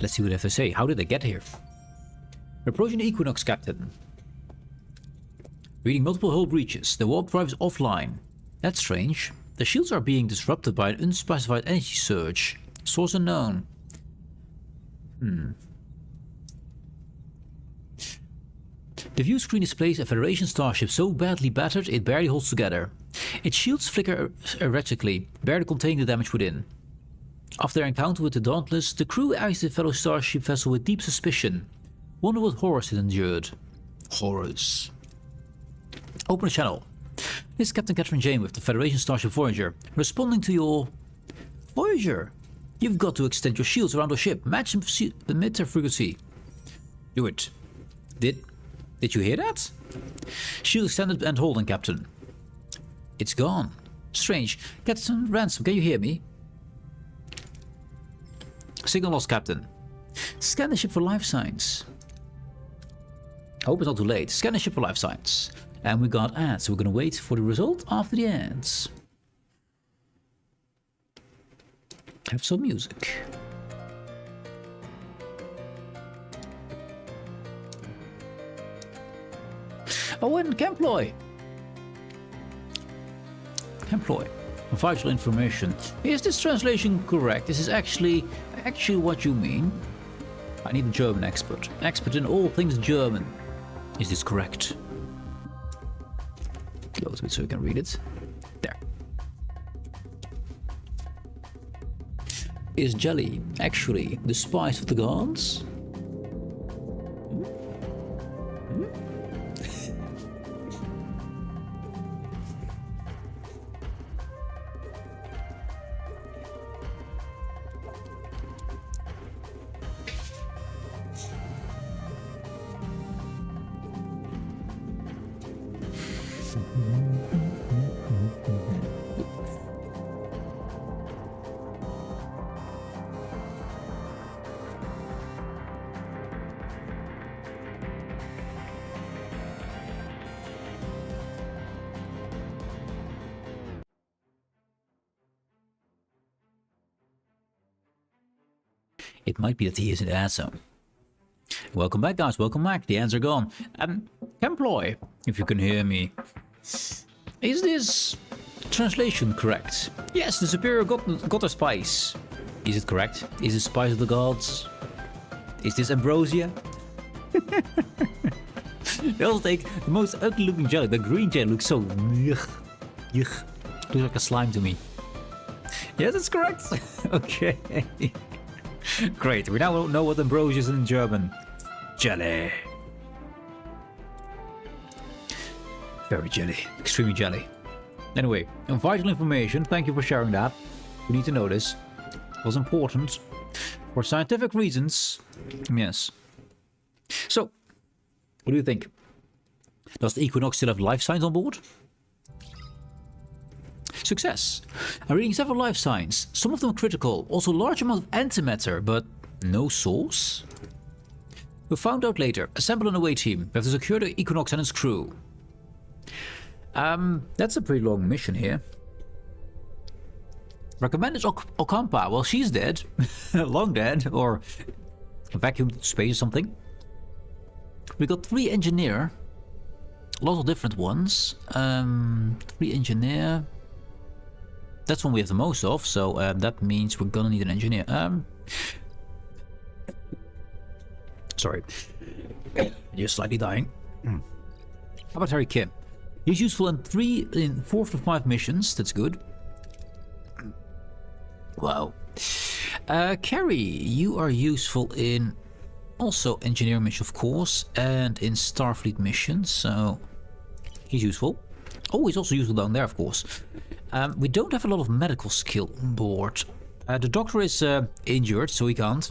Let's see what they have to say. How did they get here? We're approaching the Equinox, Captain. Reading multiple hull breaches. The warp drive is offline. That's strange. The shields are being disrupted by an unspecified energy surge. Source unknown. The view screen displays a Federation starship so badly battered it barely holds together. Its shields flicker erratically, barely containing the damage within. After their encounter with the Dauntless, the crew eyes the fellow starship vessel with deep suspicion. Wonder what horrors it endured. Horrors. Open the channel. This is Captain Catherine Jane with the Federation starship Voyager, responding to your... Voyager! You've got to extend your shields around the ship. Match the mid-air frequency. Do it. Did you hear that? Shield extended and holding, Captain. It's gone. Strange. Captain Ransom, can you hear me? Signal lost, Captain. Scan the ship for life signs. Hope it's not too late. Scan the ship for life signs. And we got ads, so we're gonna wait for the result after the ads. Have some music. Oh, and Camploy. Camploy. Vital information. Is this translation correct? This is actually what you mean. I need a German expert. Expert in all things German. Is this correct? Close a bit so you can read it. There. Is jelly actually the spice of the gods? It might be that he isn't Asmo. Welcome back, guys. Welcome back. The ads are gone. Employ, if you can hear me. Is this translation correct? Yes, the superior got a spice. Is it correct? Is it spice of the gods? Is this ambrosia? They also take the most ugly looking jelly. The green jelly looks so... Yuck. Yuck. Looks like a slime to me. Yes, that's correct. Okay. Great, we now know what ambrosia is in German. Jelly. Very jelly. Extremely jelly. Anyway, vital information. Thank you for sharing that. We need to know this. It was important. For scientific reasons. Yes. So, what do you think? Does the Equinox still have life signs on board? Success. I'm reading several life signs. Some of them critical. Also large amount of antimatter, but no source? We'll find out later. Assemble an away team. We have to secure the Equinox and its crew. That's a pretty long mission here. Recommended Ocampa. Well, she's dead. Long dead. Or vacuum space or something. We got 3 engineer. Lots of different ones. 3 engineer. That's one we have the most of, so that means we're gonna need an engineer. Sorry. You're slightly dying. How about Harry Kim? He's useful in 4 to 5 missions. That's good. Wow. Carrie, you are useful in also engineering mission, of course, and in Starfleet missions, so he's useful. Oh, he's also useful down there, of course. We don't have a lot of medical skill on board. The doctor is injured, so he can't.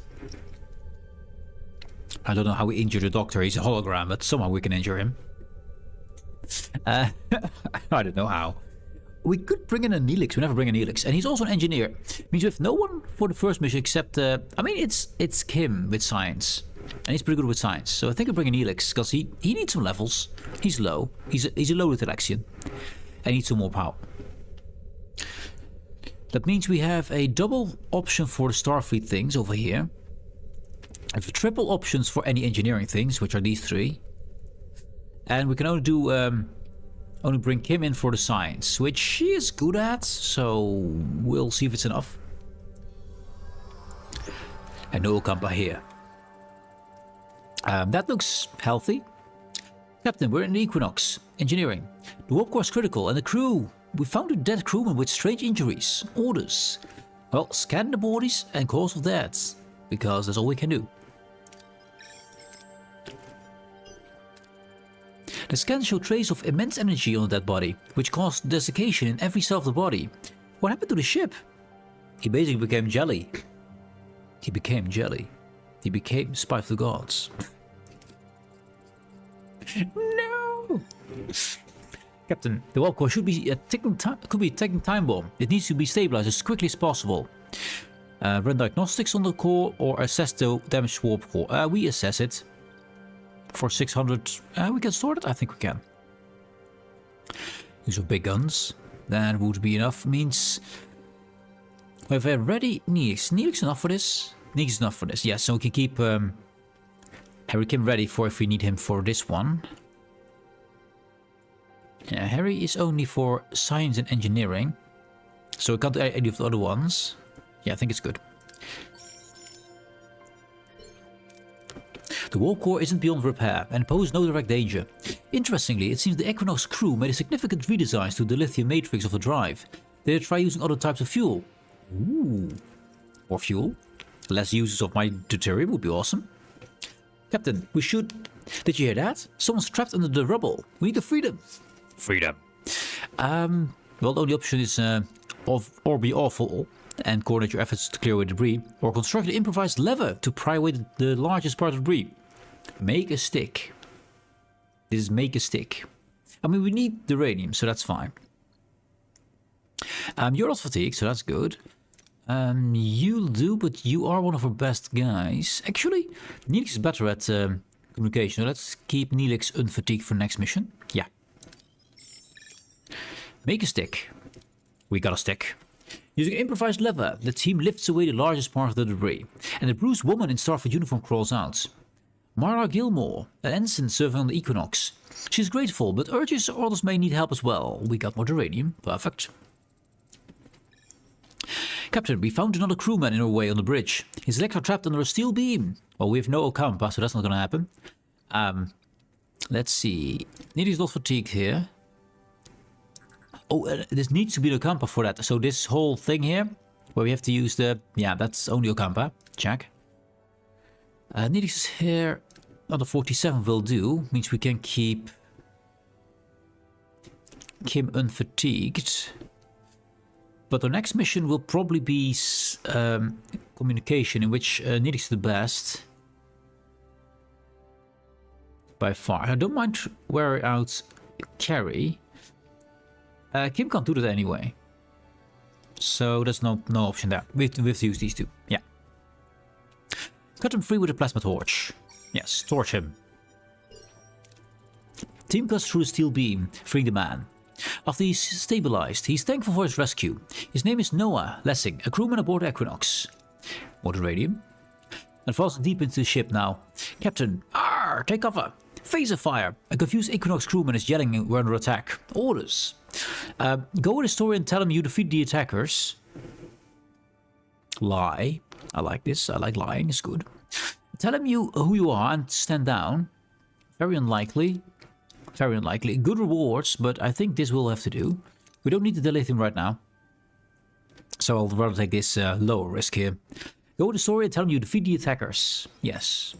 I don't know how we injure the doctor. He's a hologram, but somehow we can injure him. I don't know how. We could bring in a Neelix. We never bring a Neelix. And he's also an engineer. Means we have no one for the first mission except... I mean, it's Kim with science. And he's pretty good with science. So I think I'll bring a Neelix, because he needs some levels. He's low. He's a low Telexian. And needs some more power. That means we have a double option for the Starfleet things over here. I have triple options for any engineering things, which are these 3. And we can only do Only bring Kim in for the science, which she is good at, so we'll see if it's enough. And no Okampa here. That looks healthy. Captain, we're in the Equinox. Engineering. The warp core is critical, and the crew. We found a dead crewman with strange injuries. Orders. Well, scan the bodies and cause of death, because that's all we can do. The scans show traces of immense energy on the dead body, which caused desiccation in every cell of the body. What happened to the ship? He basically became jelly. He became jelly. He became spy of the gods. No! Captain, the warp core should be a ticking time bomb. It needs to be stabilized as quickly as possible. Run diagnostics on the core or assess the damaged warp core. We assess it. For 600, we can store it? I think we can. Use of big guns. That would be enough. Means we have a ready Neelix. Neelix enough for this? Neelix is enough for this. Yeah, so we can keep Harry Kim ready for if we need him for this one. Yeah, Harry is only for science and engineering. So we can't do any of the other ones. Yeah, I think it's good. The warp core isn't beyond repair and poses no direct danger. Interestingly, it seems the Equinox crew made a significant redesign to the lithium matrix of the drive. They try using other types of fuel. Ooh. More fuel. Less uses of my deuterium would be awesome. Captain, we should... Did you hear that? Someone's trapped under the rubble. We need the freedom. Freedom. Well, the only option is or be awful and coordinate your efforts to clear away debris, or construct an improvised lever to pry away the largest part of debris. Make a stick. This is make a stick. I mean, we need the radium, so that's fine. You're not fatigued, so that's good. You'll do, but you are one of our best guys. Actually, Neelix is better at communication. So let's keep Neelix unfatigued for next mission. Yeah. Make a stick. We got a stick. Using an improvised lever, the team lifts away the largest part of the debris, and the bruised woman in Starfleet uniform crawls out. Mara Gilmore, an ensign serving on the Equinox. She's grateful, but urges others may need help as well. We got more uranium. Perfect. Captain, we found another crewman in our way on the bridge. He's electro-trapped under a steel beam. Well, we have no Okampa, so that's not going to happen. Let's see. Neely's not fatigued here. Oh, this needs to be the Okampa for that. So this whole thing here, where we have to use the... Yeah, that's only Okampa. Check. Neely's here. Another 47 will do. Means we can keep Kim unfatigued. But our next mission will probably be communication, in which Neely's is the best. By far. I don't mind wearing out Carrie. Kim can't do that anyway. So there's no option there. We have to use these two. Yeah. Cut him free with a plasma torch. Yes, torch him. Team cuts through a steel beam, freeing the man. After he's stabilized, he's thankful for his rescue. His name is Noah Lessing, a crewman aboard Equinox. More radium. And falls deep into the ship now. Captain, take cover. Phaser fire. A confused Equinox crewman is yelling we're under attack. Orders. Go with the story and tell him you defeat the attackers. Lie. I like this. I like lying. It's good. Tell him who you are and stand down. Very unlikely. Very unlikely. Good rewards, but I think this will have to do. We don't need to delete him right now. So I'll rather take this lower risk here. Go with the story and tell him you defeat the attackers. Yes.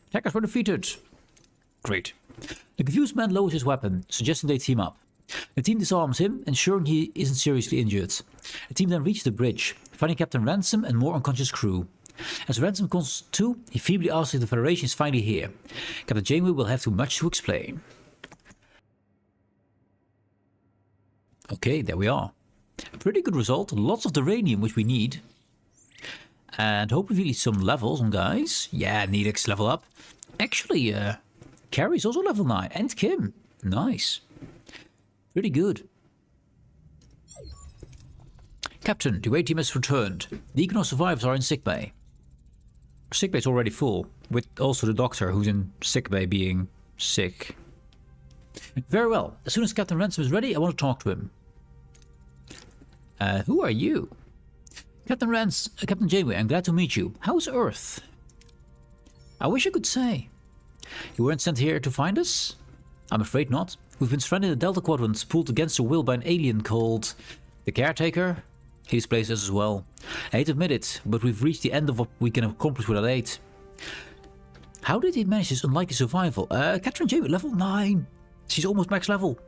Attackers were defeated. Great. The confused man lowers his weapon, suggesting they team up. The team disarms him, ensuring he isn't seriously injured. The team then reaches the bridge, finding Captain Ransom and more unconscious crew. As Ransom comes to, he feebly asks if the Federation is finally here. Captain Janeway will have too much to explain. Okay, there we are. A pretty good result. Lots of uranium, which we need. And hopefully some levels on guys. Yeah, Neelix level up. Actually, Carrie's also level 9. And Kim. Nice. Pretty good. Captain, the away team has returned. The Equinox survivors are in sickbay. Sickbay's already full, with also the doctor who's in sickbay being sick. Very well. As soon as Captain Ransom is ready, I want to talk to him. Who are you? Captain Janeway, I'm glad to meet you. How's Earth? I wish I could say. You weren't sent here to find us? I'm afraid not. We've been stranded in the Delta Quadrant, pulled against our will by an alien called the Caretaker. He displays us as well. I hate to admit it, but we've reached the end of what we can accomplish with our aid. How did he manage this unlikely survival? Captain Janeway, level 9. She's almost max level.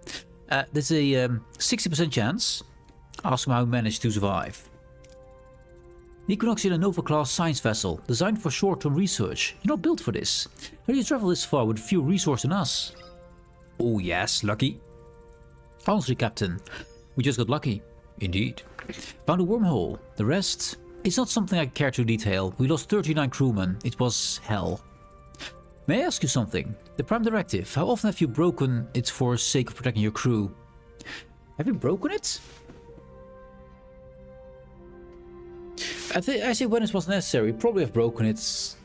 There's a 60% chance. Ask him how he managed to survive. The Equinox is a Nova-class science vessel, designed for short-term research. You're not built for this. How do you travel this far with fewer resources than us? Oh yes, lucky. Honestly, Captain, we just got lucky. Indeed. Found a wormhole. The rest is not something I care to detail. We lost 39 crewmen. It was hell. May I ask you something? The Prime Directive, how often have you broken it for the sake of protecting your crew? Have you broken it? I say when it was necessary. Probably have broken it.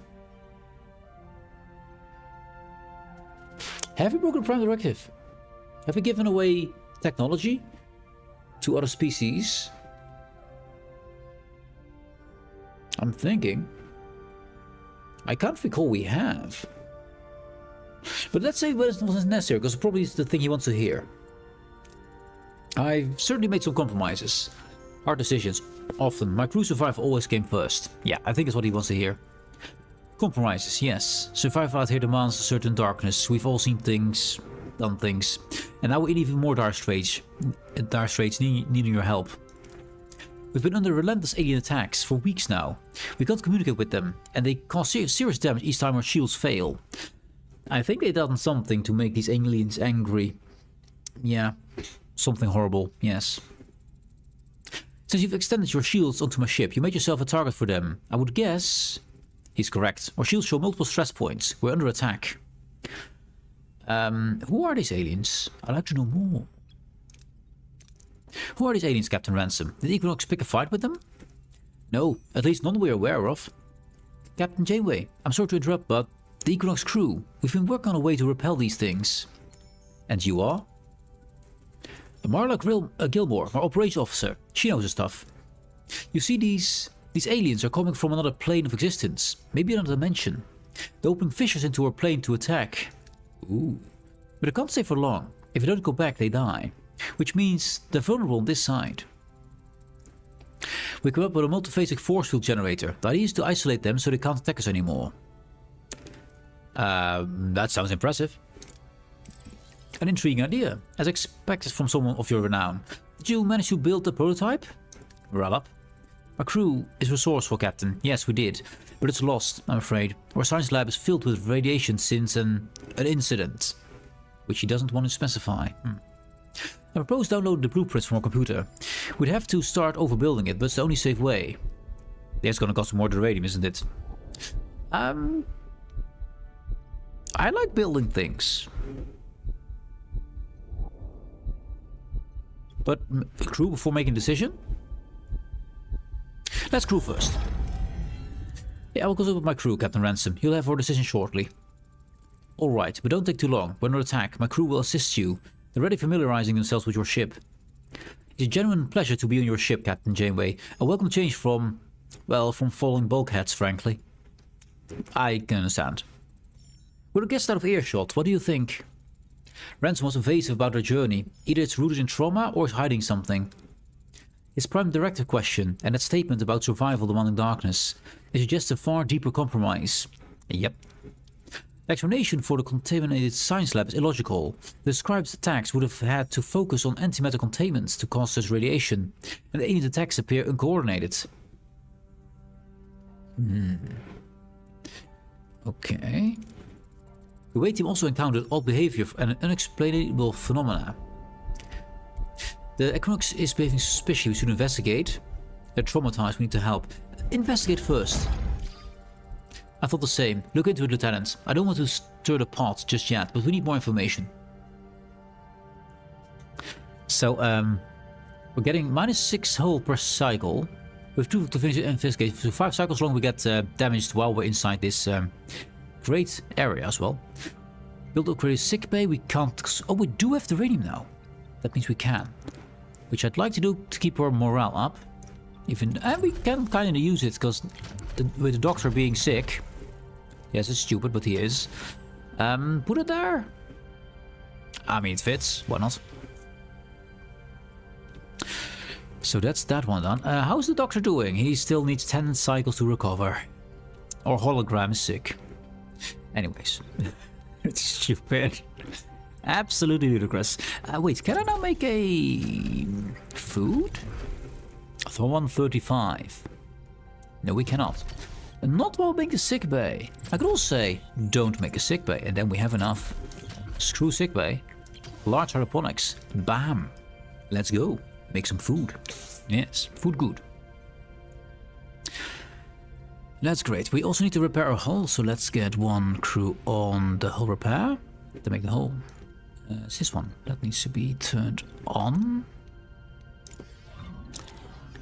Have you broken the Prime Directive? Have you given away technology to other species? I'm thinking. I can't recall we have. But let's say when it wasn't necessary, because probably it's the thing he wants to hear. I've certainly made some compromises. Hard decisions. Often. My crew survival always came first. Yeah, I think it's what he wants to hear. Compromises, yes. Survival out here demands a certain darkness. We've all seen things, done things. And now we're in even more dire straits needing your help. We've been under relentless alien attacks for weeks now. We can't communicate with them, and they cause serious damage each time our shields fail. I think they've done something to make these aliens angry. Yeah, something horrible, yes. Since you've extended your shields onto my ship, you made yourself a target for them. I would guess... He's correct. Our shields show multiple stress points. We're under attack. Who are these aliens? I'd like to know more. Who are these aliens, Captain Ransom? Did Equinox pick a fight with them? No, at least none we're aware of. Captain Janeway, I'm sorry to interrupt, but the Equinox crew, we've been working on a way to repel these things. And you are? Marla Gilmore, our operations officer. She knows her stuff. You see, these aliens are coming from another plane of existence. Maybe another dimension. They're opening fissures into our plane to attack. Ooh. But I can't stay for long. If they don't go back, they die. Which means they're vulnerable on this side. We come up with a multiphasic force field generator. The idea is to isolate them so they can't attack us anymore. That sounds impressive. An intriguing idea, as expected from someone of your renown. Did you manage to build the prototype? Roll up. Our crew is resourceful, Captain. Yes, we did. But it's lost, I'm afraid. Our science lab is filled with radiation since an incident. Which he doesn't want to specify. I propose downloading the blueprints from our computer. We'd have to start overbuilding it, but it's the only safe way. Yeah, it's gonna cost more uranium, isn't it? I like building things. But crew before making a decision? Let's crew first. Yeah, I will consult with my crew, Captain Ransom. You'll have our decision shortly. Alright, but don't take too long. We're under attack. My crew will assist you. They're already familiarizing themselves with your ship. It's a genuine pleasure to be on your ship, Captain Janeway. A welcome change from, well, from falling bulkheads, frankly. I can understand. We're a guest out of earshot. What do you think? Ransom was evasive about her journey. Either it's rooted in trauma or is hiding something. His Prime Directive question and that statement about survival demanding darkness, it suggests a far deeper compromise. Yep. The explanation for the contaminated science lab is illogical. The scribe's attacks would have had to focus on antimatter containment to cause such radiation, and the alien attacks appear uncoordinated. Okay. The away team also encountered odd behavior and unexplainable phenomena. The Equinox is behaving suspiciously. We should investigate. They're traumatized. We need to help. Investigate first. I thought the same. Look into it, Lieutenant. I don't want to stir the pot just yet, but we need more information. So, we're getting -6 hull per cycle. We have 2 to finish the investigation. So 5 cycles long we get damaged while we're inside this great area as well. Build upgraded sick bay. We can't. Oh, we do have the radium now. That means we can. Which I'd like to do to keep our morale up. And we can kind of use it because with the doctor being sick. Yes, it's stupid, but he is. Put it there. I mean, it fits. Why not? So that's that one done. How's the doctor doing? He still needs 10 cycles to recover. Our hologram is sick. Anyways. It's stupid. Absolutely ludicrous. Wait, can I now make a food? For 135. No, we cannot. And not while making a sick bay. I could also say, don't make a sick bay, and then we have enough. Screw sick bay. Large hydroponics. Bam. Let's go. Make some food. Yes, food good. That's great. We also need to repair our hull, so let's get one crew on the hull repair to make the hull. It's this one. That needs to be turned on.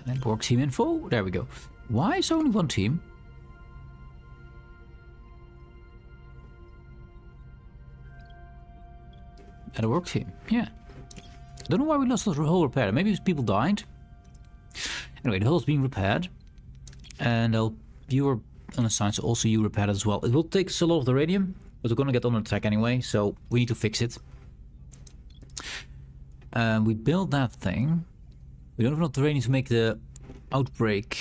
And work team info. There we go. Why is only one team? And a work team. Yeah. I don't know why we lost the hull repair. Maybe people died. Anyway, the hull is being repaired. And I'll viewer unassigned, so also you repair it as well. It will take us a lot of the radium, but we're gonna get under attack anyway, so we need to fix it. We build that thing. We don't have enough radium to make the outbreak.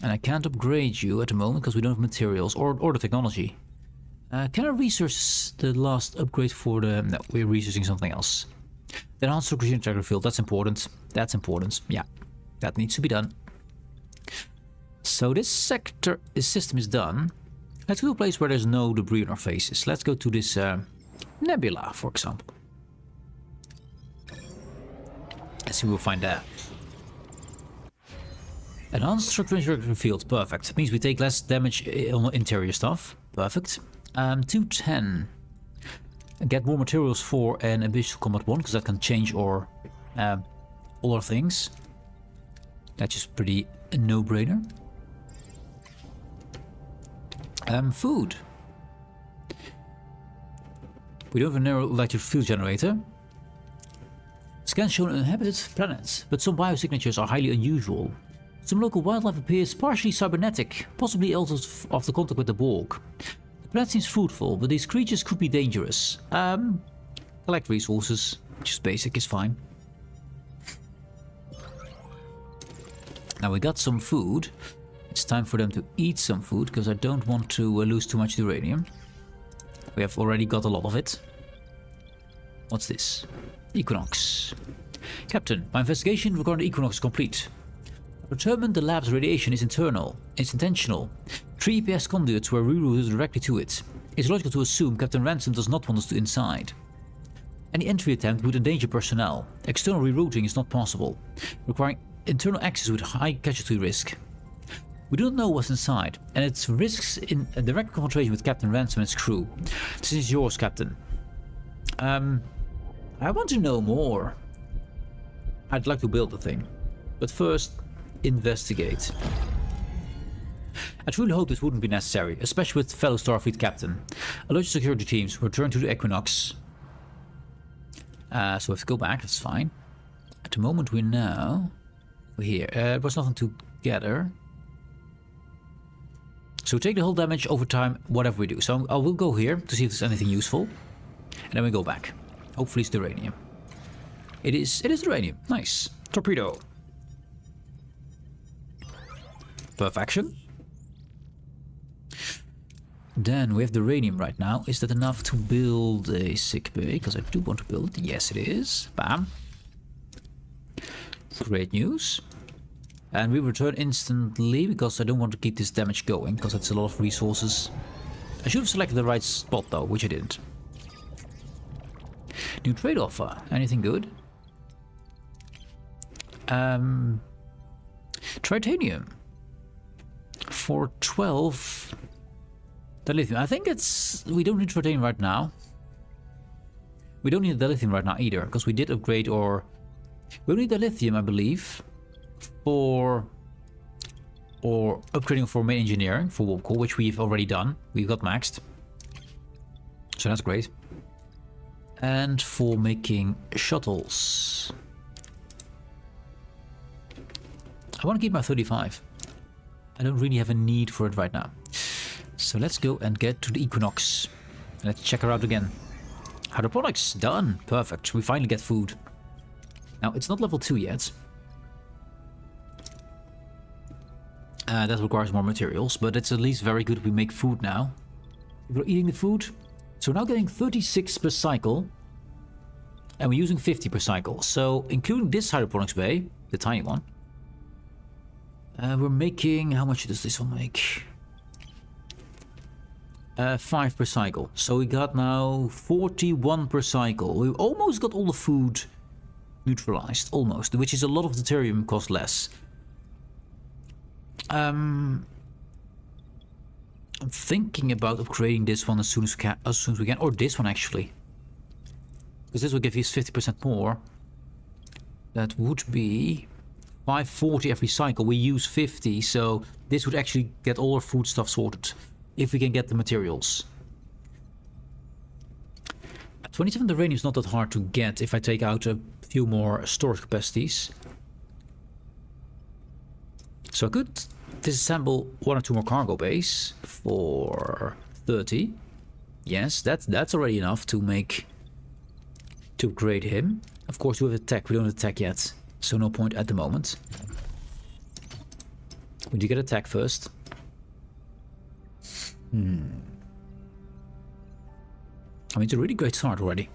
And I can't upgrade you at the moment because we don't have materials or the technology. Can I research the last upgrade for the... No, we're researching something else. The enhanced oxygen tracker field, that's important. That's important, yeah. That needs to be done. So this system is done. Let's go to a place where there's no debris on our faces. Let's go to this nebula, for example. Let's see what we'll find there. Enhanced structure field, perfect. It means we take less damage on interior stuff. Perfect. 210. Get more materials for an Abyssal Combat 1, because that can change our all our things. That's just pretty a no-brainer. Food. We don't have a narrow electric field generator. Scans show inhabited planets, but some biosignatures are highly unusual. Some local wildlife appears partially cybernetic, possibly altered after contact with the Borg. The planet seems fruitful, but these creatures could be dangerous. Collect resources, just basic is fine. Now we got some food. It's time for them to eat some food, because I don't want to lose too much uranium. We have already got a lot of it. What's this? Equinox. Captain, my investigation regarding the Equinox is complete. I determined the lab's radiation is internal. It's intentional. 3 EPS conduits were rerouted directly to it. It's logical to assume Captain Ransom does not want us to inside. Any entry attempt would endanger personnel. External rerouting is not possible, requiring internal access with high casualty risk. We don't know what's inside, and it risks in a direct confrontation with Captain Ransom and his crew. This is yours, Captain. I want to know more. I'd like to build the thing, but first, investigate. I truly hope this wouldn't be necessary, especially with fellow Starfleet Captain. Alert security teams, return to the Equinox. So we have to go back, that's fine. At the moment we're now here. There was nothing to gather. So take the whole damage over time, whatever we do. So I will go here to see if there's anything useful. And then we go back. Hopefully it's the uranium. It is uranium. Nice. Torpedo. Perfection. Then we have the uranium right now. Is that enough to build a sick bay? Because I do want to build it. Yes, it is. Bam. Great news. And we return instantly because I don't want to keep this damage going, because it's a lot of resources. I should have selected the right spot though, which I didn't. New trade offer. Anything good? Tritanium. For 12. Dilithium. I think it's... We don't need tritanium right now. We don't need the lithium right now either, because we did upgrade our... We don't need the lithium, I believe. For or upgrading for main engineering for warp core, which we've already done. We've got maxed. So that's great. And for making shuttles, I want to keep my 35. I don't really have a need for it right now. So let's go and get to the Equinox. Let's check her out again. Hydroponics, done. Perfect. We finally get food. Now, it's not level 2 yet. That requires more materials, but it's at least very good we make food now. We're eating the food. So we're now getting 36 per cycle. And we're using 50 per cycle. So, including this hydroponics bay, the tiny one, we're making... How much does this one make? 5 per cycle. So we got now 41 per cycle. We almost got all the food neutralized. Almost. Which is a lot of deuterium, cost less. I'm thinking about upgrading this one as soon as we can. Or this one, actually. Because this will give us 50% more. That would be 540 every cycle. We use 50, so this would actually get all our food stuff sorted. If we can get the materials. 27 uranium is not that hard to get if I take out a few more storage capacities. So I could disassemble 1 or 2 more cargo bays for 30. Yes, that's already enough to upgrade him. Of course, we have attack. We don't have attack yet, so no point at the moment. Would you get attack first? I mean, it's a really great start already.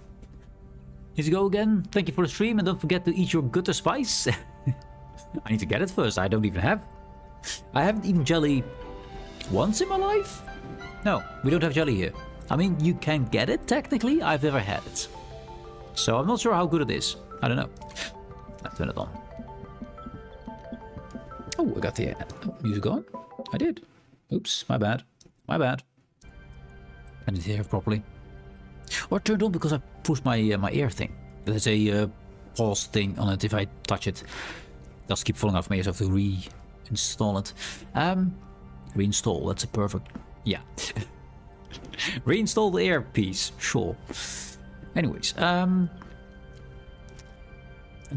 Here you go again. Thank you for the stream, and don't forget to eat your gutter spice. I need to get it first. I don't even have. I haven't eaten jelly once in my life. No, we don't have jelly here. I mean, you can get it technically. I've never had it, so I'm not sure how good it is. I don't know. Let's turn it on. Oh, I got the music on. I did. Oops, my bad. My bad. I didn't hear it properly. Or turned on because I pushed my my ear thing. There's a pause thing on it. If I touch it, it does keep falling off my ears. I have to reinstall it. Reinstall. That's a perfect. Yeah. Reinstall the earpiece. Sure. Anyways, I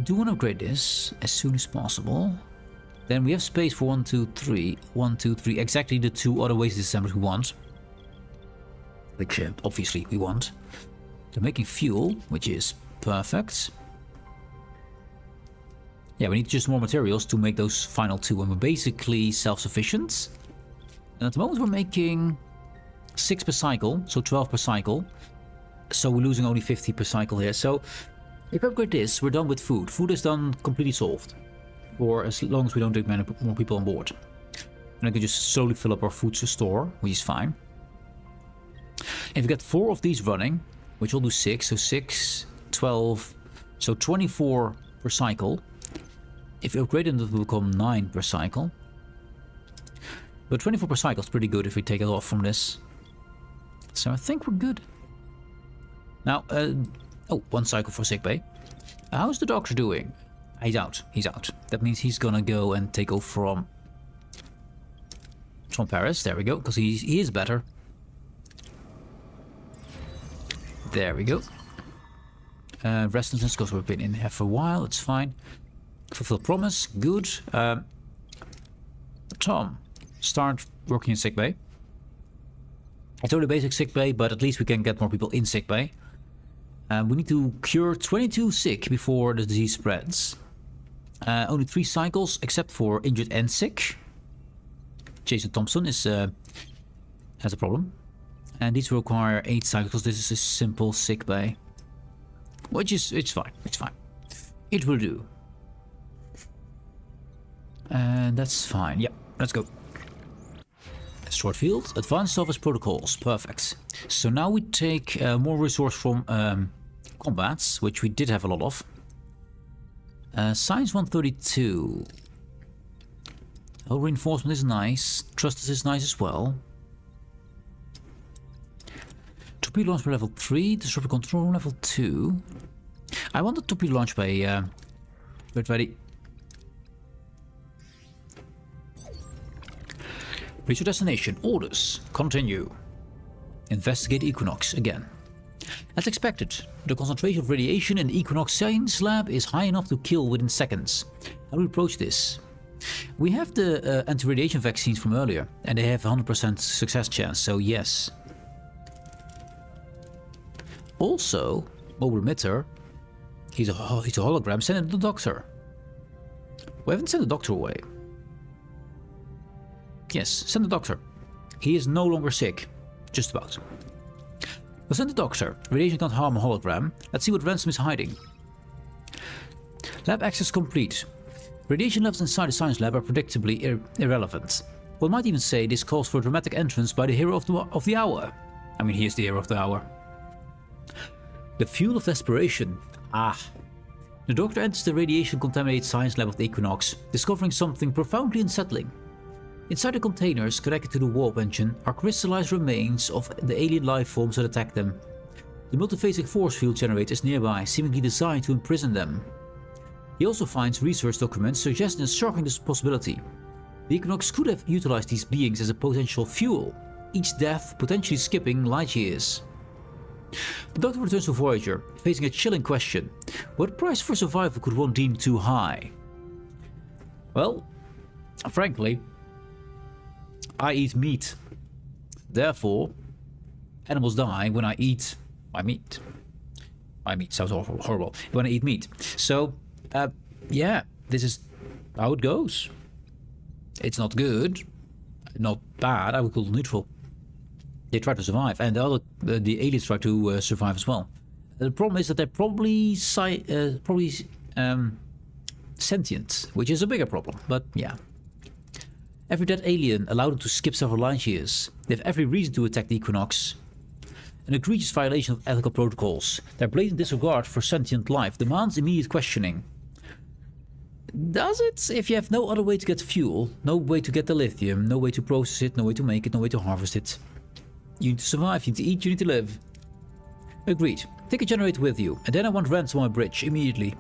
do want to upgrade this as soon as possible. Then we have space for 1, 2, 3. 1, 2, 3. Exactly the 2 other waste disassemblers we want. Which obviously we want. They're making fuel, which is perfect. Yeah, we need just more materials to make those final 2. And we're basically self-sufficient. And at the moment we're making 6 per cycle. So 12 per cycle. So we're losing only 50 per cycle here. So if I upgrade this, we're done with food. Food is done, completely solved. For as long as we don't take many more people on board. And I can just slowly fill up our food store, which is fine. If we get 4 of these running, which will do 6, so 6, 12, so 24 per cycle. If we upgrade them, that will become 9 per cycle. But 24 per cycle is pretty good if we take it off from this. So I think we're good. Now, oh, 1 cycle for sickbay. How's the doctor doing? He's out. He's out. That means he's gonna go and take over from Paris. There we go, because he is better. There we go. Restlessness, because we've been in here for a while. It's fine. Fulfill promise. Good. Tom, start working in sickbay. It's only basic sickbay, but at least we can get more people in sickbay. We need to cure 22 sick before the disease spreads. Only 3 cycles, except for injured and sick. Jason Thompson has a problem. And these require 8 cycles. This is a simple sick bay. Which is, it's fine. It's fine. It will do. And that's fine. Yep, let's go. Short field, advanced office protocols. Perfect. So now we take more resource from combats, which we did have a lot of. Science 132. Oh, reinforcement is nice. Trust is nice as well. Torpedo launch by level 3. Disruptor control room level 2. I want the torpedo launch by get ready. Reach your destination. Orders. Continue. Investigate Equinox again. As expected, the concentration of radiation in the Equinox Science Lab is high enough to kill within seconds. How do we approach this? We have the anti-radiation vaccines from earlier, and they have 100% success chance, so yes. Also, mobile emitter, he's a hologram, send it to the doctor. We haven't sent the doctor away. Yes, send the doctor. He is no longer sick. Just about. We'll send the doctor. Radiation can't harm a hologram. Let's see what Ransom is hiding. Lab access complete. Radiation levels inside the science lab are predictably irrelevant. One might even say this calls for a dramatic entrance by the hero of the hour. I mean, he is the hero of the hour. The fuel of desperation. Ah. The doctor enters the radiation-contaminated science lab of the Equinox, discovering something profoundly unsettling. Inside the containers connected to the warp engine are crystallized remains of the alien life forms that attacked them. The multiphasic force field generator is nearby, seemingly designed to imprison them. He also finds research documents suggesting a shocking possibility. The Equinox could have utilized these beings as a potential fuel, each death potentially skipping light years. The Doctor returns to Voyager, facing a chilling question. What price for survival could one deem too high? Well, frankly, I eat meat. Therefore, animals die when I eat my meat. My meat sounds horrible. When I eat meat. So, yeah, this is how it goes. It's not good, not bad. I would call it neutral. They try to survive, and the aliens try to survive as well. The problem is that they're probably sentient, which is a bigger problem. But yeah, every dead alien allowed them to skip several light years. They have every reason to attack the Equinox. An egregious violation of ethical protocols. Their blatant disregard for sentient life demands immediate questioning. Does it? If you have no other way to get fuel, no way to get the lithium, no way to process it, no way to make it, no way to harvest it. You need to survive, you need to eat, you need to live. Agreed. Take a generator with you, and then I want Ransom on my bridge, immediately.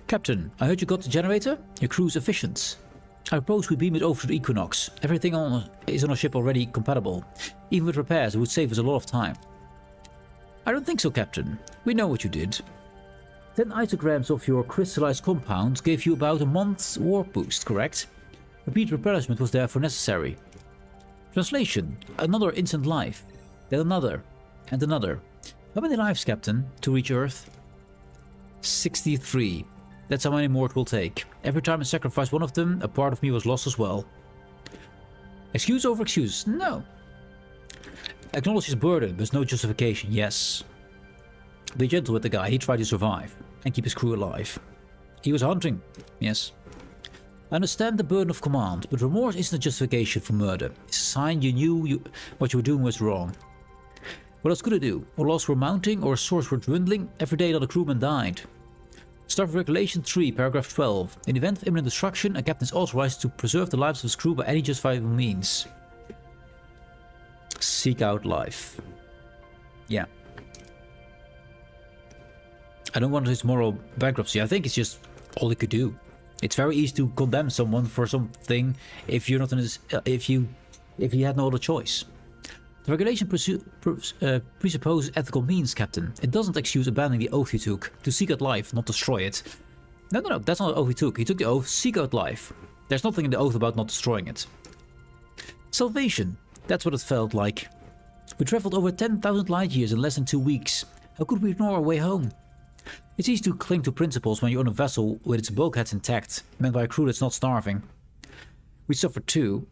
Captain, I heard you got the generator? Your crew is efficient. I propose we beam it over to the Equinox. Everything is on our ship already compatible. Even with repairs, it would save us a lot of time. I don't think so, Captain. We know what you did. 10 isograms of your crystallized compound gave you about a month's warp boost, correct? Repeat replenishment was therefore necessary. Translation: another instant life, then another, and another. How many lives, Captain, to reach Earth? 63. That's how many more it will take. Every time I sacrificed one of them, a part of me was lost as well. Excuse over excuse? No. Acknowledge his burden, but there's no justification, yes. Be gentle with the guy, he tried to survive, and keep his crew alive. He was hunting, yes. I understand the burden of command, but remorse isn't a justification for murder. It's a sign you knew what you were doing was wrong. What else could I do? Or laws were mounting, or a source were dwindling? Every day another crewman died. Start with Regulation 3, paragraph 12. In the event of imminent destruction, a captain is authorized to preserve the lives of his crew by any justifiable means. Seek out life. Yeah. I don't want his moral bankruptcy. I think it's just all he could do. It's very easy to condemn someone for something if you're not in his, if he had no other choice. The regulation presupposes ethical means, Captain. It doesn't excuse abandoning the oath he took to seek out life, not destroy it. No, that's not the oath he took. He took the oath, seek out life. There's nothing in the oath about not destroying it. Salvation. That's what it felt like. We traveled over 10,000 light years in less than 2 weeks. How could we ignore our way home? It's easy to cling to principles when you're on a vessel with its bulkheads intact, manned by a crew that's not starving. We suffered too.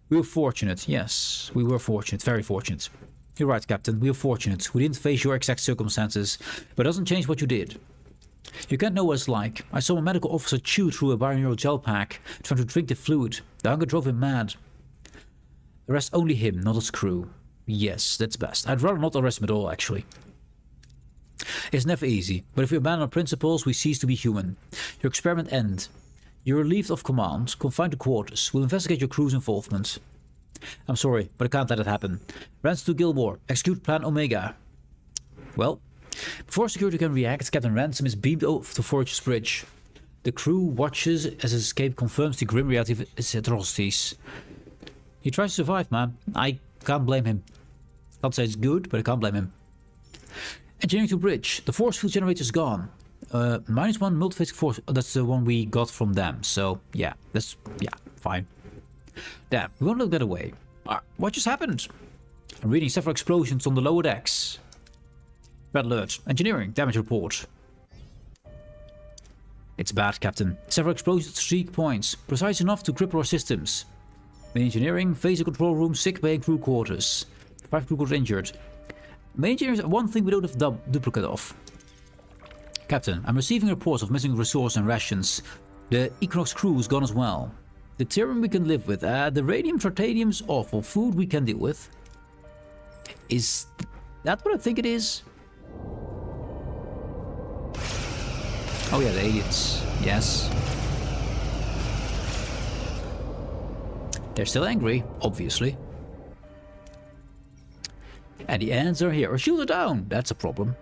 We were fortunate, yes, we were fortunate, very fortunate. You're right, Captain, we were fortunate. We didn't face your exact circumstances, but it doesn't change what you did. You can't know what it's like. I saw a medical officer chew through a binaural gel pack, trying to drink the fluid. The hunger drove him mad. Arrest only him, not his crew. Yes, that's best. I'd rather not arrest him at all, actually. It's never easy, but if we abandon our principles, we cease to be human. Your experiment ends. You're relieved of command, confined to quarters. We'll investigate your crew's involvement. I'm sorry, but I can't let it happen. Ransom to Gilmore. Execute Plan Omega. Well, before security can react, Captain Ransom is beamed off to Voyager's bridge. The crew watches as his escape confirms the grim reality of his atrocities. He tries to survive, man. I can't blame him. Can't say it's good, but I can't blame him. Engineering to bridge. The force field generator is gone. -1 multiphasic force. Oh, that's the one we got from them. So yeah, that's fine. Damn, we won't look that away. What just happened? I'm reading several explosions on the lower decks. Red alert. Engineering damage report. It's bad, Captain. Several explosions at strategic points, precise enough to cripple our systems. Main engineering, phase control room, sick bay, and crew quarters. 5 crew quarters injured. Main engineering is one thing we don't have duplicate of. Captain, I'm receiving reports of missing resources and rations. The Equinox crew is gone as well. The Tyrium we can live with. The radium tritanium's awful. Food we can deal with. Is that what I think it is? Oh yeah, the aliens. Yes. They're still angry, obviously. And the ants are here. Our shields are down. That's a problem.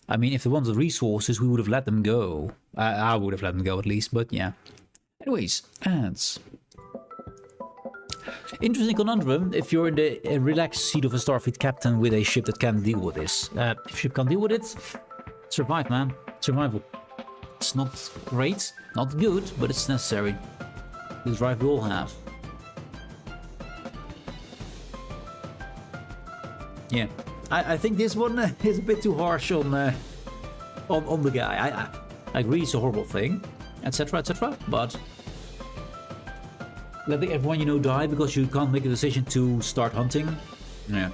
I mean, if they wanted resources, we would have let them go. I would have let them go at least, but yeah. Anyways, ants. Interesting conundrum if you're in the relaxed seat of a Starfleet captain with a ship that can deal with this. If ship can't deal with it, survive, man. Survival. It's not great, not good, but it's necessary. The drive we all have. Yeah, I think this one is a bit too harsh on the guy. I agree it's a horrible thing, etc., etc. But letting everyone you know die because you can't make a decision to start hunting. Yeah.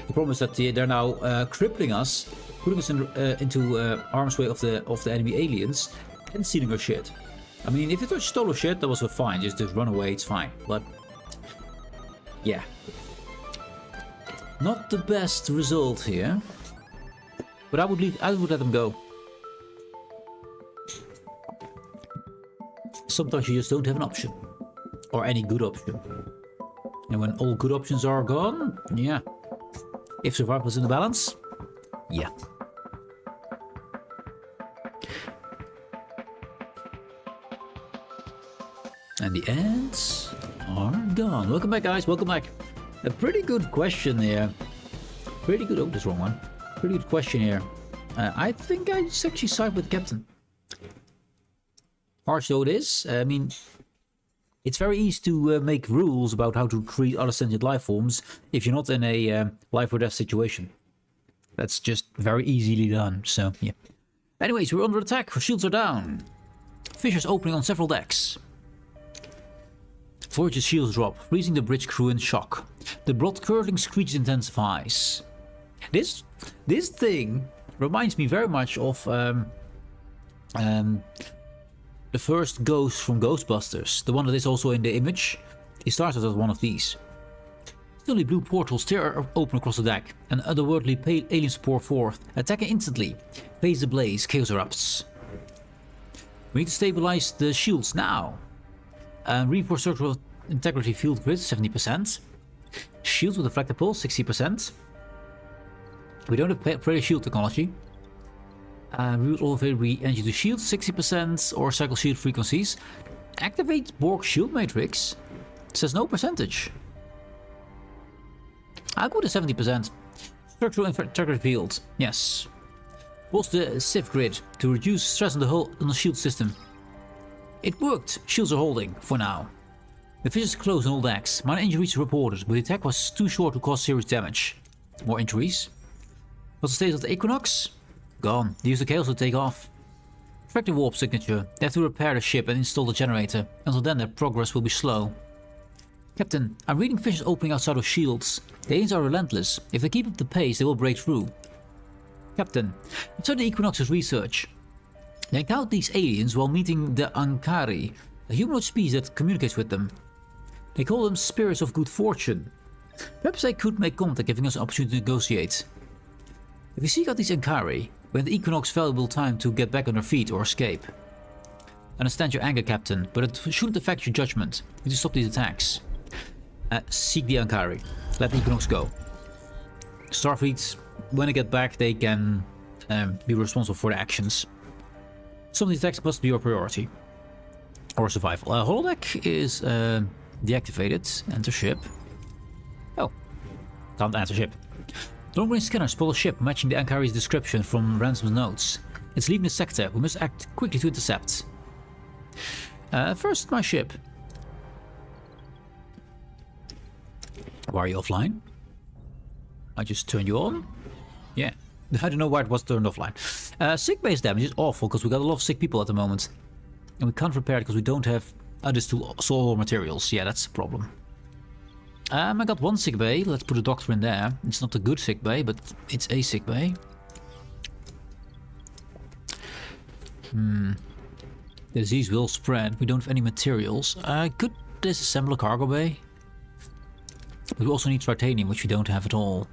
The problem is that they're now crippling us, putting us into arm's way of the enemy aliens, and stealing our shit. I mean, if it was stolen shit, that was fine. Just run away, it's fine. But yeah. Not the best result here, but I would let them go. Sometimes you just don't have an option, or any good option. And when all good options are gone, yeah. If survival is in the balance, yeah. And the ants are gone. Welcome back, guys. Welcome back. A pretty good question here. Pretty good. Oh, this wrong one. Pretty good question here. I think I just actually side with Captain. Harsh though it is. I mean, it's very easy to make rules about how to treat other sentient life forms if you're not in a life or death situation. That's just very easily done. So yeah. Anyways, we're under attack. Our shields are down. Fissures opening on several decks. Voyager's shields drop, freezing the bridge crew in shock. The blood-curdling screech intensifies. This thing reminds me very much of the first ghost from Ghostbusters, the one that is also in the image. He started as one of these. Suddenly blue portals tear open across the deck, and otherworldly pale aliens pour forth, attacking instantly. Phase ablaze, chaos erupts. We need to stabilize the shields now. Reinforce structural integrity field grid 70%. Shields with deflector pulse 60%. We don't have Predator shield technology. Route all available energy to shield 60% or cycle shield frequencies. Activate Borg shield matrix. It says no percentage. I'll go to 70%. Structural integrity field. Yes. Pulse the SIF grid to reduce stress on the shield system. It worked. Shields are holding, for now. The fissures closed on all decks. Minor injuries reported, but the attack was too short to cause serious damage. More injuries. What's the status of the Equinox? Gone. They use the chaos to take off. Effective warp signature. They have to repair the ship and install the generator. Until then, their progress will be slow. Captain, I'm reading fissures opening outside of shields. The aliens are relentless. If they keep up the pace, they will break through. Captain, inside the Equinox's research. They encountered these aliens while meeting the Ankari, a humanoid species that communicates with them. They call them spirits of good fortune. Perhaps they could make contact, giving us an opportunity to negotiate. If we seek out these Ankari, we have the Equinox valuable time to get back on our feet or escape. I understand your anger, Captain, but it shouldn't affect your judgment. We need to stop these attacks. Seek the Ankari. Let the Equinox go. Starfleet, when they get back, they can be responsible for their actions. Some of these attacks must be your priority. Or survival. Holodeck is deactivated. Enter ship. Can't answer ship. The long-range scanner spotted a ship matching the Ankari's description from Ransom's notes. It's leaving the sector. We must act quickly to intercept. First, my ship. Why are you offline? I just turned you on? Yeah. I don't know why it was turned offline. Sick base damage is awful because we got a lot of sick people at the moment. And we can't repair it because we don't have others to solve materials. Yeah, that's a problem. I got one sick bay. Let's put a doctor in there. It's not a good sick bay, but it's a sick bay. The disease will spread. We don't have any materials. Could disassemble a cargo bay. But we also need titanium, which we don't have at all.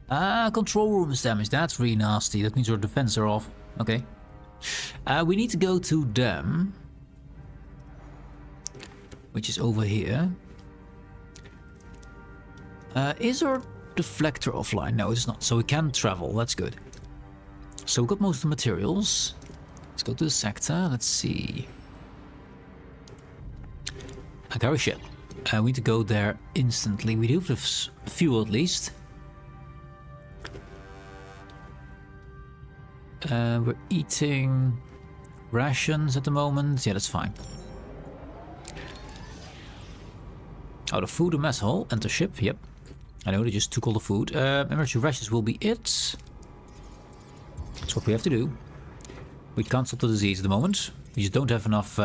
Control room is damaged. That's really nasty. That means our defense are off. Okay. We need to go to them. Which is over here. Is our deflector offline? No, it's not. So we can travel. That's good. So we got most of the materials. Let's go to the sector. Let's see. Ankara ship. We need to go there instantly. We do have fuel at least. We're eating rations at the moment. Yeah, that's fine. Oh, the food and mess hall. Enter ship. Yep. I know they just took all the food. Emergency rations will be it. That's what we have to do. We can't stop the disease at the moment. We just don't have enough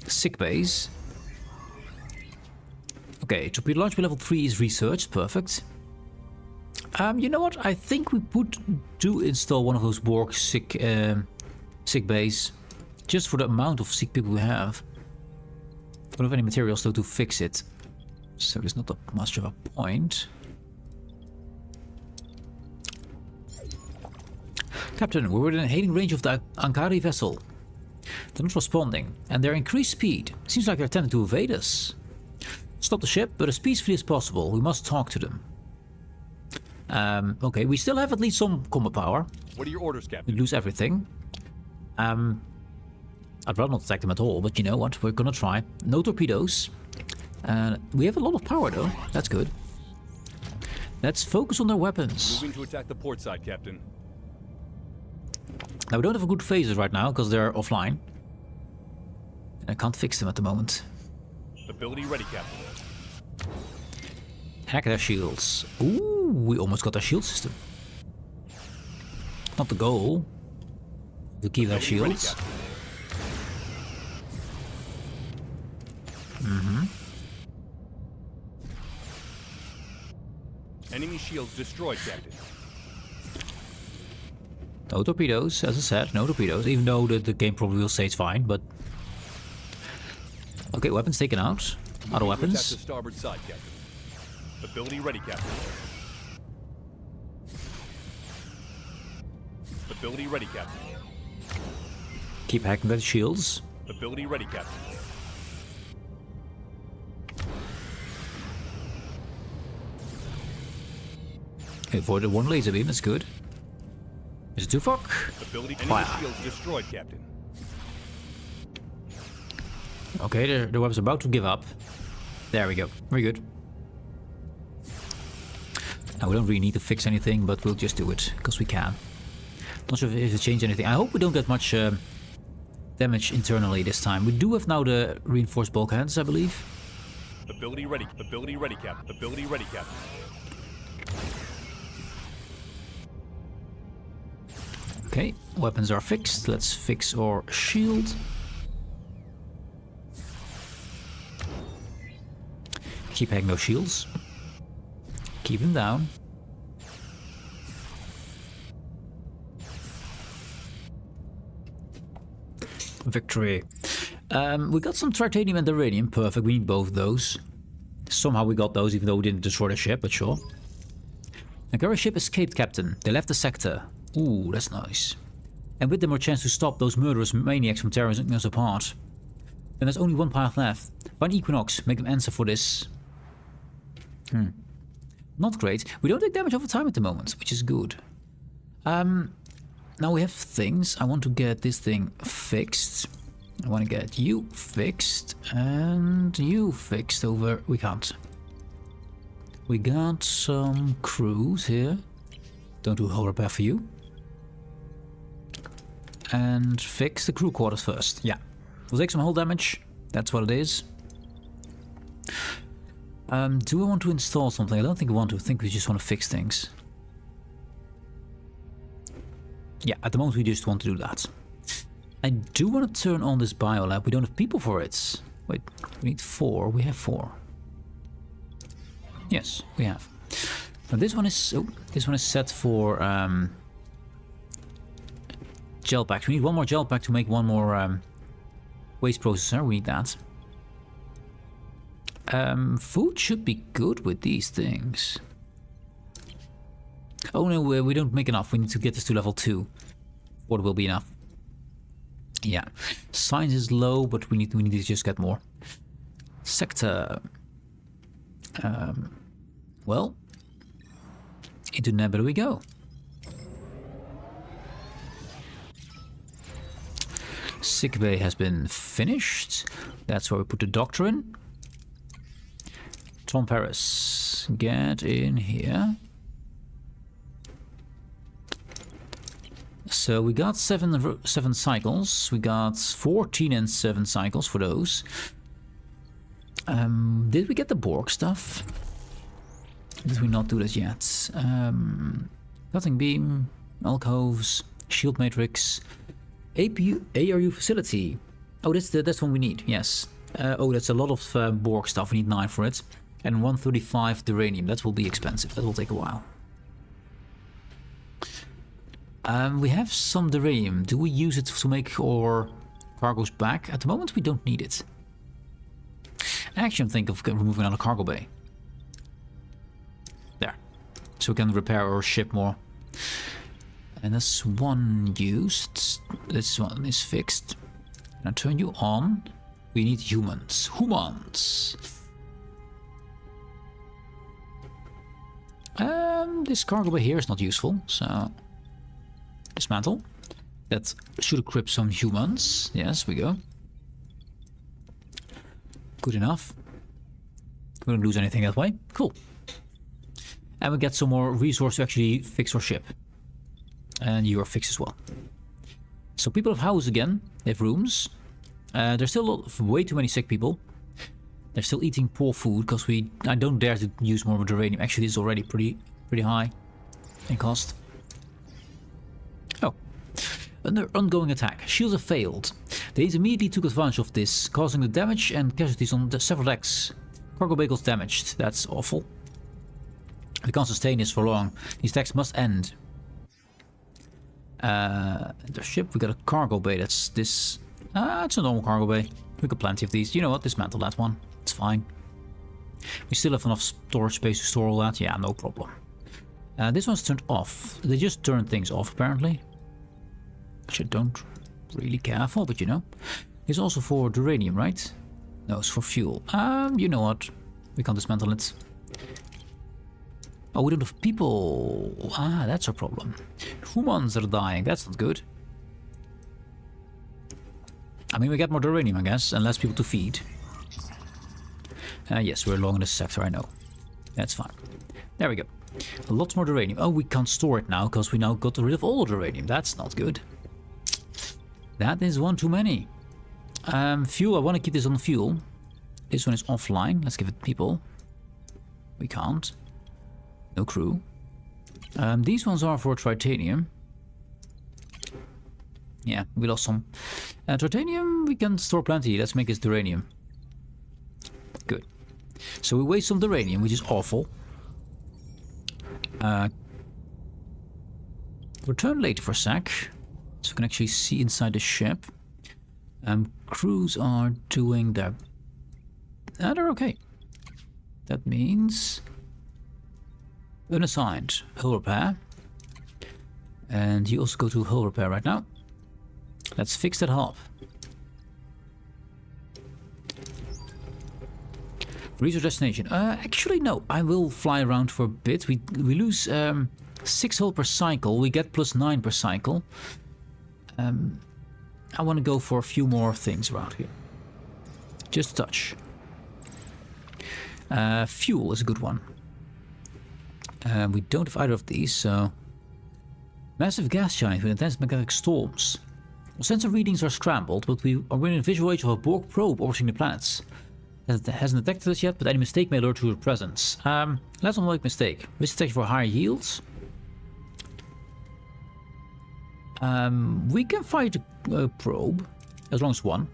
sick bays. Okay, torpedo launch bay level 3 is researched. Perfect. You know what? I think we do install one of those Borg sick bays. Just for the amount of sick people we have. Don't have any materials though to fix it. So there's not much of a point. Captain, we're within hailing range of the Ankari vessel. They're not responding, and their increased speed seems like they're attempting to evade us. Stop the ship, but as peacefully as possible. We must talk to them. Okay, we still have at least some combat power. What are your orders, Captain? We lose everything. I'd rather not attack them at all, but you know what? We're gonna try. No torpedoes. We have a lot of power though. That's good. Let's focus on their weapons. Moving to attack the port side, Captain. Now we don't have a good phases right now because they're offline. And I can't fix them at the moment. Ability ready, Captain. Hack their shields. Ooh, we almost got our shield system. Not the goal. To keep their shields. Enemy shields destroyed, Captain. No torpedoes, as I said, no torpedoes. Even though the game probably will say it's fine, but... Okay, weapons taken out. Other weapons. Attack the starboard side, Captain. Ability ready, Captain. Ability ready, Captain. Keep hacking their shields. Ability ready, Captain. Avoided one laser beam, that's good. Is it too far? Ability enemy Fire. shields destroyed, Captain. Okay, the weapon's about to give up. There we go. Very good. Now we don't really need to fix anything, but we'll just do it because we can. Not sure if it changed anything. I hope we don't get much damage internally this time. We do have now the reinforced bulkheads, I believe. Ability ready, Captain. Ability ready, Captain. Okay, weapons are fixed. Let's fix our shield. Keep hacking those shields. Keep them down. Victory. We got some titanium and uranium. Perfect. We need both of those. Somehow we got those, even though we didn't destroy the ship, but sure. Ankara ship escaped, Captain. They left the sector. Ooh, that's nice. And with them a chance to stop those murderous maniacs from tearing us apart. Then there's only one path left. Find Equinox, make them answer for this. Not great. We don't take damage over time at the moment, which is good. Now we have things. I want to get this thing fixed. I want to get you fixed and you fixed over. We can't. We got some crews here. Don't do a whole repair for you. And fix the crew quarters first. Yeah. We'll take some hull damage. That's what it is. Do I want to install something? I don't think I want to. I think we just want to fix things. Yeah, at the moment we just want to do that. I do want to turn on this biolab. We don't have people for it. Wait, we need 4. We have 4. Yes, we have. Now this one is set for gel packs. We need one more gel pack to make one more waste processor. We need that. Food should be good with these things. Oh no, we don't make enough. We need to get this to level 2. What will be enough? Yeah, science is low, but we need to just get more. Sector. Well, into Nebula we go. Sickbay has been finished. That's where we put the doctor in. Tom Paris, get in here. So we got 7 cycles. We got 14 and 7 cycles for those. Did we get the Borg stuff? Did we not do that yet? Cutting beam, alcoves, shield matrix, ARU facility. Oh, that's one we need. Yes. Oh, that's a lot of Borg stuff. We need 9 for it, and 135 duranium. That will be expensive. That will take a while. We have some duranium. Do we use it to make our cargoes back? At the moment, we don't need it. Actually, I'm thinking of removing another cargo bay. There. So we can repair our ship more. And that's one used. This one is fixed. And I turn you on. We need humans. Humans! This cargo bay here is not useful, so... dismantle. That should equip some humans. Yes, we go. Good enough. We don't lose anything that way. Cool. And we get some more resource to actually fix our ship. And you are fixed as well. So people have houses again. They have rooms. There's still way too many sick people. They're still eating poor food because I don't dare to use more uranium. Actually, this is already pretty high in cost. Oh. Under ongoing attack. Shields have failed. They immediately took advantage of this, causing the damage and casualties on the several decks. Cargo bay got damaged. That's awful. We can't sustain this for long. These decks must end. The ship, we got a cargo bay. That's this. It's a normal cargo bay. We got plenty of these. You know what? Dismantle that one. It's fine. We still have enough storage space to store all that. Yeah, no problem. This one's turned off. They just turn things off, apparently. Which I don't really care for, but you know. It's also for duranium, right? No, it's for fuel. You know what? We can't dismantle it. Oh, we don't have people. Ah, that's our problem. Humans are dying. That's not good. I mean, we get more duranium, I guess, and less people to feed. Yes, we're along in this sector, I know. That's fine. There we go. A lot more duranium. Oh, we can't store it now, because we now got rid of all the duranium. That's not good. That is one too many. Fuel, I want to keep this on fuel. This one is offline. Let's give it people. We can't. No crew. These ones are for titanium. Yeah, we lost some. Titanium, we can store plenty. Let's make this duranium. Good. So we waste some duranium, which is awful. Return later for a sec. So we can actually see inside the ship. Crews are doing their... they're okay. That means... unassigned. Hull repair. And you also go to hull repair right now. Let's fix that hub. Research destination. Actually, no. I will fly around for a bit. We lose 6 hull per cycle. We get +9 per cycle. I want to go for a few more things around here. Just a touch. Fuel is a good one. We don't have either of these, so... Massive gas giant with intense magnetic storms. Sensor readings are scrambled, but we are within a visual age of a Borg probe orbiting the planets. It hasn't detected us yet, but any mistake may alert to your presence. Let's not make mistake. Risk detection for higher yields. We can fight a probe, as long as one.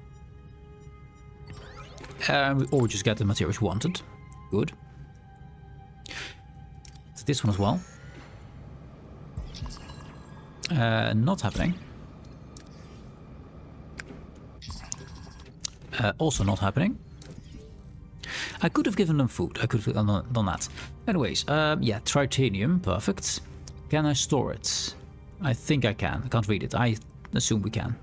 Or we just get the materials wanted. Good. This one as well. Not happening. Also not happening. I could have given them food. I could have done that. Anyways, yeah, titanium. Perfect. Can I store it? I think I can. I can't read it. I assume we can.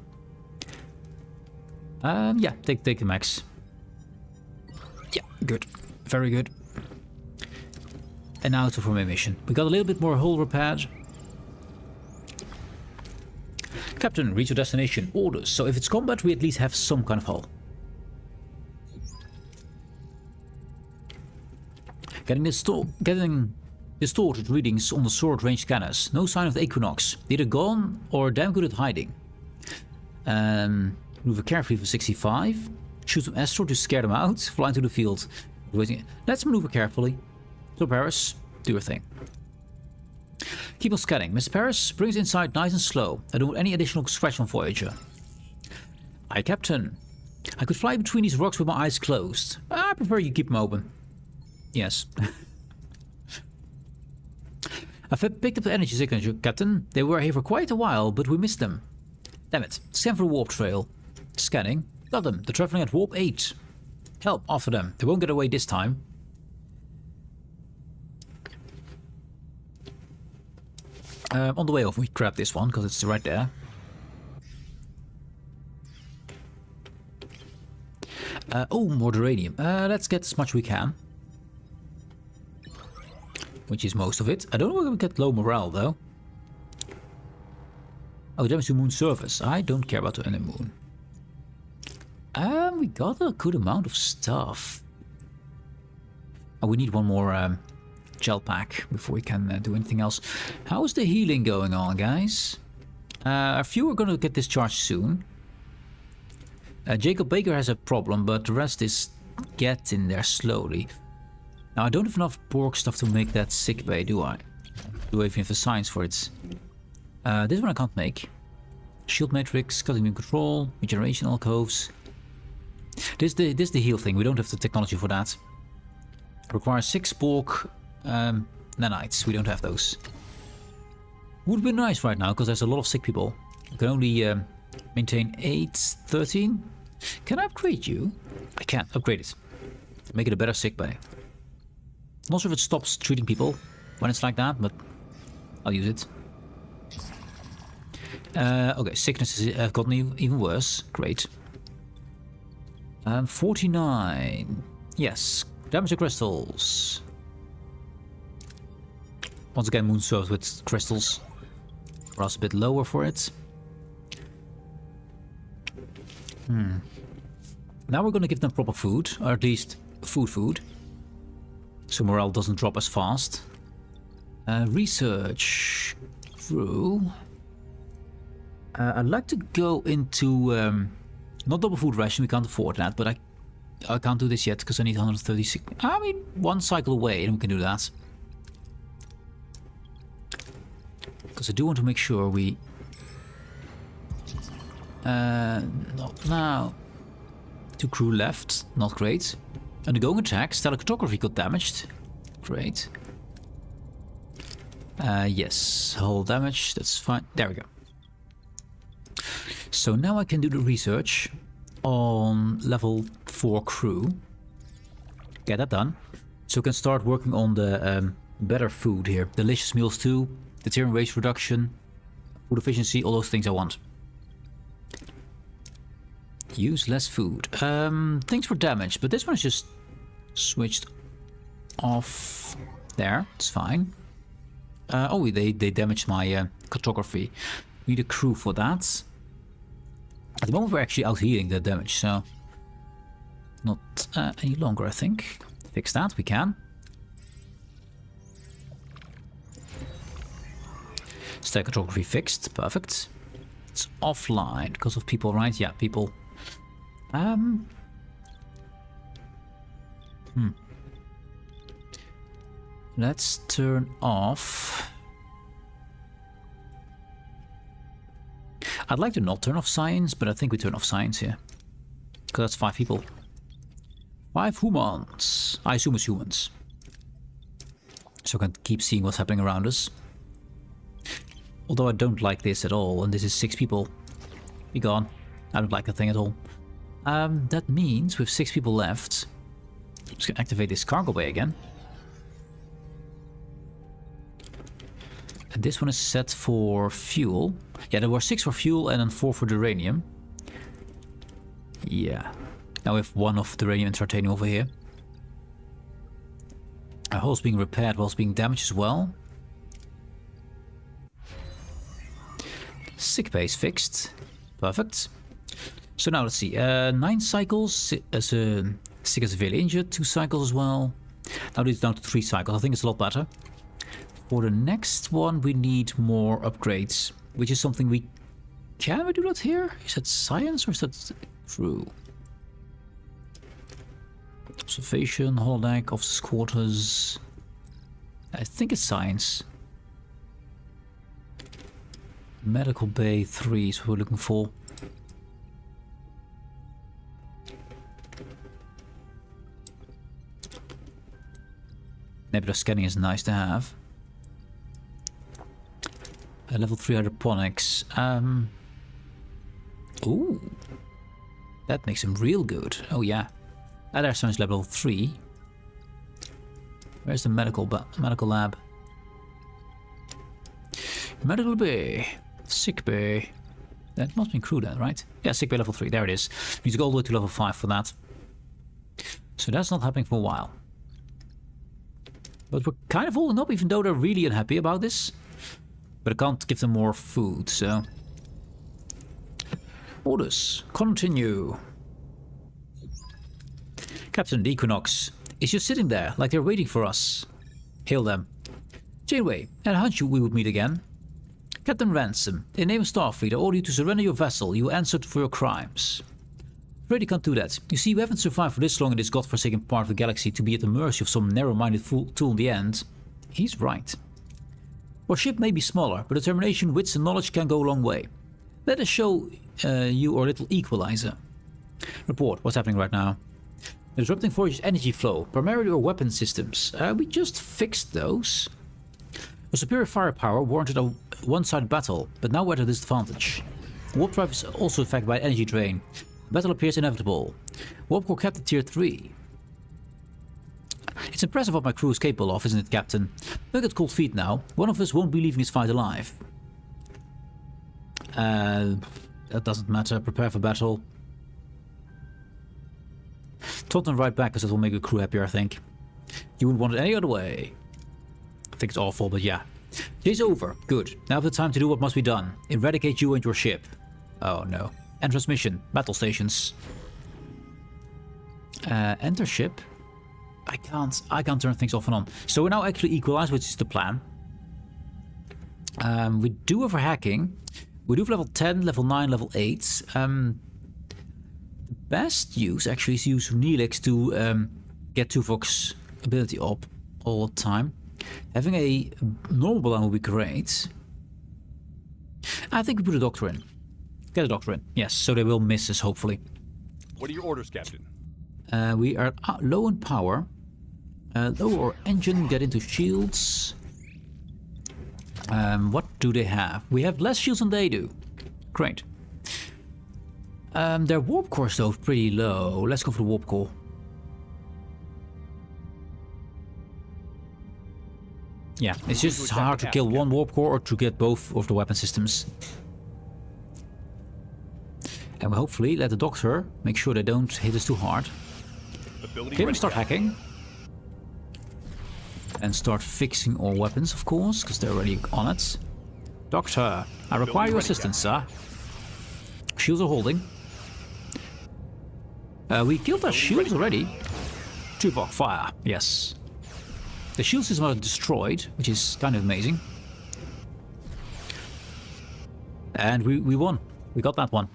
Yeah, take the max. Yeah, good. Very good. And now to for my mission. We got a little bit more hull repaired. Captain, reach your destination. Orders. So if it's combat, we at least have some kind of hull. Getting distorted readings on the short range scanners. No sign of the Equinox. Either gone or damn good at hiding. Maneuver carefully for 65. Shoot some Astro to scare them out. Fly into the field. Let's maneuver carefully. So Paris, do your thing. Keep on scanning. Mr. Paris, bring us inside nice and slow. I don't want any additional scratch on Voyager. Aye, Captain. I could fly between these rocks with my eyes closed. I prefer you keep them open. Yes. I've picked up the energy signature, Captain. They were here for quite a while, but we missed them. Damn it. Scan for a warp trail. Scanning. Got them. They're traveling at warp 8. Help, after them. They won't get away this time. On the way off, we grab this one, because it's right there. Oh, more uranium. Let's get as much as we can. Which is most of it. I don't know if we get low morale, though. Oh, damage to moon surface. I don't care about the moon. We got a good amount of stuff. Oh, we need one more gel pack before we can do anything else. How's the healing going on, guys? A few are going to get discharged soon. Jacob Baker has a problem, but the rest is getting there slowly. Now, I don't have enough Borg stuff to make that sick bay, do I? Do I even have the science for it? This one I can't make. Shield matrix, cutting beam control, regeneration alcoves. This is the heal thing. We don't have the technology for that. Requires 6 Borg nanites. We don't have those. Would be nice right now because there's a lot of sick people. I can only maintain 13. Can I upgrade you? I can upgrade it. Make it a better sick bay. Not sure if it stops treating people when it's like that, but I'll use it. Okay, sickness has gotten even worse. Great. 49. Yes. Damage to crystals. Once again, moon served with crystals. Perhaps a bit lower for it. Now we're going to give them proper food, or at least food. So morale doesn't drop as fast. Research through. I'd like to go into not double food ration. We can't afford that, but I can't do this yet because I need 136. I mean, one cycle away, and we can do that. Because I do want to make sure we. Not now. 2 crew left. Not great. Undergoing attack. Stellar cartography got damaged. Great. Yes. Hull damage. That's fine. There we go. So now I can do the research on level 4 crew. Get that done. So we can start working on the better food here. Delicious meals too. Deterrent waste reduction. Food efficiency. All those things I want. Use less food. Things for damage, but this one is just switched off. There, it's fine. Oh, they damaged my cartography. Need a crew for that. At the moment we're actually out healing the damage, so not any longer, I think. Fix that, we can. Stack cartography fixed. Perfect. It's offline because of people, right? Yeah, people. Let's turn off. I'd like to not turn off science, but I think we turn off science here. Because that's 5 people. 5 humans. I assume it's humans. So I can keep seeing what's happening around us. Although I don't like this at all, and this is 6 people. Be gone. I don't like that thing at all. That means with 6 people left, I'm just gonna activate this cargo bay again. And this one is set for fuel. Yeah, there were 6 for fuel and then 4 for the uranium. Yeah. Now we have 1 of the uranium and titanium over here. Our hull's being repaired while it's being damaged as well. Sick bay is fixed. Perfect. So now let's see. 9 cycles as a sick as severely injured. 2 cycles as well. Now it's down to 3 cycles. I think it's a lot better. For the next one, we need more upgrades, which is something we... Can we do that here? Is that science or is that true? Observation, holodeck, officers' quarters. I think it's science. Medical bay 3 is what we're looking for. Nebula scanning is nice to have. Level 3 hydroponics. Ooh. That makes him real good. Oh yeah. That sounds level 3. Where's the medical lab? Medical bay. Sick bay. That must be crew then, right? Yeah, sick bay level 3. There it is. We need to go all the way to level 5 for that. So that's not happening for a while. But we're kind of holding up, even though they're really unhappy about this. But I can't give them more food, so... Orders. Continue. Captain, the Equinox is just sitting there, like they're waiting for us. Hail them. Janeway, and a hunch we would meet again. Captain Ransom, in the name of Starfleet, I order you to surrender your vessel. You answered for your crimes. Afraid you can't do that. You see, we haven't survived for this long in this godforsaken part of the galaxy to be at the mercy of some narrow-minded tool in the end. He's right. Our ship may be smaller, but determination, wits and knowledge can go a long way. Let us show you our little equalizer. Report, what's happening right now? Disrupting Voyager's energy flow, primarily our weapon systems. We just fixed those. Our superior firepower warranted a one-sided battle, but now we're at a disadvantage. Warp drive is also affected by energy drain. Battle appears inevitable. Warp core capped at tier 3. It's impressive what my crew is capable of, isn't it, Captain? Look at cold feet now. One of us won't be leaving this fight alive. That doesn't matter. Prepare for battle. Told them right back, because that will make the crew happier, I think. You wouldn't want it any other way. I think it's awful, but yeah. Day's over. Good. Now the time to do what must be done. Eradicate you and your ship. Oh no. End transmission. Battle stations. Enter ship. I can't turn things off and on. So we're now actually equalized, which is the plan. We do have our hacking. We do have level 10, level 9, level 8. The best use actually is to use Neelix to get Tuvok's ability up all the time. Having a normal balloon would be great. I think we put a doctor in. Get a doctor in. Yes, so they will miss us, hopefully. What are your orders, Captain? We are low on power. Lower our engine, get into shields. What do they have? We have less shields than they do. Great. Their warp core though is pretty low. Let's go for the warp core. Yeah, it's just hard to kill one warp core or to get both of the weapon systems. And we hopefully let the doctor make sure they don't hit us too hard. Okay, we'll start hacking. And start fixing all weapons, of course, because they're already on it. Doctor, I require your assistance, sir. Shields are holding. We killed our shields already. Tuvok, fire. Yes. The shield system are destroyed, which is kind of amazing. And we won. We got that one.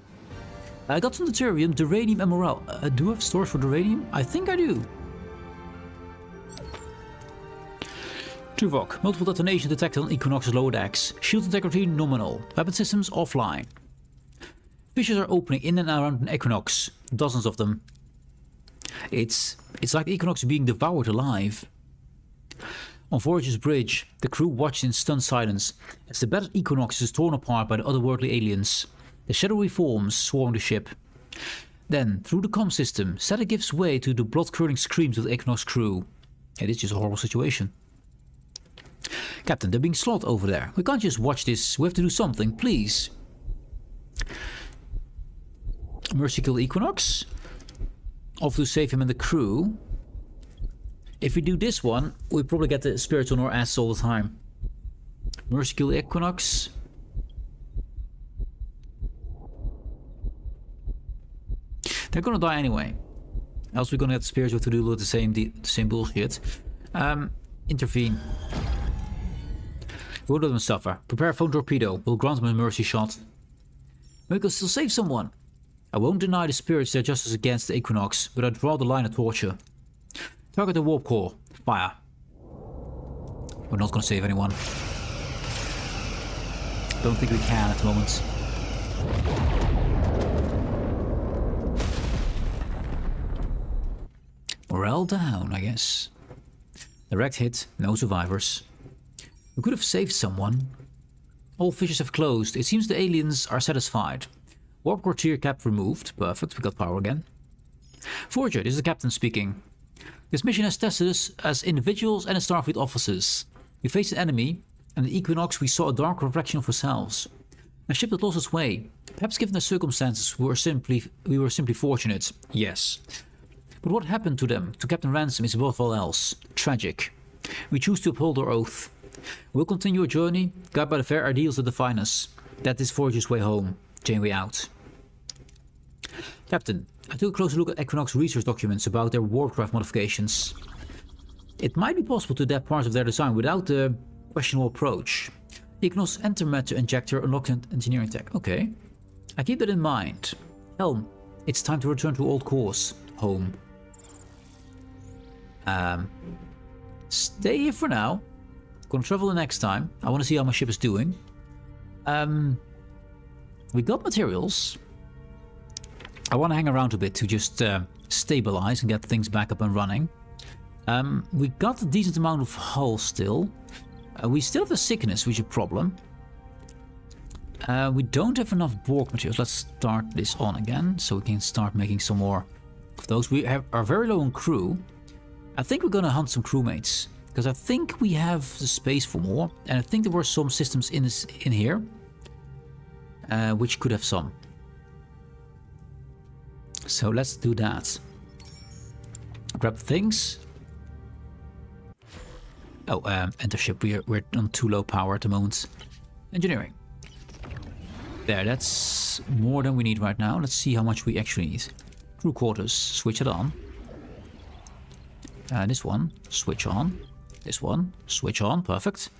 I got some deuterium, duranium, and morale. Do I have storage for duranium? I think I do. Tuvok. Multiple detonation detected on Equinox's lower decks. Shield integrity nominal. Weapon systems offline. Fissures are opening in and around an Equinox. Dozens of them. It's like the Equinox being devoured alive. On Voyager's bridge, the crew watched in stunned silence as the battered Equinox is torn apart by the otherworldly aliens. The shadowy forms swarm the ship. Then, through the comm system, static gives way to the blood-curdling screams of the Equinox crew. It is just a horrible situation. Captain, they're being slaughtered over there. We can't just watch this. We have to do something, please. Mercy kill the Equinox. Offer to save him and the crew. If we do this one, we probably get the spirits on our ass all the time. Mercy kill the Equinox. They're gonna die anyway. Else we're gonna get the spirits with to do the same bullshit. Intervene. We'll let them suffer. Prepare a phone torpedo. We'll grant them a mercy shot. We can still save someone. I won't deny the spirits their justice against the Equinox, but I draw the line of torture. Target the warp core. Fire. We're not gonna save anyone. Don't think we can at the moment. Morale down, I guess. Direct hit, no survivors. We could have saved someone. All fissures have closed. It seems the aliens are satisfied. Warp core tier cap removed. Perfect, we got power again. Voyager, this is the captain speaking. This mission has tested us as individuals and as Starfleet officers. We faced an enemy, and the Equinox we saw a dark reflection of ourselves. A ship that lost its way. Perhaps given the circumstances, we were simply fortunate. Yes. But what happened to them, to Captain Ransom, is above all else. Tragic. We choose to uphold our oath. We'll continue our journey, guided by the fair ideals that define us. That is Voyager's way home. Janeway out. Captain, I took a closer look at Equinox research documents about their warpcraft modifications. It might be possible to adapt parts of their design without the questionable approach. Equinox antimatter injector unlocked engineering tech. Okay. I keep that in mind. Helm, it's time to return to old course. Home. Stay here for now. Gonna travel the next time. I want to see how my ship is doing. We got materials. I want to hang around a bit to just stabilize and get things back up and running. We got a decent amount of hull still. We still have the sickness, which is a problem. We don't have enough Borg materials. Let's start this on again, so we can start making some more of those. We are very low on crew. I think we're gonna hunt some crewmates, because I think we have the space for more, and I think there were some systems in here, which could have some. So let's do that. Grab things. Oh, enter ship. We're on too low power at the moment. Engineering. There, that's more than we need right now. Let's see how much we actually need. Crew quarters. Switch it on. This one. Switch on. This one. Switch on. Perfect.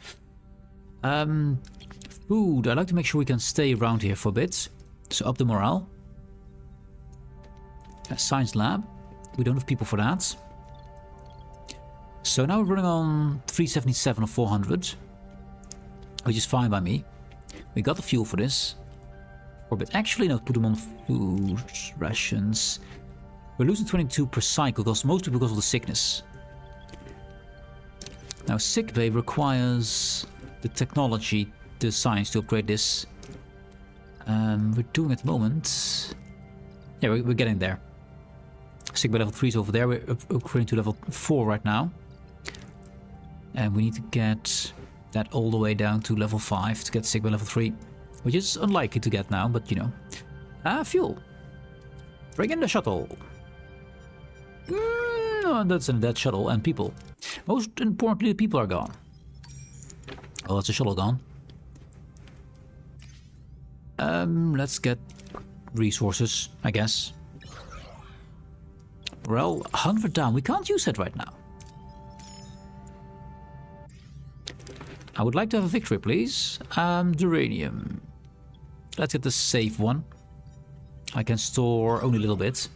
Food. I'd like to make sure we can stay around here for a bit. So up the morale. Science lab. We don't have people for that. So now we're running on 377 of 400. Which is fine by me. We got the fuel for this. But actually, no, put them on food rations. We're losing 22 per cycle, mostly because of the sickness. Now, sickbay requires the technology, the science to upgrade this. We're doing at the moment. Yeah, we're getting there. Sickbay level 3 is over there. We're upgrading to level 4 right now. And we need to get that all the way down to level 5 to get sickbay level 3. Which is unlikely to get now, but you know. Fuel. Bring in the shuttle. No, that's a dead shuttle and people. Most importantly, the people are gone. Oh, that's a shuttle gone. Let's get resources, I guess. Well, 100 down. We can't use it right now. I would like to have a victory, please. Uranium. Let's get the safe one. I can store only a little bit.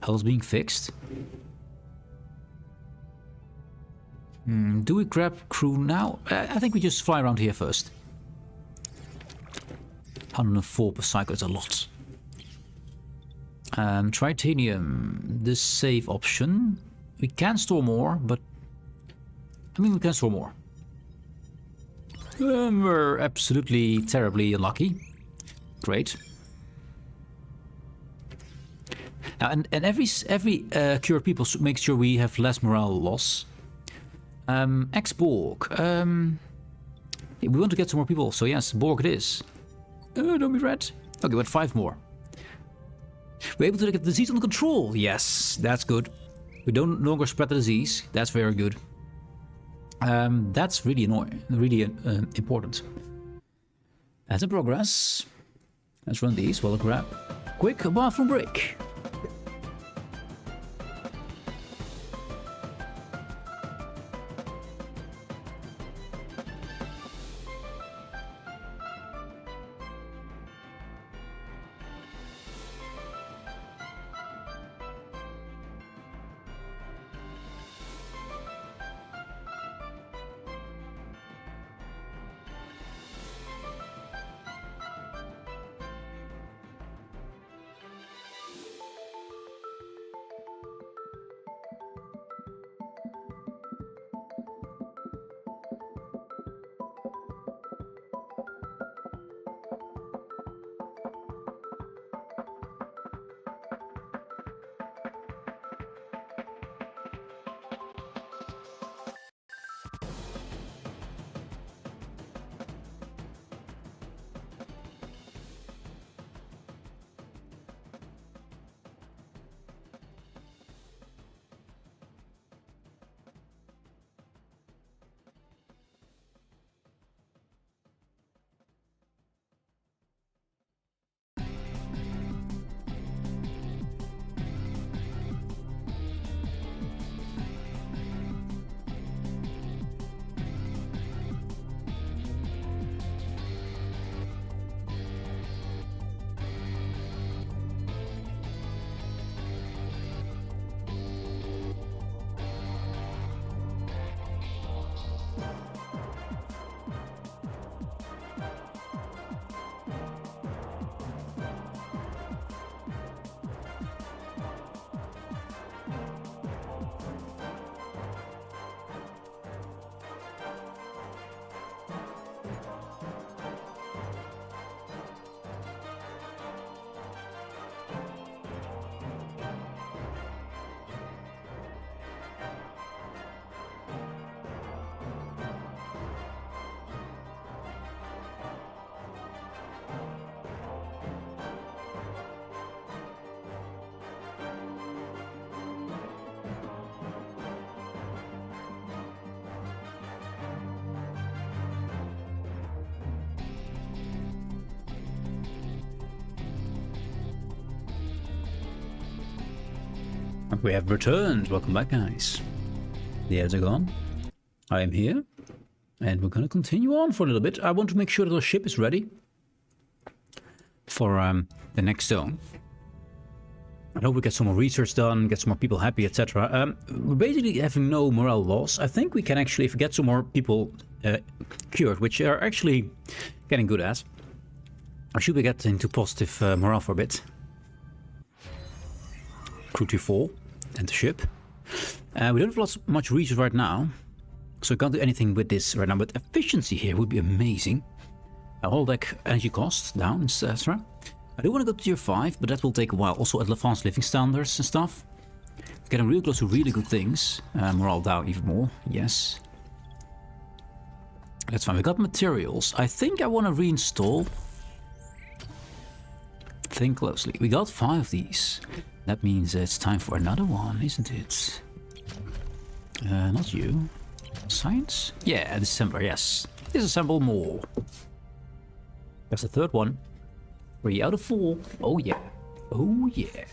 Hull's being fixed. Do we grab crew now? I think we just fly around here first. 104 per cycle is a lot. Tritanium, the safe option. We can store more, but... I mean, we can store more. We're absolutely terribly unlucky. Great. Now, and every cure people makes sure we have less morale loss. Ex-Borg. We want to get some more people, so yes, Borg it is. Don't be red. Okay, but 5 more. We're able to get the disease under control. Yes, that's good. We don't no longer spread the disease. That's very good. That's really annoying, really important. As a progress, let's run these while I grab quick bathroom break. We have returned. Welcome back, guys. The ads are gone. I am here. And we're going to continue on for a little bit. I want to make sure that our ship is ready for the next zone. I hope we get some more research done, get some more people happy, etc. We're basically having no morale loss. I think we can actually, if we get some more people cured, which are actually getting good at, or should we get into positive morale for a bit? Crew to 4 and the ship. We don't have much research right now, so we can't do anything with this right now, but efficiency here would be amazing. All deck energy costs down, etc. I do want to go to tier 5, but that will take a while. Also at advanced living standards and stuff. Getting really close to really good things. Morale down even more, yes. That's fine. We got materials. I think I want to reinstall. Think closely. We got 5 of these. That means it's time for another one, isn't it? Not you. Science? Yeah, December, yes. Disassemble more. That's the 3rd one. 3 out of 4. Oh yeah. Oh yeah.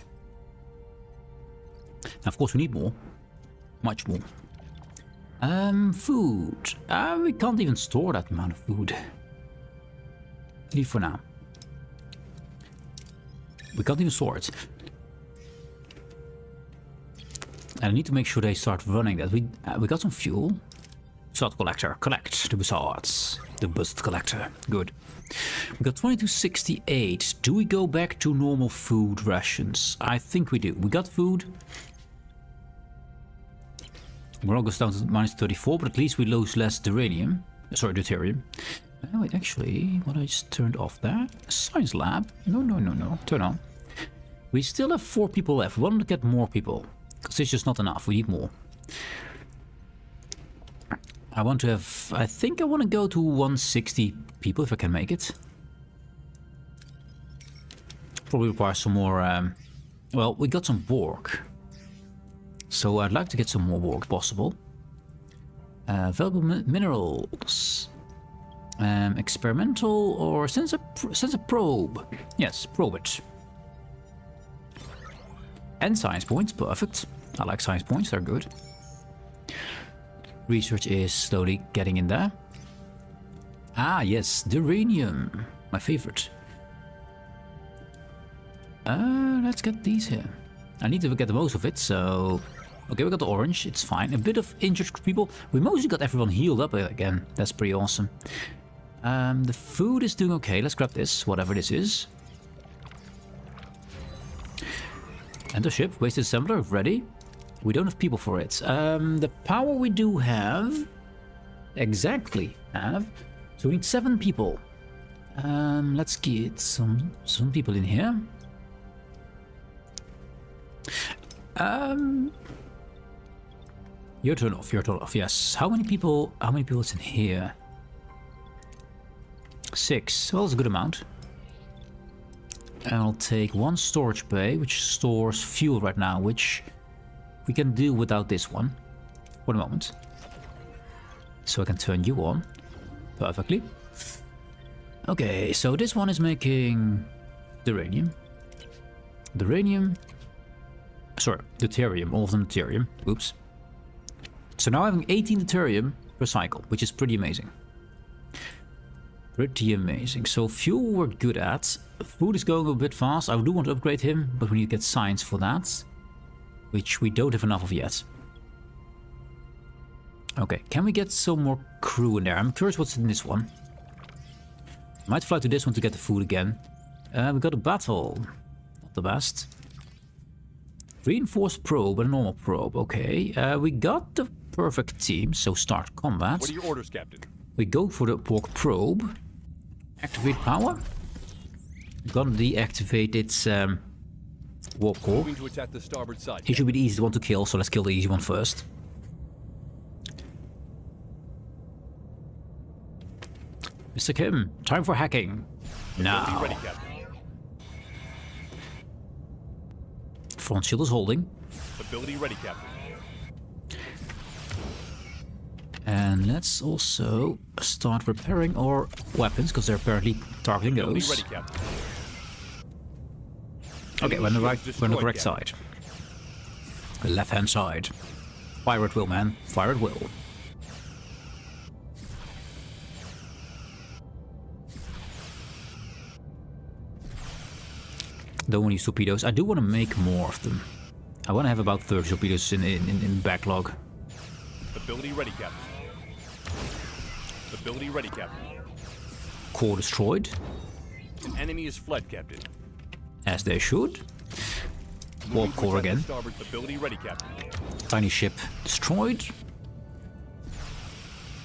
Now, of course, we need more. Much more. Food. We can't even store that amount of food. Leave for now. We can't even sort. And I need to make sure they start running that. We got some fuel. Salt collector. Collect the basalts. The bust collector. Good. We got 2268. Do we go back to normal food rations? I think we do. We got food. Morale goes down to minus 34, but at least we lose less deuterium. Sorry, deuterium. Wait, actually, what I just turned off there? Science lab? No. Turn on. We still have 4 people left. We want to get more people. Because it's just not enough. We need more. I want to have... I think I want to go to 160 people if I can make it. Probably requires some more... well, we got some Borg. So I'd like to get some more Borg if possible. Valuable minerals. Experimental or sensor probe. Yes, probe it. And science points, perfect. I like science points, they're good. Research is slowly getting in there. Ah, yes, uranium, my favorite. Let's get these here. I need to get the most of it, so... Okay, we got the orange, it's fine. A bit of injured people. We mostly got everyone healed up again. That's pretty awesome. The food is doing okay. Let's grab this, whatever this is. Enter ship, wasted assembler, ready. We don't have people for it. The power we do have... Exactly have. So we need 7 people. Let's get some people in here. Your turn off, yes. How many people is in here? 6, well, that's a good amount. And I'll take 1 storage bay, which stores fuel right now, which we can do without this one. For the moment. So I can turn you on. Perfectly. Okay, so this one is making deuterium. Sorry, deuterium, all of them deuterium. Oops. So now having 18 deuterium per cycle, which is pretty amazing. Pretty amazing. So fuel we're good at. Food is going a bit fast. I do want to upgrade him, but we need to get science for that. Which we don't have enough of yet. Okay, can we get some more crew in there? I'm curious what's in this one. Might fly to this one to get the food again. We got a battle. Not the best. Reinforced probe and a normal probe. Okay, we got the perfect team, so start combat. What are your orders, Captain? We go for the Borg probe. Activate power. Gonna deactivate its warp core. Moving to attack the starboard side. He should be the easiest one to kill, so let's kill the easy one first. Mr. Kim, time for hacking. Now. Ready, Captain. Front shield is holding. Ability ready, Captain. And let's also start repairing our weapons, because they're apparently targeting those. Ready, Captain. Okay, we're on the correct side. The left-hand side. Fire at will, man. Fire at will. Don't want to use torpedoes. I do want to make more of them. I want to have about 30 torpedoes in backlog. Ability ready, Captain. Ability ready, Captain. Core destroyed. An enemy is fled, Captain. As they should. Warp core again. Starboard. Ability ready, Captain. Tiny ship destroyed.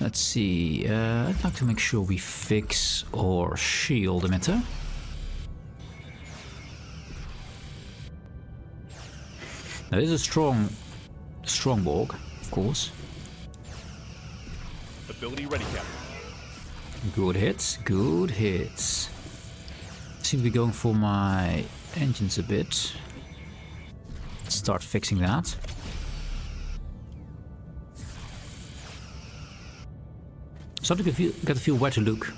Let's see. I'd like to make sure we fix our shield emitter. Now this is a strong Borg, of course. Ability ready, Captain. Good hits, good hits. Seem to be going for my engines a bit. Let's start fixing that. Starting to get a feel where to look.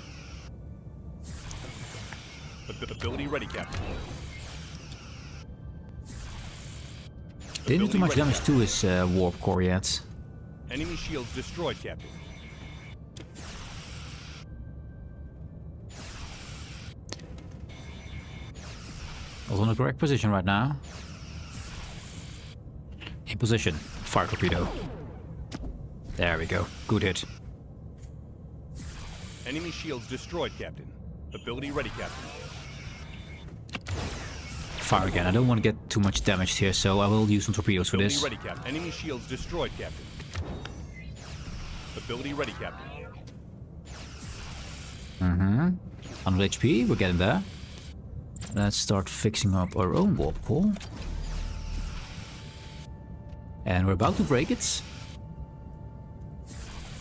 Ability ready, Captain. Didn't do too much damage to his warp core yet. Enemy shields destroyed, Captain. Also in the correct position right now. In position. Fire torpedo. There we go. Good hit. Enemy shields destroyed, Captain. Ability ready, Captain. Fire again. I don't want to get too much damaged here, so I will use some torpedoes for Ability this. ready, Captain. Enemy shields destroyed, Captain. Ability ready, Captain. 100 HP. We're getting there. Let's start fixing up our own warp core. And we're about to break it.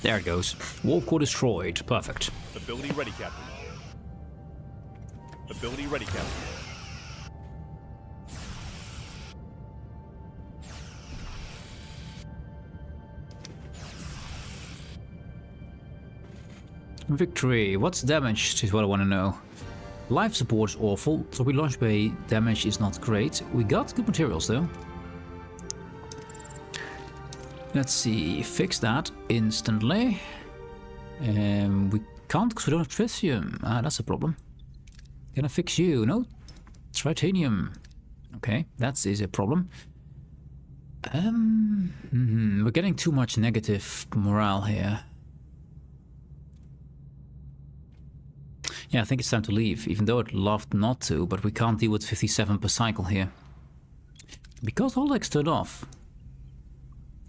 There it goes. Warp core destroyed. Perfect. Ability ready, Captain. Ability ready, Captain. Victory. What's damaged is what I want to know. Life support is awful. Torpedo launch bay damage is not great. We got good materials though. Let's see. Fix that instantly. We can't because we don't have tritium. Ah, that's a problem. Can I fix you? No? Tritanium. Okay, that is a problem. We're getting too much negative morale here. Yeah, I think it's time to leave, even though I'd loved not to, but we can't deal with 57 per cycle here. Because holodecks turned off.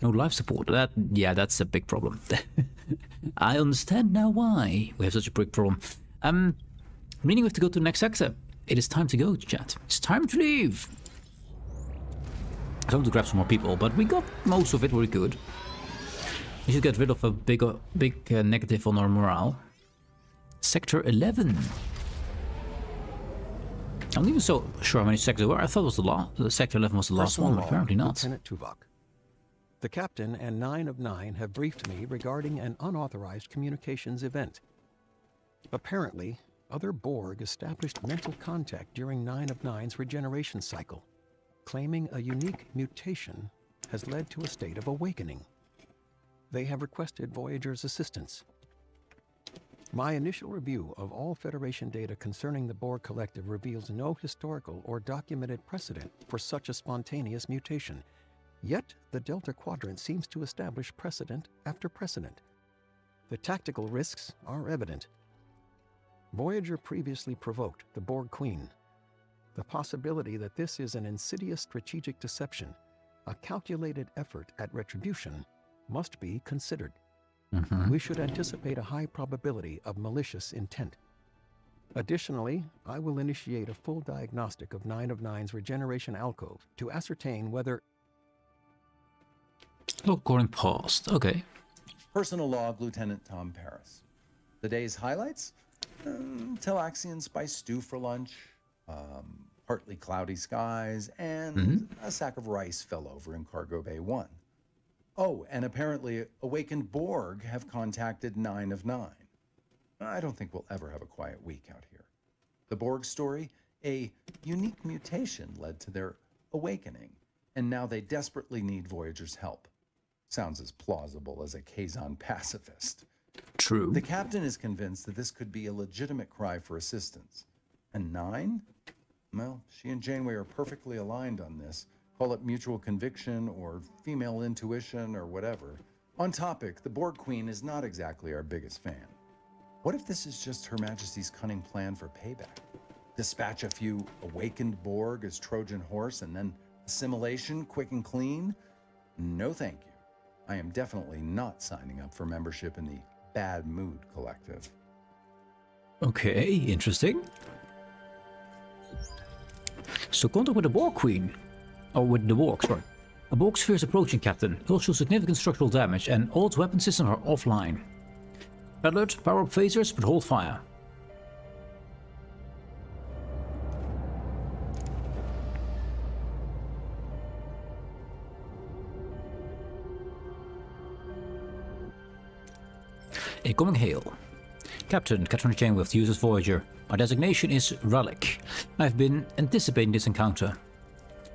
No life support. Yeah, that's a big problem. I understand now why we have such a big problem. Meaning we have to go to the next sector. It is time to go, chat. It's time to leave. I want to grab some more people, but we got most of it very good. We should get rid of a big negative on our morale. Sector 11. I'm not even so sure how many sectors there were. I thought it was the Sector 11 was the last one, but apparently not. Lieutenant Tuvok. The captain and 9 of 9 have briefed me regarding an unauthorized communications event. Apparently, other Borg established mental contact during 9 of 9's regeneration cycle, claiming a unique mutation has led to a state of awakening. They have requested Voyager's assistance. My initial review of all Federation data concerning the Borg Collective reveals no historical or documented precedent for such a spontaneous mutation. Yet, the Delta Quadrant seems to establish precedent after precedent. The tactical risks are evident. Voyager previously provoked the Borg Queen. The possibility that this is an insidious strategic deception, a calculated effort at retribution, must be considered. We should anticipate a high probability of malicious intent. Additionally, I will initiate a full diagnostic of 9 of 9's regeneration alcove to ascertain whether... Log paused. Okay. Personal log, Lieutenant Tom Paris. The day's highlights? Telaxian spice stew for lunch, partly cloudy skies, and a sack of rice fell over in Cargo Bay 1. Oh, and apparently awakened Borg have contacted 9 of 9. I don't think we'll ever have a quiet week out here. The Borg story, a unique mutation led to their awakening, and now they desperately need Voyager's help. Sounds as plausible as a Kazon pacifist. True. The captain is convinced that this could be a legitimate cry for assistance. And 9? Well, she and Janeway are perfectly aligned on this. Call it mutual conviction or female intuition or whatever. On topic, the Borg Queen is not exactly our biggest fan. What if this is just Her Majesty's cunning plan for payback? Dispatch a few awakened Borg as Trojan horse and then assimilation quick and clean? No thank you. I am definitely not signing up for membership in the Bad Mood Collective. Okay, interesting. So contact with the Borg Queen. Or with the Borg, sorry. A Borg sphere is approaching, Captain. It will show significant structural damage and all its weapon systems are offline. Alert, power up phasers, but hold fire. Incoming hail. Captain Janeway of the USS Voyager. My designation is Relic. I've been anticipating this encounter.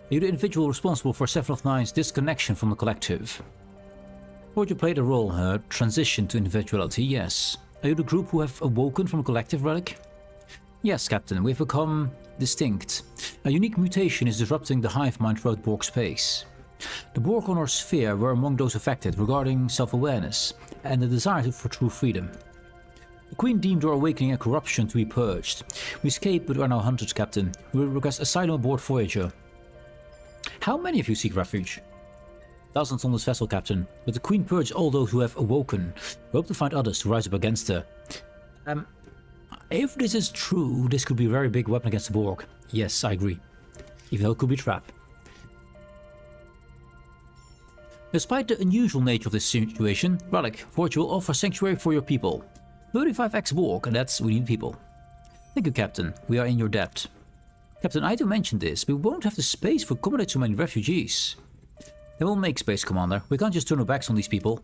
Are you the individual responsible for Seven of Nine's disconnection from the collective? Voyager played a role in her transition to individuality, yes. Are you the group who have awoken from the collective, Relic? Yes, Captain, we've become distinct. A unique mutation is disrupting the hive mind throughout Borg space. The Borg on our sphere were among those affected regarding self-awareness and the desire for true freedom. The Queen deemed our awakening a corruption to be purged. We escaped but are now hunted, Captain. We request asylum aboard Voyager. How many of you seek refuge? Thousands on this vessel, Captain, but the Queen purged all those who have awoken. We hope to find others to rise up against her. If this is true, this could be a very big weapon against the Borg. Yes, I agree. Even though it could be a trap. Despite the unusual nature of this situation, Relic, Voyager will offer sanctuary for your people. 35 ex-Borg, and that's we need people. Thank you, Captain. We are in your debt. Captain, I do mention this. We won't have the space to accommodate so many refugees. Then we'll make space, Commander. We can't just turn our backs on these people.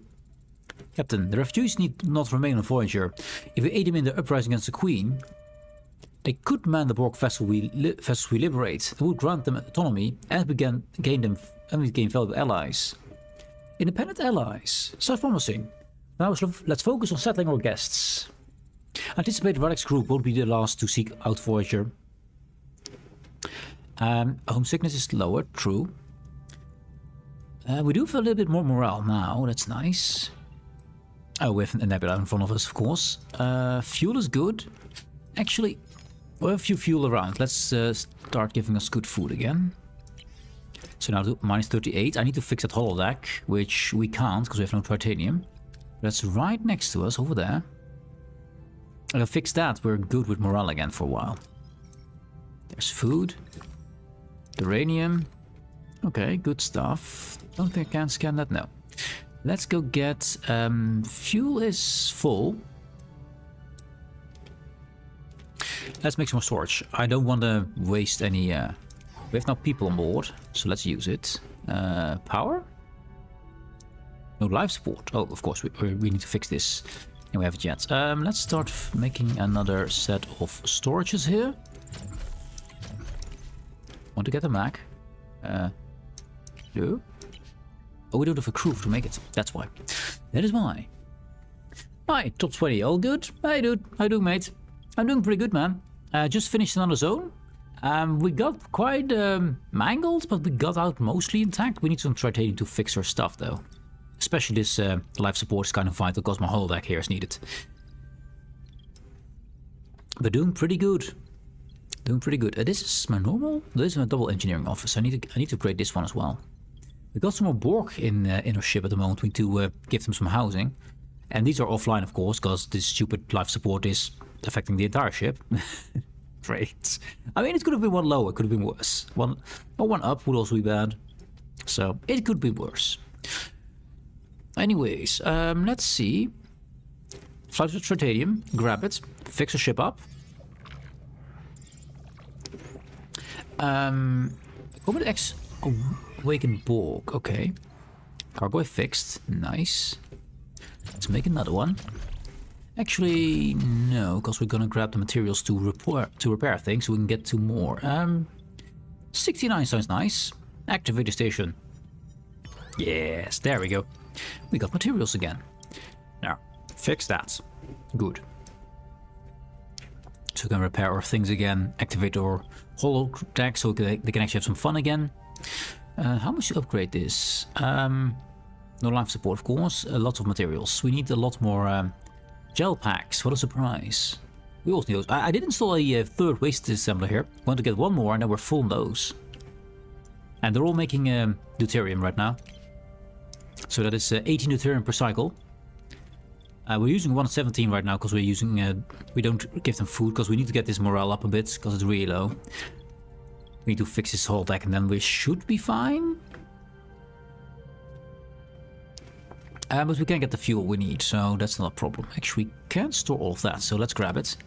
Captain, the refugees need not remain on Voyager. If we aid them in their uprising against the Queen, they could man the Borg vessels we liberate. It would grant them autonomy and we gain valuable allies. Independent allies. Sounds promising. Now let's focus on settling our guests. Anticipate Relic's group won't be the last to seek out Voyager. Homesickness is lower, true. We do feel a little bit more morale now, that's nice. Oh, we have a nebula in front of us, of course. Fuel is good. Actually, we have a few fuel around. Let's start giving us good food again. So now to minus 38. I need to fix that holodeck, which we can't because we have no titanium. That's right next to us, over there. If I fix that, we're good with morale again for a while. There's food. Uranium. Okay, good stuff. Don't think I can scan that, no. Let's go get... fuel is full. Let's make some more storage. I don't want to waste any... We have now people on board, so let's use it. Power? No life support. Oh, of course, we need to fix this. And we have it yet. Let's start making another set of storages here. Want to get a Mac? No. Oh, we don't have a crew to make it. That's why. That is why. Hi, top 20. All good? Hey, dude. How you doing, mate? I'm doing pretty good, man. Just finished another zone. We got quite mangled, but we got out mostly intact. We need some titanium to fix our stuff, though. Especially this life support is kind of vital because my holodeck here is needed. But doing pretty good. Doing pretty good. This is my normal. This is my double engineering office. I need to upgrade this one as well. We got some more Borg in our ship at the moment. We need to give them some housing, and these are offline, of course, because this stupid life support is affecting the entire ship. Great. I mean, it could have been one lower. It could have been worse. One up would also be bad. So it could be worse. Anyways, let's see. Fly to titanium. Grab it. Fix the ship up. Comet X Awakened Borg. Okay. Cargo fixed. Nice. Let's make another one. Actually, no, because we're gonna grab the materials to repair things so we can get 2 more. 69 sounds nice. Activate the station. Yes, there we go. We got materials again. Now, fix that. Good. So we can repair our things again, activate our holodeck so they can actually have some fun again. How much to upgrade this? No life support, of course. Lots of materials. We need a lot more gel packs. What a surprise. We also need... I did install a third waste assembler here. I'm going to get 1 more and then we're full on those. And they're all making deuterium right now. So that is 18 deuterium per cycle. We're using 117 right now because we're using... we don't give them food because we need to get this morale up a bit because it's really low. We need to fix this whole deck and then we should be fine. But we can't get the fuel we need, so that's not a problem. Actually, we can store all of that, so let's grab it.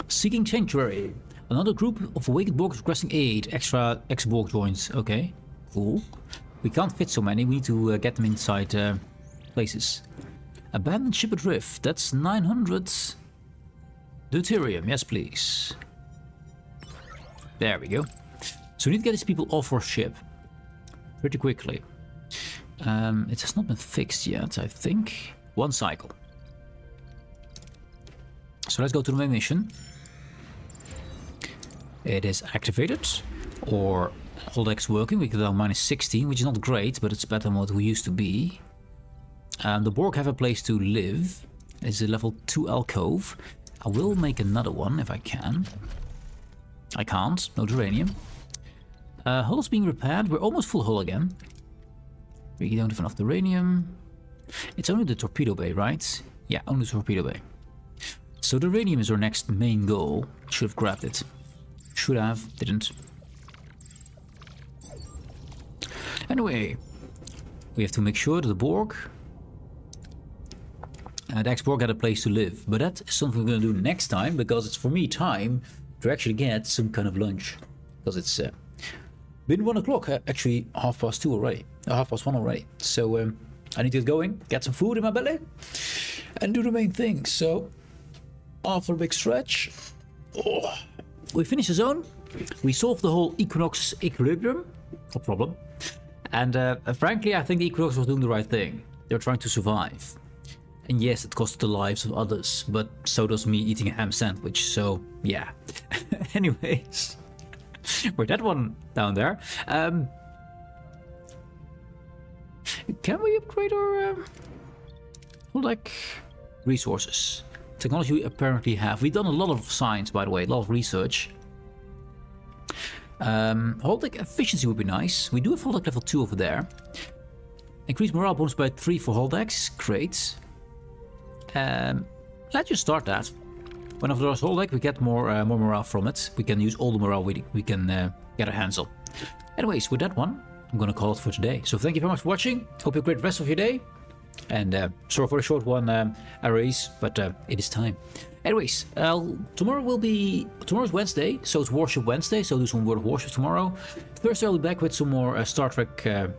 Seeking Sanctuary. Another group of awakened Borg requesting aid. Extra ex-Borg joins. Okay, cool. We can't fit so many, we need to get them inside places. Abandoned ship adrift. That's 900 deuterium. Yes, please. There we go. So we need to get these people off our ship pretty quickly. It has not been fixed yet, I think. 1 cycle. So let's go to the main mission. It is activated, or holodex's working. We get down minus 16, which is not great, but it's better than what we used to be. The Borg have a place to live. It's a level 2 alcove. I will make another one if I can. I can't, no uranium. Hull is being repaired. We're almost full hull again. We don't have enough uranium. It's only the torpedo bay, right? Yeah, only the torpedo bay. So the uranium is our next main goal. Should have grabbed it. Should have, didn't. Anyway, we have to make sure that the Borg and the X-Borg had a place to live. But that is something we're going to do next time, because it's for me time to actually get some kind of lunch. Because it's been 1 o'clock, actually 2:30 already. 1:30 already. So I need to get going, get some food in my belly, and do the main thing. So after a big stretch, we finished the zone. We solved the whole Equinox equilibrium, no problem. And frankly, I think the Equinox was doing the right thing. They're trying to survive. And yes, it costs the lives of others, but so does me eating a ham sandwich, so yeah. Anyways, we're that one down there. Can we upgrade our like resources? Technology we apparently have. We've done a lot of science, by the way, a lot of research. Holodeck efficiency would be nice. We do have holodeck level 2 over there. Increase morale bonus by 3 for holodecks. Great. Let's just start that. Whenever there's holodeck, we get more morale from it. We can use all the morale we can get our hands on. Anyways, with that one, I'm gonna call it for today. So thank you very much for watching. Hope you have a great rest of your day. And sorry for the short one, Aries, but it is time. Anyways, tomorrow's Wednesday, so it's Warship Wednesday, so do some World of Warship tomorrow. Thursday I'll be back with some more Star Trek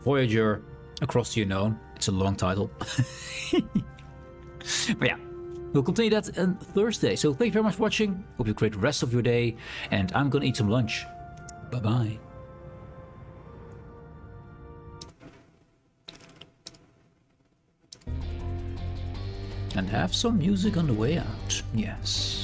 Voyager Across the Unknown. It's a long title. But yeah, we'll continue that on Thursday. So thank you very much for watching. Hope you have a great rest of your day, and I'm gonna eat some lunch. Bye-bye. And have some music on the way out. Yes.